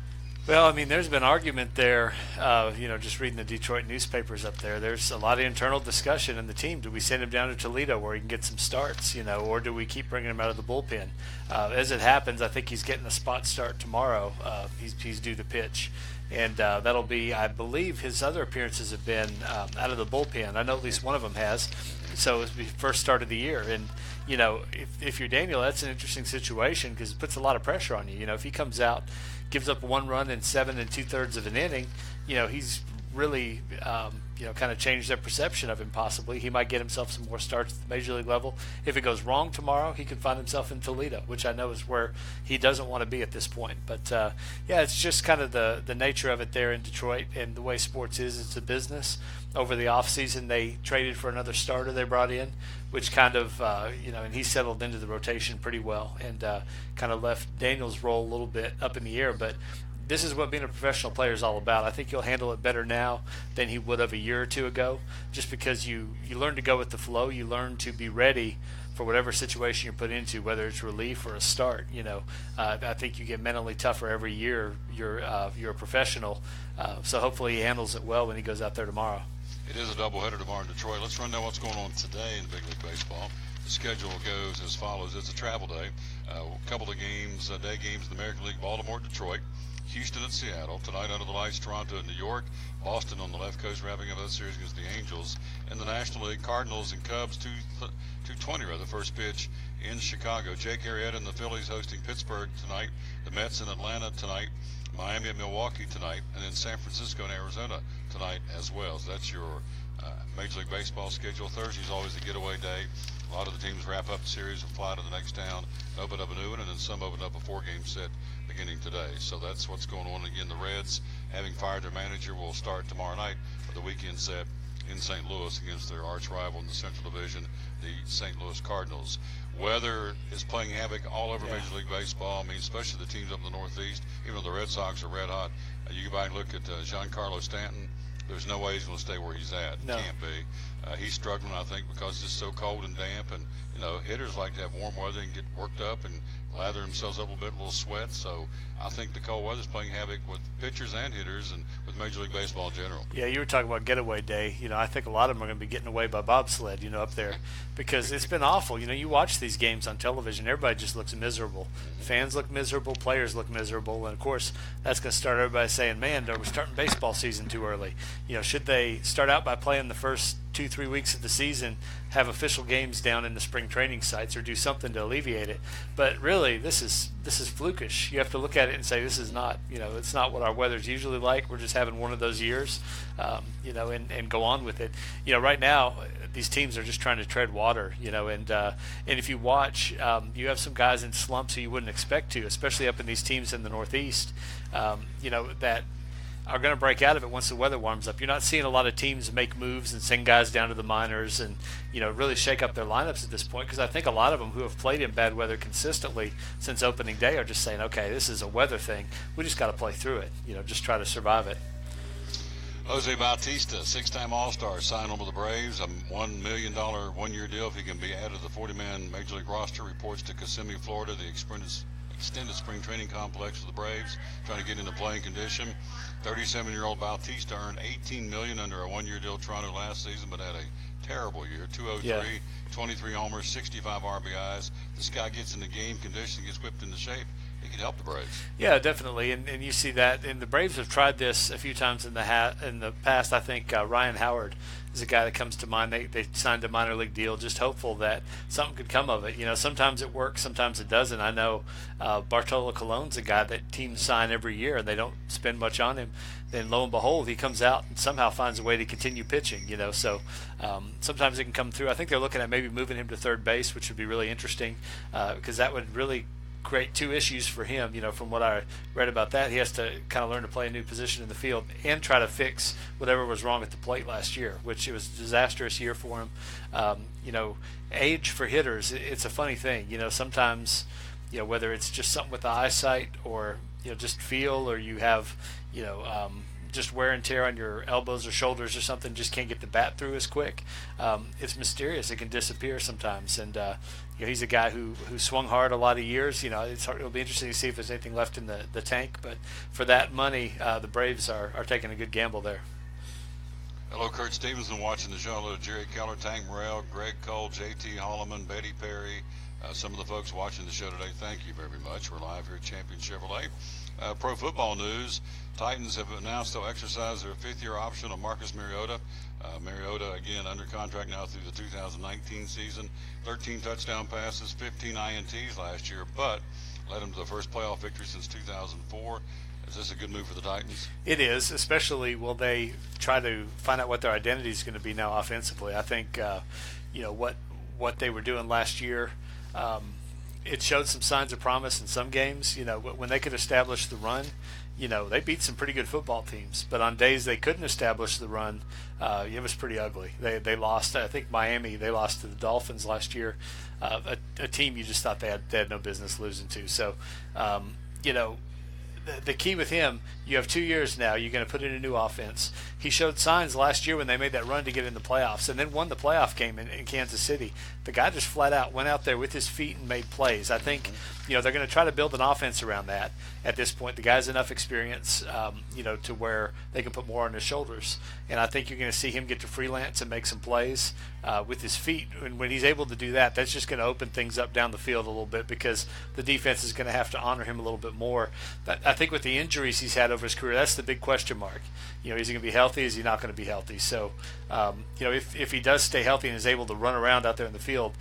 Well, there's been argument there, just reading the Detroit newspapers up there. There's a lot of internal discussion in the team. Do we send him down to Toledo where he can get some starts, or do we keep bringing him out of the bullpen? As it happens, I think he's getting a spot start tomorrow. He's due to pitch. And that'll be, I believe, his other appearances have been out of the bullpen. I know at least one of them has. So it's the first start of the year. And, if you're Daniel, that's an interesting situation because it puts a lot of pressure on you. If he comes out, gives up 1 run in 7 2/3 of an inning, he's really, kind of changed their perception of him possibly. He might get himself some more starts at the major league level. If it goes wrong tomorrow, he could find himself in Toledo, which I know is where he doesn't want to be at this point. But, it's just kind of the nature of it there in Detroit, and the way sports is, it's a business. Over the offseason, they traded for another starter they brought in, which kind of, and he settled into the rotation pretty well and kind of left Daniel's role a little bit up in the air. But this is what being a professional player is all about. I think he'll handle it better now than he would have a year or two ago, just because you learn to go with the flow. You learn to be ready for whatever situation you're put into, whether it's relief or a start. I think you get mentally tougher every year you're a professional. So hopefully he handles it well when he goes out there tomorrow. It is a doubleheader tomorrow in Detroit. Let's run down what's going on today in Big League Baseball. The schedule goes as follows. It's a travel day. A couple of games, day games in the American League, Baltimore, Detroit. Houston at Seattle. Tonight under the lights, Toronto and New York. Boston on the left coast wrapping up that series against the Angels. In the National League, Cardinals and Cubs, 2:20 rather, first pitch in Chicago. Jake Arrieta and the Phillies hosting Pittsburgh tonight. The Mets in Atlanta tonight. Miami at Milwaukee tonight. And then San Francisco and Arizona tonight as well. So that's your Major League Baseball schedule. Thursday's always the getaway day. A lot of the teams wrap up the series and fly to the next town, open up a new one, and then some open up a 4-game set beginning today. So that's what's going on. Again, the Reds, having fired their manager, will start tomorrow night for the weekend set in St. Louis against their arch rival in the Central Division, the St. Louis Cardinals. Weather is playing havoc all over Major League Baseball. Especially the teams up in the Northeast. Even though the Red Sox are red hot, you go back and look at Giancarlo Stanton. There's no way he's going to stay where he's at. No. Can't be. He's struggling, I think, because it's so cold and damp. And, hitters like to have warm weather and get worked up and lather themselves up a little sweat. So I think the cold weather's playing havoc with pitchers and hitters and with Major League Baseball in general. Yeah, you were talking about getaway day. I think a lot of them are going to be getting away by bobsled, up there because it's been awful. You watch these games on television, everybody just looks miserable. Fans look miserable, players look miserable, and of course that's going to start everybody saying, man, are we starting baseball season too early? Should they start out by playing the first 2-3 weeks of the season, have official games down in the spring training sites, or do something to alleviate it? But really, this is flukish. You have to look at it and say, this is not, it's not what our weather's usually like. We're just having one of those years, and go on with it. Right now, these teams are just trying to tread water, and if you watch, you have some guys in slumps who you wouldn't expect to, especially up in these teams in the Northeast, that are going to break out of it once the weather warms up. You're not seeing a lot of teams make moves and send guys down to the minors and really shake up their lineups at this point, because I think a lot of them who have played in bad weather consistently since opening day are just saying, okay, this is a weather thing. We just got to play through it. Just try to survive it. Jose Bautista, six-time All-Star, signed on with the Braves, a $1 million one-year deal if he can be added to the 40-man Major League roster. Reports to Kissimmee, Florida, the extended spring training complex of the Braves, trying to get into playing condition. 37-year-old Bautista earned $18 million under a one-year deal at Toronto last season, but had a terrible year. 203, 23 homers, 65 RBIs. This guy gets into game condition, gets whipped into shape. He could help the Braves. Yeah, definitely, and you see that. And the Braves have tried this a few times in the past. I think Ryan Howard is a guy that comes to mind. They signed a minor league deal, just hopeful that something could come of it. You know, sometimes it works, sometimes it doesn't. I know Bartolo Colon's a guy that teams sign every year, and they don't spend much on him. Then lo and behold, he comes out and somehow finds a way to continue pitching. You know, so sometimes it can come through. I think they're looking at maybe moving him to third base, which would be really interesting because that would really create two issues for him. You know, from what I read about that, he has to kind of learn to play a new position in the field and try to fix whatever was wrong at the plate last year, which it was a disastrous year for him. You know, age for hitters, it's a funny thing. You know, sometimes, you know, whether it's just something with the eyesight or, you know, just feel, or you have, you know, just wear and tear on your elbows or shoulders or something, just can't get the bat through as quick. It's mysterious. It can disappear sometimes. And, you know, he's a guy who swung hard a lot of years. You know, it'll be interesting to see if there's anything left in the tank. But for that money, the Braves are taking a good gamble there. Hello, Kurt Stevenson watching the show. Hello, Jerry Keller, Tank Morrell, Greg Cole, J.T. Holloman, Betty Perry, some of the folks watching the show today. Thank you very much. We're live here at Champion Chevrolet. Pro football news. Titans have announced they'll exercise their fifth-year option on Marcus Mariota. Mariota, again, under contract now through the 2019 season. 13 touchdown passes, 15 INTs last year, but led them to the first playoff victory since 2004. Is this a good move for the Titans? It is, especially will they try to find out what their identity is going to be now offensively. I think, you know, what they were doing last year, it showed some signs of promise in some games. You know, when they could establish the run, you know, they beat some pretty good football teams. But on days they couldn't establish the run, it was pretty ugly. They lost. I think Miami, they lost to the Dolphins last year, a team you just thought they had no business losing to. So, you know, the key with him, you have 2 years now. You're going to put in a new offense. He showed signs last year when they made that run to get in the playoffs and then won the playoff game in Kansas City. The guy just flat out went out there with his feet and made plays. I think, you know, they're going to try to build an offense around that at this point. The guy's enough experience, you know, to where they can put more on his shoulders. And I think you're going to see him get to freelance and make some plays with his feet. And when he's able to do that, that's just going to open things up down the field a little bit because the defense is going to have to honor him a little bit more. But I think with the injuries he's had over his career, that's the big question mark. You know, is he going to be healthy? Is he not going to be healthy? So, you know, if he does stay healthy and is able to run around out there in the field,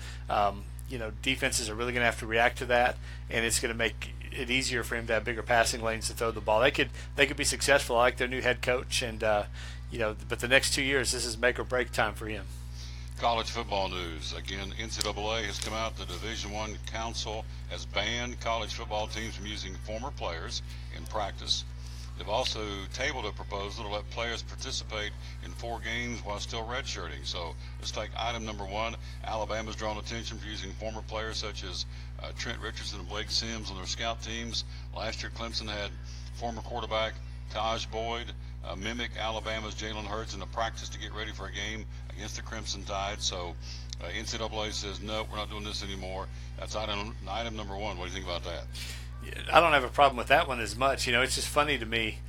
you know, defenses are really going to have to react to that, and it's going to make it easier for him to have bigger passing lanes to throw the ball. They could be successful. I like their new head coach, and you know, but the next 2 years, this is make or break time for him. College football news. Again, NCAA has come out. The Division I Council has banned college football teams from using former players in practice. They've also tabled a proposal to let players participate in 4 games while still redshirting. So let's take item number 1. Alabama's drawn attention for using former players such as Trent Richardson and Blake Sims on their scout teams. Last year, Clemson had former quarterback Taj Boyd mimic Alabama's Jalen Hurts in a practice to get ready for a game against the Crimson Tide. So NCAA says, no, we're not doing this anymore. That's item number 1. What do you think about that? I don't have a problem with that one as much. You know, it's just funny to me,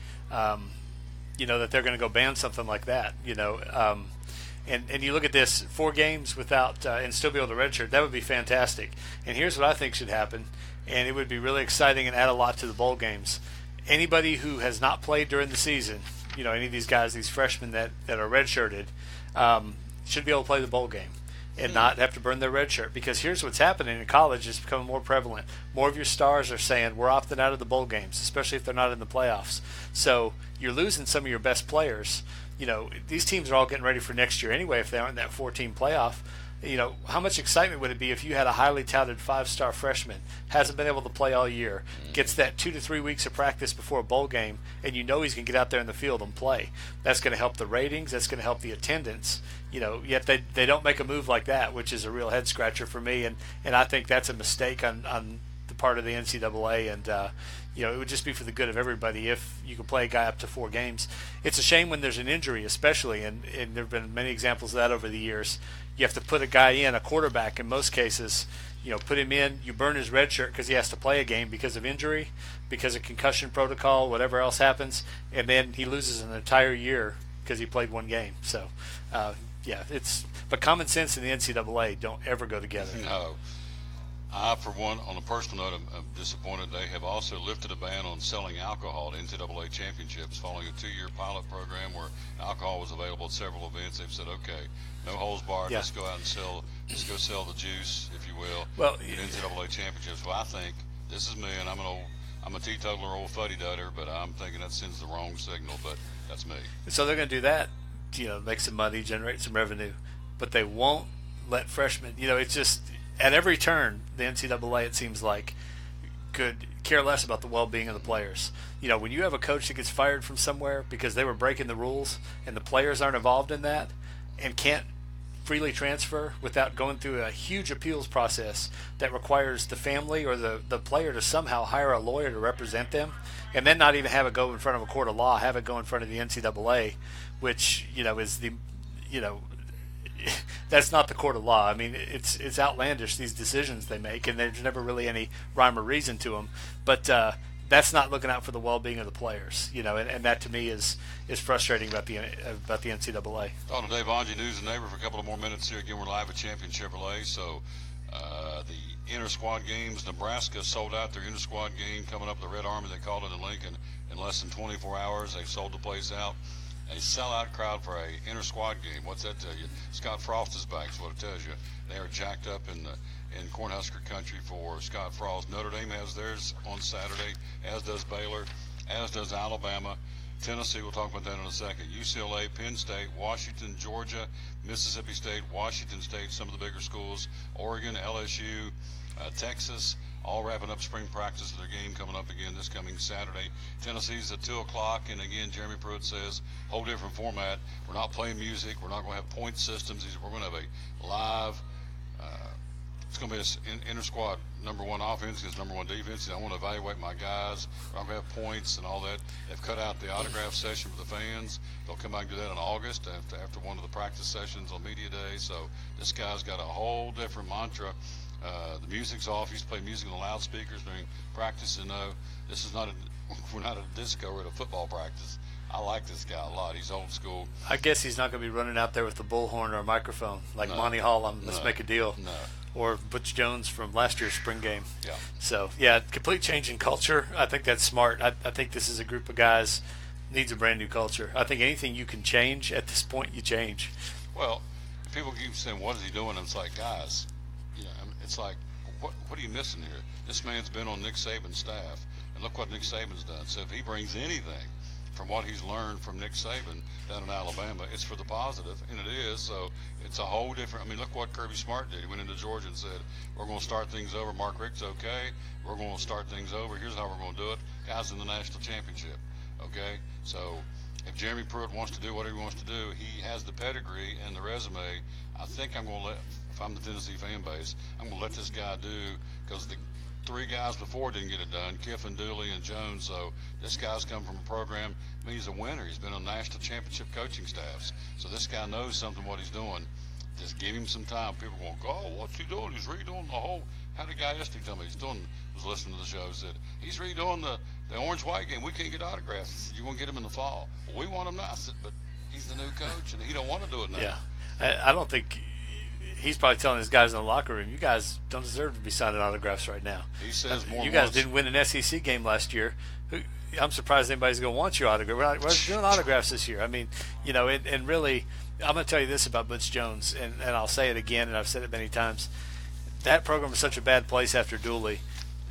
you know, that they're going to go ban something like that, you know. And you look at this, 4 games without and still be able to redshirt, that would be fantastic. And here's what I think should happen, and it would be really exciting and add a lot to the bowl games. Anybody who has not played during the season, you know, any of these guys, these freshmen that are redshirted, should be able to play the bowl game and not have to burn their red shirt. Because here's what's happening in college, it's becoming more prevalent. More of your stars are saying, we're opting out of the bowl games, especially if they're not in the playoffs. So you're losing some of your best players. You know, these teams are all getting ready for next year anyway if they aren't in that 14 playoff. You know, how much excitement would it be if you had a highly touted 5-star freshman, hasn't been able to play all year, gets that 2 to 3 weeks of practice before a bowl game, and you know he's going to get out there in the field and play. That's going to help the ratings. That's going to help the attendance. You know, yet they don't make a move like that, which is a real head scratcher for me, and I think that's a mistake on the part of the NCAA, and it would just be for the good of everybody if you could play a guy up to 4 games. It's a shame when there's an injury, especially, and there have been many examples of that over the years. You have to put a guy in, a quarterback in most cases, put him in, you burn his red shirt because he has to play a game because of injury, because of concussion protocol, whatever else happens, and then he loses an entire year because he played 1 game. So, but common sense and the NCAA don't ever go together. No. I, for one, on a personal note, I'm disappointed. They have also lifted a ban on selling alcohol at NCAA championships following a 2-year pilot program where alcohol was available at several events. They've said, okay, no holds barred. Let's go out and sell the juice, if you will, at NCAA championships. Well, I think, this is me, and I'm a teetotaler, old fuddy-dudder, but I'm thinking that sends the wrong signal, but that's me. So they're going to do that, make some money, generate some revenue, but they won't let freshmen, it's just, at every turn, the NCAA, it seems like, could care less about the well-being of the players. When you have a coach that gets fired from somewhere because they were breaking the rules and the players aren't involved in that and can't freely transfer without going through a huge appeals process that requires the family or the player to somehow hire a lawyer to represent them, and then not even have it go in front of a court of law, have it go in front of the NCAA, which, is the, that's not the court of law. I mean, it's outlandish, these decisions they make, and there's never really any rhyme or reason to them. But that's not looking out for the well-being of the players, and that to me is frustrating about the NCAA. On to Dave Angie, News and Neighbor, for a couple of more minutes here. Again, we're live at Champion Chevrolet. So the inter-squad games, Nebraska sold out their inter-squad game coming up, the Red Army, they called it in Lincoln, in less than 24 hours. They sold the place out. A sellout crowd for a inter-squad game. What's that tell you? Scott Frost is back, is what it tells you. They are jacked up in Cornhusker country for Scott Frost. Notre Dame has theirs on Saturday, as does Baylor, as does Alabama. Tennessee, we'll talk about that in a second. UCLA, Penn State, Washington, Georgia, Mississippi State, Washington State, some of the bigger schools, Oregon, LSU, Texas, all wrapping up spring practice of their game coming up again this coming Saturday. Tennessee's at 2 o'clock, and again, Jeremy Pruitt says, whole different format. We're not playing music. We're not going to have point systems. We're going to have a live, it's going to be an inter-squad number 1 offense against number 1 defense. I want to evaluate my guys. We're not going to have points and all that. They've cut out the autograph session for the fans. They'll come back and do that in August after one of the practice sessions on media day. So this guy's got a whole different mantra. The music's off. He used to play music on the loudspeakers during practice. And no, this is not we're not at a disco. We're at a football practice. I like this guy a lot. He's old school. I guess he's not going to be running out there with the bullhorn or a microphone like Monty Hall on Let's Make a Deal. No. Or Butch Jones from last year's spring game. Yeah. So, complete change in culture. I think that's smart. I think this is a group of guys needs a brand new culture. I think anything you can change at this point, you change. Well, people keep saying, what is he doing? And it's like, guys, it's like, what are you missing here? This man's been on Nick Saban's staff, and look what Nick Saban's done. So if he brings anything from what he's learned from Nick Saban down in Alabama, it's for the positive, and it is. So it's a whole different. I mean, look what Kirby Smart did. He went into Georgia and said, we're going to start things over. Mark Richt's okay. We're going to start things over. Here's how we're going to do it. Guys in the national championship, okay? So if Jeremy Pruitt wants to do whatever he wants to do, he has the pedigree and the resume. I think I'm going to if I'm the Tennessee fan base, I'm going to let this guy do, because the 3 guys before didn't get it done, Kiffin, Dooley, and Jones. So this guy's come from a program. I mean, he's a winner. He's been on national championship coaching staffs. So this guy knows something what he's doing. Just give him some time. People are going, oh, what's he doing? He's redoing the whole. How did guy yesterday tell me was listening to the show, said he's redoing the orange-white game. We can't get autographs. You're going to get him in the fall. Well, we want him now. I said, but he's the new coach, and he don't want to do it now. Yeah, I don't think. He's probably telling his guys in the locker room, you guys don't deserve to be signing autographs right now. He says more. You guys didn't win an SEC game last year. I'm surprised anybody's going to want your autograph. We're not doing autographs this year. I mean, and really, I'm going to tell you this about Butch Jones, and I'll say it again, and I've said it many times. That program was such a bad place after Dooley.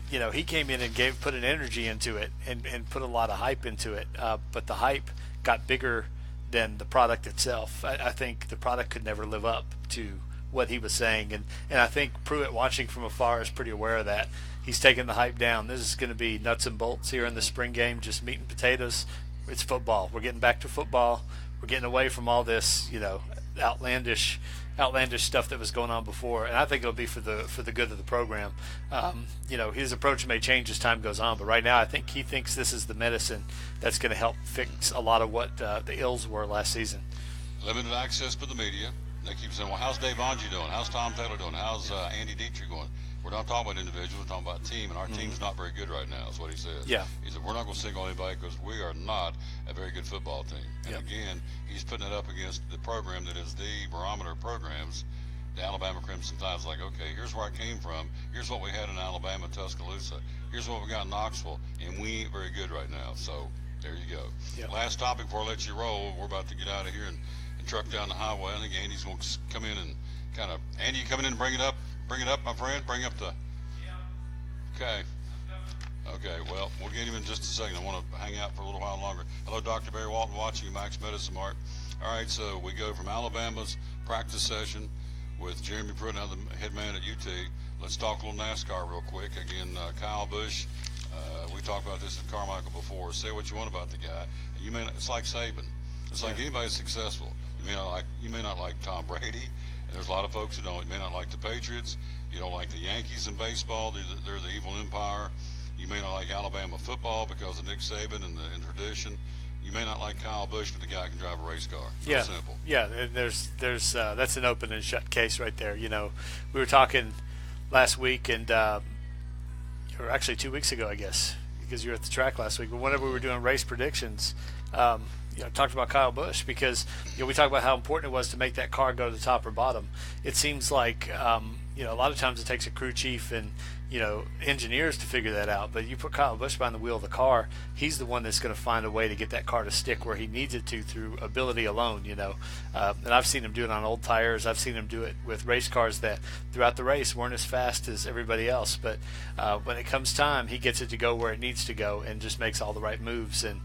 He came in and put an energy into it and put a lot of hype into it. But the hype got bigger than the product itself. I think the product could never live up to what he was saying, and I think Pruitt, watching from afar, is pretty aware of that. He's taking the hype down. This is going to be nuts and bolts here in the spring game, just meat and potatoes. It's football. We're getting back to football. We're getting away from all this, outlandish outlandish stuff that was going on before, and I think it'll be for the good of the program. His approach may change as time goes on, but right now I think he thinks this is the medicine that's going to help fix a lot of what the ills were last season. Limited access for the media. They keep saying, well, how's Dave Angie doing? How's Tom Taylor doing? How's Andy Dietrich going? We're not talking about individuals, we're talking about team, and our team's not very good right now, is what he says. Yeah. He said, we're not going to single anybody because we are not a very good football team. And again, he's putting it up against the program that is the barometer of programs, the Alabama Crimson Tide's like, okay, here's where I came from. Here's what we had in Alabama, Tuscaloosa. Here's what we got in Knoxville, and we ain't very good right now. So there you go. Yep. Last topic before I let you roll. We're about to get out of here and truck down the highway. I think Andy's going to come in and kind of, Andy, you coming in and bring it up, my friend? Bring up the, okay, well, we'll get him in just a second. I want to hang out for a little while longer. Hello, Dr. Barry Walton watching you, Max Medicine Mart. All right, so we go from Alabama's practice session with Jeremy Pruitt, now the head man at UT. Let's talk a little NASCAR real quick. Again, Kyle Busch, we talked about this at Carmichael before. Say what you want about the guy. You may not, it's like Saban. It's like anybody successful. You may not like Tom Brady, and there's a lot of folks who don't. You may not like the Patriots. You don't like the Yankees in baseball. They're the evil empire. You may not like Alabama football because of Nick Saban and tradition. You may not like Kyle Busch, but the guy can drive a race car. Real simple. Yeah. There's that's an open and shut case right there. We were talking last week, and or actually 2 weeks ago, I guess, because you were at the track last week. But whenever we were doing race predictions. Talked about Kyle Busch because we talked about how important it was to make that car go to the top or bottom. It seems like a lot of times it takes a crew chief and engineers to figure that out. But you put Kyle Busch behind the wheel of the car, he's the one that's going to find a way to get that car to stick where he needs it to through ability alone. And I've seen him do it on old tires. I've seen him do it with race cars that throughout the race weren't as fast as everybody else. But when it comes time, he gets it to go where it needs to go and just makes all the right moves. And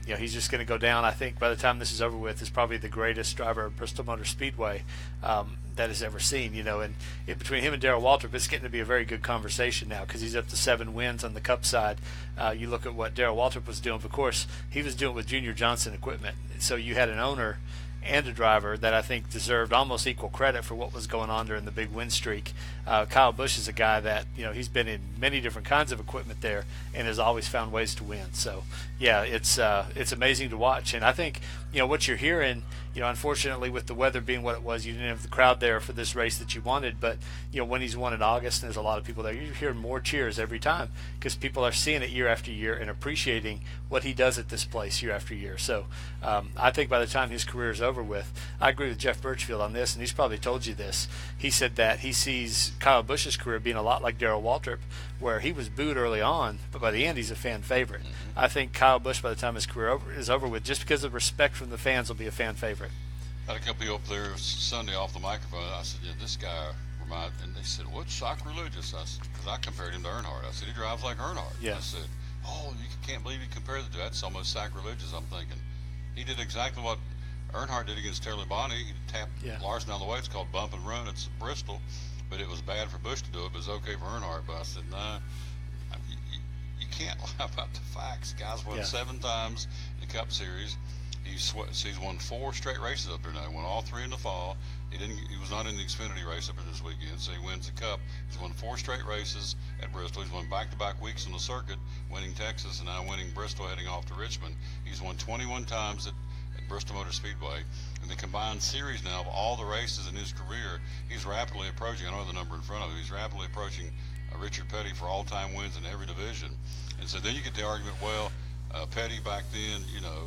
he's just going to go down. I think by the time this is over with, is probably the greatest driver of Bristol Motor Speedway that has ever seen. And between him and Darrell Waltrip, it's getting to be a very good conversation now because he's up to 7 wins on the Cup side. You look at what Darrell Waltrip was doing. Of course, he was doing it with Junior Johnson equipment. So you had an owner and a driver that I think deserved almost equal credit for what was going on during the big win streak. Kyle Busch is a guy that he's been in many different kinds of equipment there and has always found ways to win. So yeah, it's amazing to watch. And I think what you're hearing, unfortunately with the weather being what it was, you didn't have the crowd there for this race that you wanted. But when he's won in August and there's a lot of people there, you hear more cheers every time because people are seeing it year after year and appreciating what he does at this place year after year. So I think by the time his career is over with, I agree with Jeff Birchfield on this, and he's probably told you this. He said that he sees Kyle Busch's career being a lot like Darrell Waltrip, where he was booed early on, but by the end he's a fan favorite. I think Kyle Busch, by the time his career is over with, just because of respect from the fans, will be a fan favorite. Had a couple people up there Sunday off the microphone. I said, this guy reminds, and they said, what's sacrilegious? I said, because I compared him to Earnhart. I said, he drives like Earnhart. Yeah. I said, you can't believe you compared the two. That's almost sacrilegious. I'm thinking, he did exactly what Earnhardt did against Terry Labonte. He tapped Larson down the way. It's called bump and run. It's Bristol, but it was bad for Busch to do it, but it's okay for Earnhardt. But I said, nah, you can't lie about the facts. Guys won 7 times in the Cup Series. He's won 4 straight races up there now. He won all 3 in the fall. He was not in the Xfinity race up there this weekend, so he wins the Cup. He's won 4 straight races at Bristol. He's won back-to-back weeks on the circuit, winning Texas and now winning Bristol, heading off to Richmond. He's won 21 times at Bristol Motor Speedway. In the combined series now of all the races in his career, he's rapidly approaching, I don't have the number in front of him, he's rapidly approaching Richard Petty for all-time wins in every division. And so then you get the argument, Petty back then,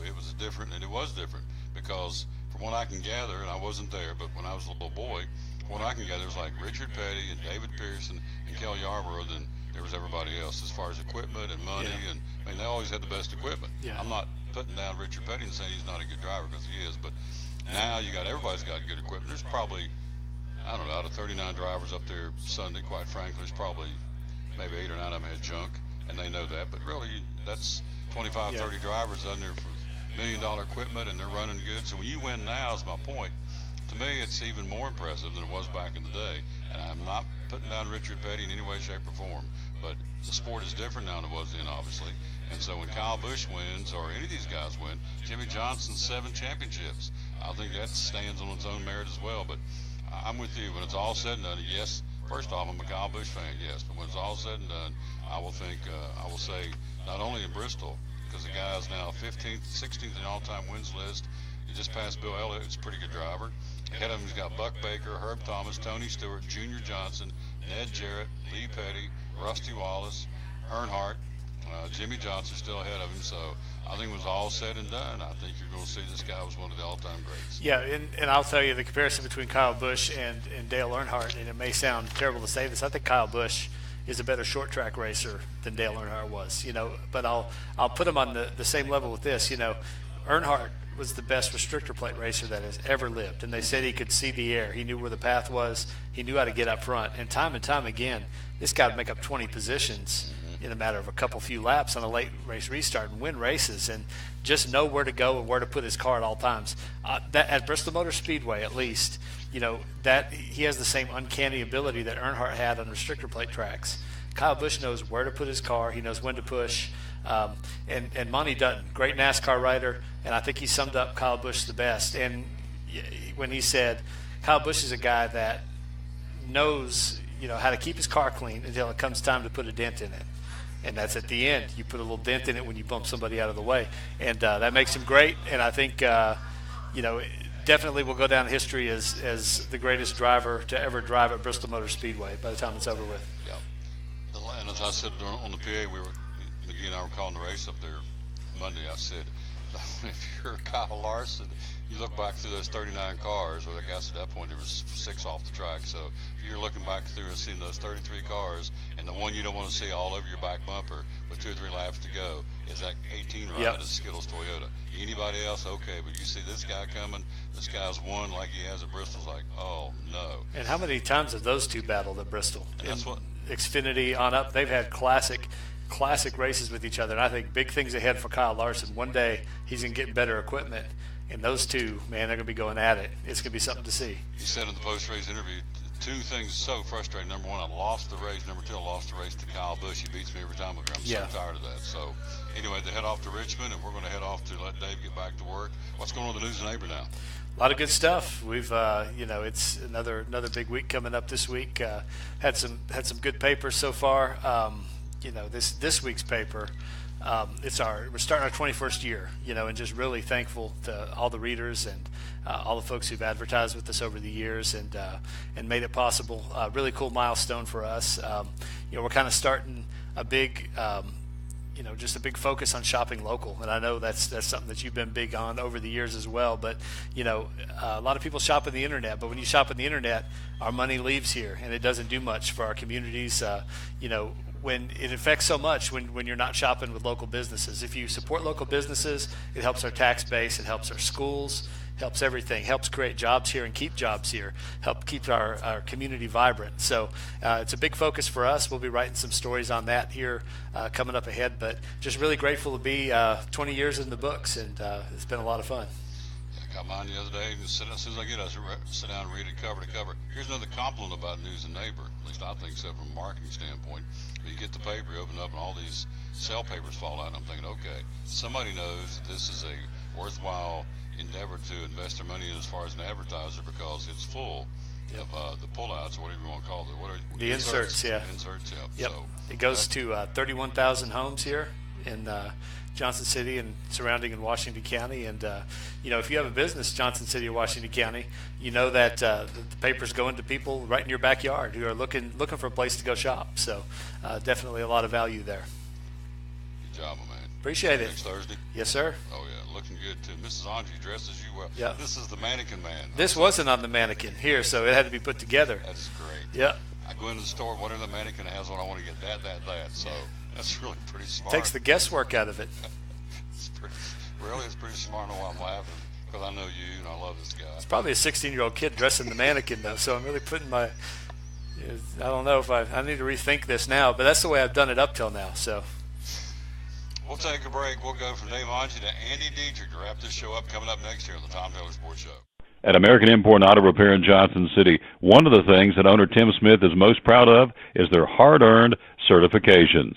it was different, and it was different because from what I can gather, and I wasn't there, but when I was a little boy, from what I can gather, it was like Richard Petty and David Pearson and Kel Yarborough, then there was everybody else as far as equipment and money, and they always had the best equipment. Yeah. I'm not putting down Richard Petty and saying he's not a good driver because he is, but now everybody's got good equipment. There's probably, I don't know, out of 39 drivers up there Sunday, quite frankly, there's probably maybe 8 or 9 of them had junk, and they know that, but really that's 25, 30 drivers on there for $1 million equipment, and they're running good. So when you win now, is my point. To me, it's even more impressive than it was back in the day. And I'm not putting down Richard Petty in any way, shape, or form. But the sport is different now than it was then, obviously. And so when Kyle Busch wins, or any of these guys win, Jimmy Johnson's 7 championships, I think that stands on its own merit as well. But I'm with you. When it's all said and done, yes. First off, I'm a Kyle Busch fan, yes. But when it's all said and done, I will say not only in Bristol, because the guy is now 15th, 16th in the all-time wins list. He just passed Bill Elliott, who's a pretty good driver. Ahead of him, he's got Buck Baker, Herb Thomas, Tony Stewart, Junior Johnson, Ned Jarrett, Lee Petty, Rusty Wallace, Earnhardt, Jimmy Johnson still ahead of him. So I think when it was all said and done, I think you're going to see this guy was one of the all-time greats. Yeah, and I'll tell you the comparison between Kyle Busch and Dale Earnhardt, and it may sound terrible to say this, I think Kyle Busch is a better short track racer than Dale Earnhardt was, but I'll put him on the same level with this. Earnhardt was the best restrictor plate racer that has ever lived, and they said he could see the air. He knew where the path was. He knew how to get up front, and time again, this guy would make up 20 positions in a matter of a few laps on a late race restart and win races, and just know where to go and where to put his car at all times. That at Bristol Motor Speedway, at least, that he has the same uncanny ability that Earnhardt had on restrictor plate tracks. Kyle Busch knows where to put his car. He knows when to push. And Monty Dutton, great NASCAR rider, and I think he summed up Kyle Busch the best. And when he said Kyle Busch is a guy that knows, how to keep his car clean until it comes time to put a dent in it. And that's at the end. You put a little dent in it when you bump somebody out of the way. And that makes him great. And I think, definitely will go down in history as the greatest driver to ever drive at Bristol Motor Speedway by the time it's over with. Yeah. And as I said on the PA, McGee and I were calling the race up there Monday. I said, if you're Kyle Larson, you look back through those 39 cars, well, I guess at that point there was 6 off the track. So if you're looking back through and seeing those 33 cars, and the one you don't want to see all over your back bumper with 2 or 3 laps to go is that 18 ride at Skittles Toyota. Anybody else, okay, but you see this guy coming, this guy's won like he has at Bristol, it's like, oh no. And how many times have those two battled at Bristol? And that's what Xfinity on up, they've had classic races with each other, and I think big things ahead for Kyle Larson. One day he's going to get better equipment, and those two, man, they're going to be going at it. It's going to be something to see. He said in the post-race interview, 2 things so frustrating. Number 1, I lost the race. Number 2, I lost the race to Kyle Busch. He beats me every time. I'm so tired of that. So anyway, they head off to Richmond, and we're going to head off to let Dave get back to work. What's going on with the News and Neighbor now? A lot of good stuff. We've, it's another big week coming up this week. Had some good papers so far. This week's paper, we're starting our 21st year, and just really thankful to all the readers and all the folks who've advertised with us over the years and made it possible. Really cool milestone for us. We're kind of starting a big, just a big focus on shopping local, and I know that's something that you've been big on over the years as well. But a lot of people shop on the internet, but when you shop on the internet, our money leaves here, and it doesn't do much for our communities. When it affects so much when you're not shopping with local businesses. If you support local businesses, it helps our tax base, it helps our schools, helps everything, helps create jobs here and keep jobs here, help keep our community vibrant. So it's a big focus for us. We'll be writing some stories on that here coming up ahead, but just really grateful to be 20 years in the books, and it's been a lot of fun. I got mine the other day, and as soon as I get it, I sit down and read it cover to cover. Here's another compliment about News and Neighbor, at least I think so from a marketing standpoint. You get the paper, you open up, and all these sell papers fall out, and I'm thinking, okay, somebody knows that this is a worthwhile endeavor to invest their money in as far as an advertiser, because it's full of the pullouts, or whatever you want to call it. The inserts, yeah. Inserts, yeah. Yep. So, it goes to 31,000 homes here in Johnson City and surrounding in Washington County. And, if you have a business, Johnson City or Washington County, you know that the paper's going to people right in your backyard who are looking for a place to go shop. So definitely a lot of value there. Good job, my man. Appreciate it. Next Thursday? Yes, sir. Oh, yeah. Looking good, too. Mrs. Angie dresses you well. Yeah. This is the mannequin man. This wasn't on the mannequin here, so it had to be put together. That's great. Yeah. I go into the store, whatever the mannequin has on, I want to get that. So that's really pretty smart. Takes the guesswork out of it. It's pretty smart. I know why I'm laughing, because I know you, and I love this guy. It's probably a 16-year-old kid dressing the mannequin, though, so I'm really putting my I don't know if I need to rethink this now, but that's the way I've done it up till now. So we'll take a break. We'll go from Dave Angie to Andy Dietrich to wrap this show up, coming up next year on the Tom Taylor Sports Show. At American Import and Auto Repair in Johnson City, one of the things that owner Tim Smith is most proud of is their hard-earned certifications.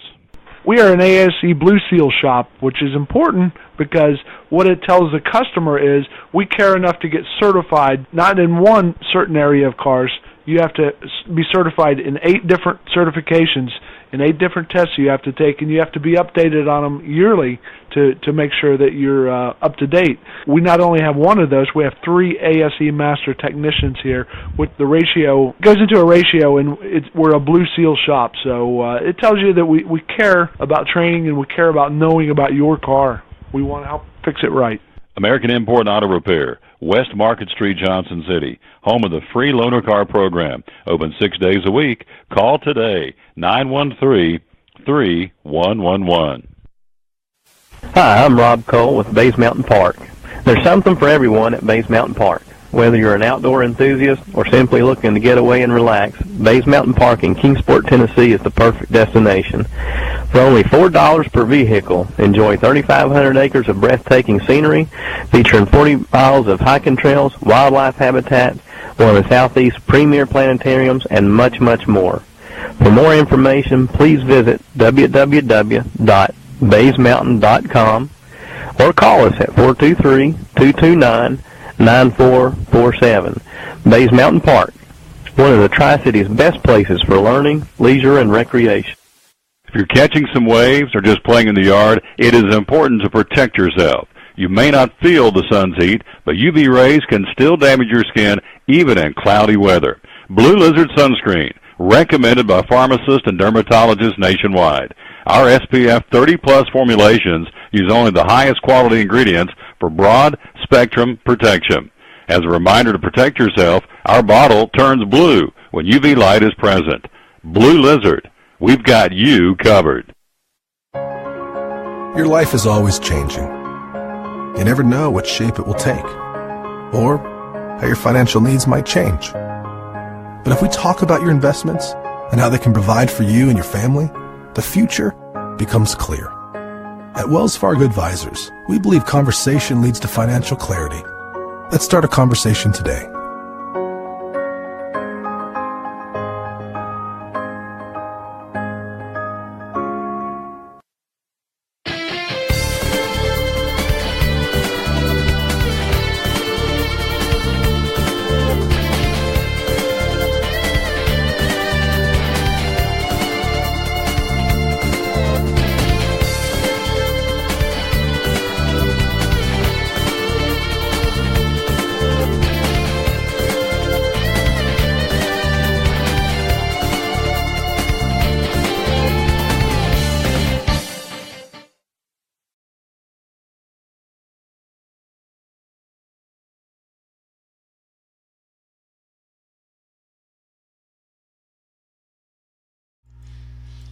We are an ASE Blue Seal shop, which is important because what it tells the customer is we care enough to get certified, not in one certain area of cars. You have to be certified in 8 different certifications, in 8 different tests you have to take, and you have to be updated on them yearly to make sure that you're up to date. We not only have one of those, we have 3 ASE Master Technicians here with the ratio, goes into a ratio, and we're a Blue Seal shop. So it tells you that we care about training and we care about knowing about your car. We want to help fix it right. American Import and Auto Repair, West Market Street, Johnson City, home of the free loaner car program. Open 6 days a week. Call today, 913-3111. Hi, I'm Rob Cole with Bays Mountain Park. There's something for everyone at Bays Mountain Park. Whether you're an outdoor enthusiast or simply looking to get away and relax, Bays Mountain Park in Kingsport, Tennessee is the perfect destination. For only $4 per vehicle, enjoy 3,500 acres of breathtaking scenery, featuring 40 miles of hiking trails, wildlife habitat, one of the Southeast's premier planetariums, and much, much more. For more information, please visit www.baysmountain.com or call us at 423-229-9447. Bays Mountain Park, one of the Tri-City's best places for learning, leisure, and recreation. If you're catching some waves or just playing in the yard, it is important to protect yourself. You may not feel the sun's heat, but UV rays can still damage your skin even in cloudy weather. Blue Lizard Sunscreen, recommended by pharmacists and dermatologists nationwide. Our SPF 30-plus formulations use only the highest quality ingredients for broad spectrum protection. As a reminder to protect yourself, our bottle turns blue when UV light is present. Blue Lizard, we've got you covered. Your life is always changing. You never know what shape it will take, or how your financial needs might change. But if we talk about your investments and how they can provide for you and your family, the future becomes clear. At Wells Fargo Advisors, we believe conversation leads to financial clarity. Let's start a conversation today.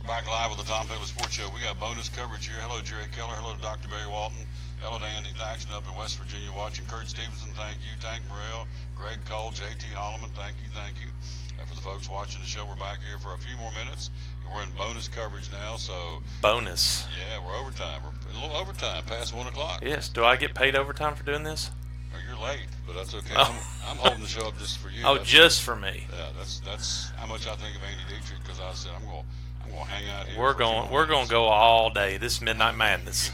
Back live with the Tom Taylor Sports Show. We got bonus coverage here. Hello, Jerry Keller. Hello to Dr. Barry Walton. Hello to Andy Thaxton up in West Virginia watching. Kurt Stevenson, thank you. Tank Morrell, Greg Cole, JT Holloman, thank you. For the folks watching the show, we're back here for a few more minutes. We're in bonus coverage now, so... Bonus. Yeah, we're overtime. We're a little overtime, past 1 o'clock. Yes. Do I get paid overtime for doing this? Oh, you're late, but that's okay. Oh. I'm holding the show up just for you. Oh, just for me. Yeah, that's how much I think of Andy Dietrich, because I said I'm going to hang out here. We're going to go all day. This is Midnight Madness.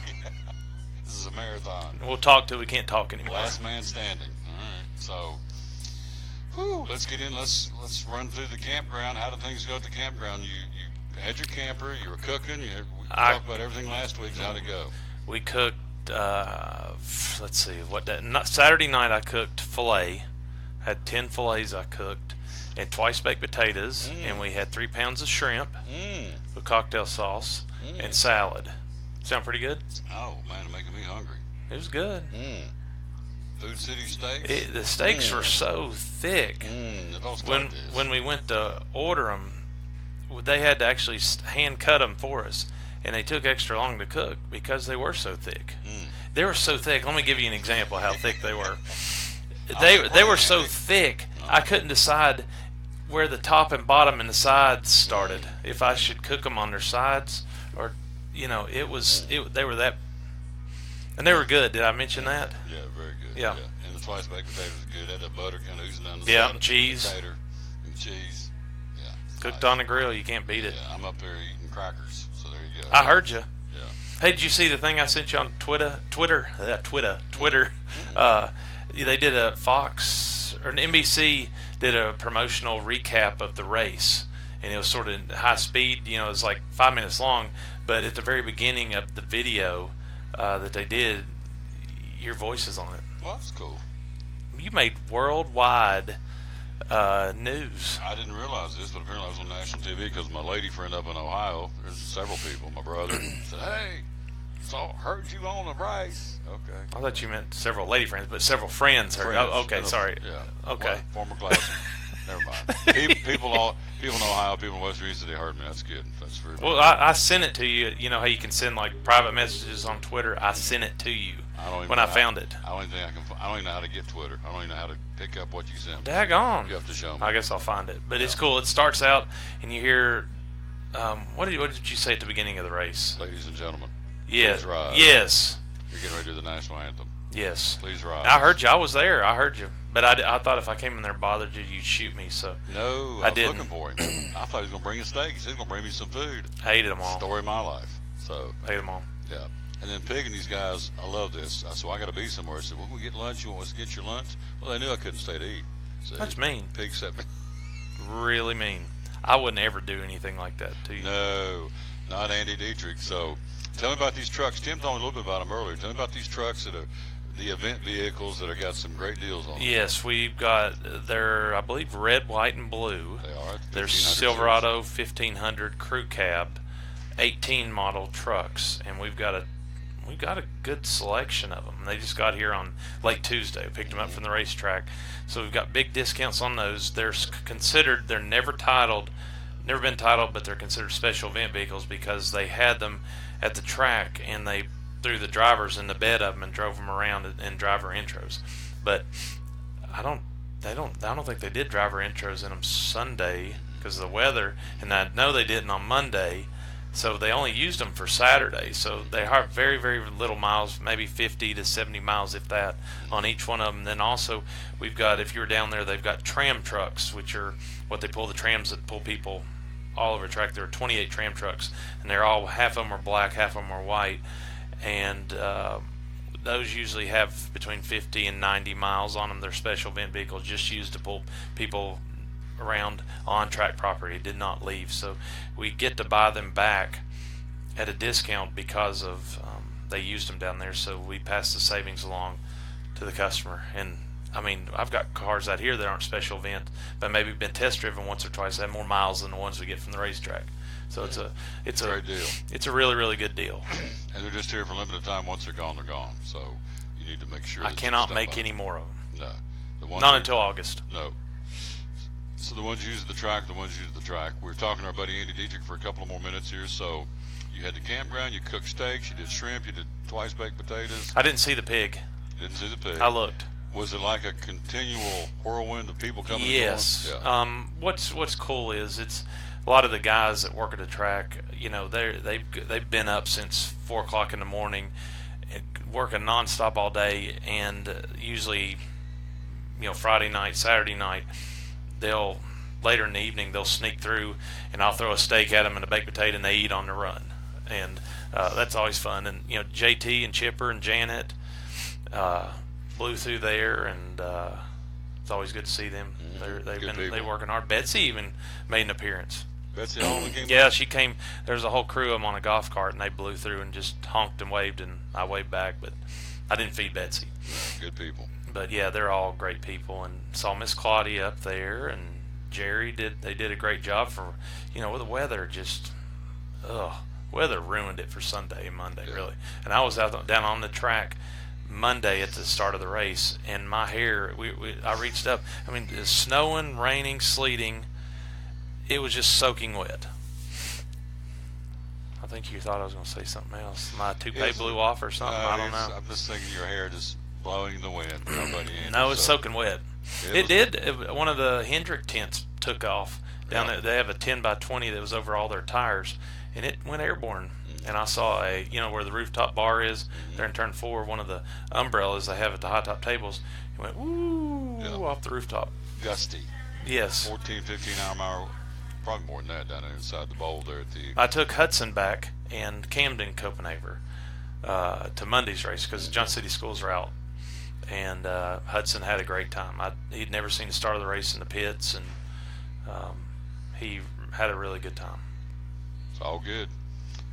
This is a marathon. We'll talk till we can't talk anymore. Last man standing. All right. So, let's get in. Let's run through the campground. How did things go at the campground? You had your camper. You were cooking. We talked about everything last week. How'd it go? We cooked. Let's see what day. Saturday night I cooked filet. Had 10 fillets I cooked. And twice baked potatoes, and we had 3 pounds of shrimp with cocktail sauce and salad. Sound pretty good? Oh man, it's making me hungry. It was good. Food City steaks. The steaks were so thick. When we went to order them, they had to actually hand cut them for us, and they took extra long to cook because they were so thick. They were so thick. Let me give you an example of how thick they were. They were so thick, I couldn't decide where the top and bottom and the sides started. If I should cook them on their sides, or they were that, and they were good. Did I mention that? Yeah, very good. Yeah. And the twice baked potatoes were good. Had that butter kind of oozing down the yeah, side. And cheese. Potato and cheese. Yeah. Cooked on the grill, you can't beat it. Yeah, I'm up there eating crackers, so there you go. I heard you. Yeah. Hey, did you see the thing I sent you on Twitter? They did a Fox or an NBC did a promotional recap of the race, and it was sort of high speed. You know, it was like 5 minutes long, but at the very beginning of the video that they did, your voice is on it. Well, that's cool. You made worldwide news. I didn't realize this, but apparently I was on national TV because my lady friend up in Ohio, there's several people, my brother, said, hey, heard you on the race. Okay. I thought you meant several lady friends, but several friends heard. Oh, okay, sorry. Yeah. Okay. Former classmates. Never mind. People in Ohio, people in West Virginia, they heard me. That's good. That's very well. I sent it to you. You know how you can send like private messages on Twitter. I sent it to you when I found it. I don't even know how to get Twitter. I don't even know how to pick up what you sent. Daggone. You have to show me. I guess I'll find it. But it's cool. It starts out and you hear. What did you say at the beginning of the race? Ladies and gentlemen. Yes. Please rise. Yes. You're getting ready to do the national anthem. Yes. Please rise. I heard you. I was there. I heard you. But I thought if I came in there and bothered you, you'd shoot me. So no, I was looking for him. I thought he was going to bring a steak. He said he was going to bring me some food. Hated them all. Story of my life. So hated them all. Yeah. And then Pig and these guys, I love this. So I got to be somewhere. I said, well, we get lunch. You want us to get your lunch? Well, they knew I couldn't stay to eat. So that's mean. Pig set me. Really mean. I wouldn't ever do anything like that to you. No, not Andy Dietrich. So tell me about these trucks. Tim told me a little bit about them earlier. Tell me about these trucks that are the event vehicles that have got some great deals on them. Yes, we've got, they're, I believe, red, white, and blue. They are. They're Silverado 1500 crew cab, 18 model trucks, and we've got a good selection of them. They just got here on late Tuesday. We picked them up from the racetrack, so we've got big discounts on those. They're considered, they're never been titled, but they're considered special event vehicles because they had them at the track and they threw the drivers in the bed of them and drove them around in driver intros. But I don't think they did driver intros in them Sunday because of the weather, and I know they didn't on Monday, so they only used them for Saturday. So they have very, very little miles, maybe 50 to 70 miles, if that, on each one of them. Then also we've got, if you're down there, they've got tram trucks, which are what they pull, the trams that pull people all over the track. There are 28 tram trucks, and they're all, half of them are black, half of them are white. And those usually have between 50 and 90 miles on them. They're special event vehicles just used to pull people around on-track property, did not leave. So we get to buy them back at a discount because of they used them down there, so we pass the savings along to the customer. And I mean, I've got cars out here that aren't special event, but maybe been test driven once or twice, have more miles than the ones we get from the racetrack. So it's a great deal. It's a really, really good deal. And they're just here for a limited time. Once they're gone, they're gone. So you need to make sure. I cannot make any more of them. No, not until August. No. So the ones used at the track, We were talking to our buddy Andy Dietrich for a couple of more minutes here. So you had the campground, you cooked steaks, you did shrimp, you did twice baked potatoes. I didn't see the pig. Didn't see the pig. I looked. Was it like a continual whirlwind of people coming? Yes. And going? Yeah. What's cool is it's a lot of the guys that work at the track. You know, they've been up since 4 o'clock in the morning, working nonstop all day, and usually, you know, Friday night, Saturday night, they'll later in the evening they'll sneak through, and I'll throw a steak at them and a baked potato, and they eat on the run, and that's always fun. And you know, JT and Chipper and Janet blew through there, and it's always good to see them. They're working hard. Betsy even made an appearance. Betsy Holland came. Yeah, she came. There's a whole crew of them on a golf cart, and they blew through and just honked and waved, and I waved back, but I didn't feed Betsy. Yeah, good people. But yeah, they're all great people, and saw Miss Claudia up there, and Jerry they did a great job for, you know, with the weather weather ruined it for Sunday and Monday, really. And I was down on the track Monday at the start of the race, and my hair, I reached up. I mean, it's snowing, raining, sleeting. It was just soaking wet. I think you thought I was going to say something else. My toupee blew off or something. I don't know. I'm just thinking your hair just blowing in the wind. No, it's soaking wet. It did. One of the Hendrick tents took off down there. They have a 10 by 20 that was over all their tires, and it went airborne. And I saw where the rooftop bar is, there in turn 4, one of the umbrellas they have at the high top tables, it went woo off the rooftop. Gusty. Yes. 14, 15 mile probably more than that down there inside the bowl there at the. I took Hudson back and Camden Copenhagen to Monday's race because the Johnson City schools are out, and Hudson had a great time. He'd never seen the start of the race in the pits, and he had a really good time. It's all good.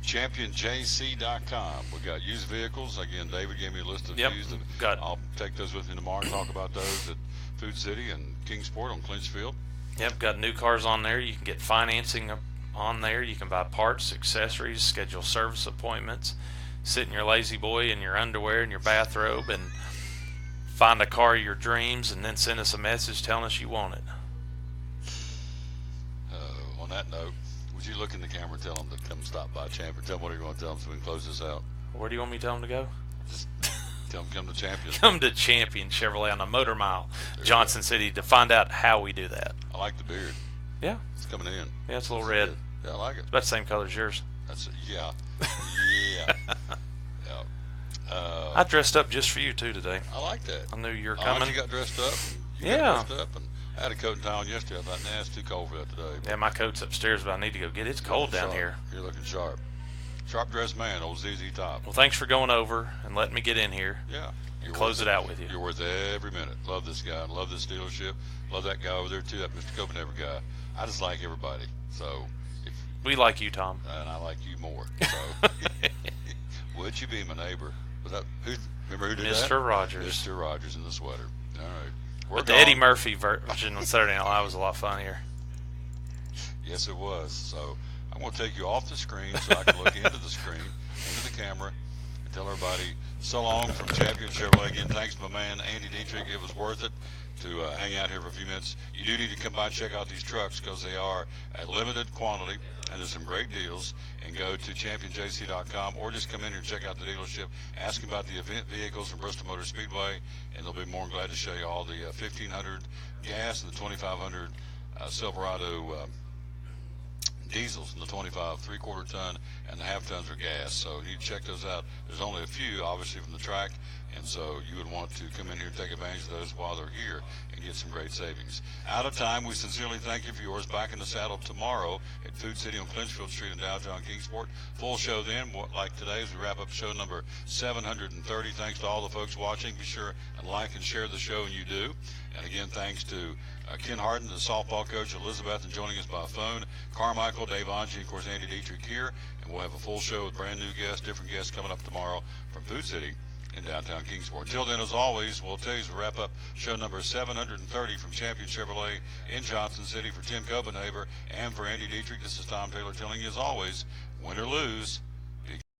ChampionJC.com. We got used vehicles. Again, David gave me a list of used. I'll take those with me tomorrow and talk about those at Food City and Kingsport on Clinchfield. Yep, got new cars on there. You can get financing on there. You can buy parts, accessories, schedule service appointments, sit in your lazy boy in your underwear and your bathrobe and find a car of your dreams and then send us a message telling us you want it. On that note, would you look in the camera and tell them to come stop by Champion? Tell them what you're going to tell them so we can close this out. Where do you want me to tell them to go? Just tell them to come to Champion. Come to Champion Chevrolet on the Motor Mile, Johnson City, to find out how we do that. I like the beard. Yeah. It's coming in. Yeah, it's a little red. Yeah, I like it. It's about the same color as yours. Yeah. I dressed up just for you, too, today. I like that. I knew you were I coming. like you got dressed up. Got dressed up, and I had a coat and tie on yesterday. I thought, nah, it's too cold for that today. Yeah, my coat's upstairs, but I need to go get it. It's cold down here. You're looking sharp. Sharp dressed man, old ZZ Top. Well, thanks for going over and letting me get in here. Yeah. Close it out with you. You're worth every minute. Love this guy. Love this dealership. Love that guy over there, too, that Mr. Copenhagen guy. I just like everybody. So, we like you, Tom. And I like you more. So, would you be my neighbor? Was that remember who did that? Mr. Rogers. Mr. Rogers in the sweater. All right. But the Eddie Murphy version on Saturday Night Live was a lot funnier. Yes, it was. So I'm going to take you off the screen so I can look into the screen, into the camera, and tell everybody so long from Champion Chevrolet. Again, thanks to my man Andy Dietrich. It was worth it to hang out here for a few minutes. You do need to come by and check out these trucks because they are a limited quantity, and there's some great deals. And go to ChampionJC.com or just come in here and check out the dealership. Ask about the event vehicles from Bristol Motor Speedway, and they'll be more than glad to show you all the 1500 gas and the 2500 Silverado diesels, and the 25 3/4 ton and the half tons are gas. So you check those out. There's only a few, obviously, from the track, and so you would want to come in here and take advantage of those while they're here and get some great savings. Out of time, we sincerely thank you for yours. Back in the saddle tomorrow at Food City on Clinchfield Street in downtown Kingsport. Full show then, like today, as we wrap up show number 730. Thanks to all the folks watching. Be sure and like and share the show, and you do. And again, thanks to Ken Harden, the softball coach, Elizabeth, and joining us by phone, Carmichael, Dave Angie, and of course Andy Dietrich here. And we'll have a full show with brand new guests, different guests coming up tomorrow from Food City in downtown Kingsport. Until then, as always, we'll tell you as we wrap up show number 730 from Champion Chevrolet in Johnson City. For Tim Copenhagen and for Andy Dietrich, this is Tom Taylor telling you, as always, win or lose,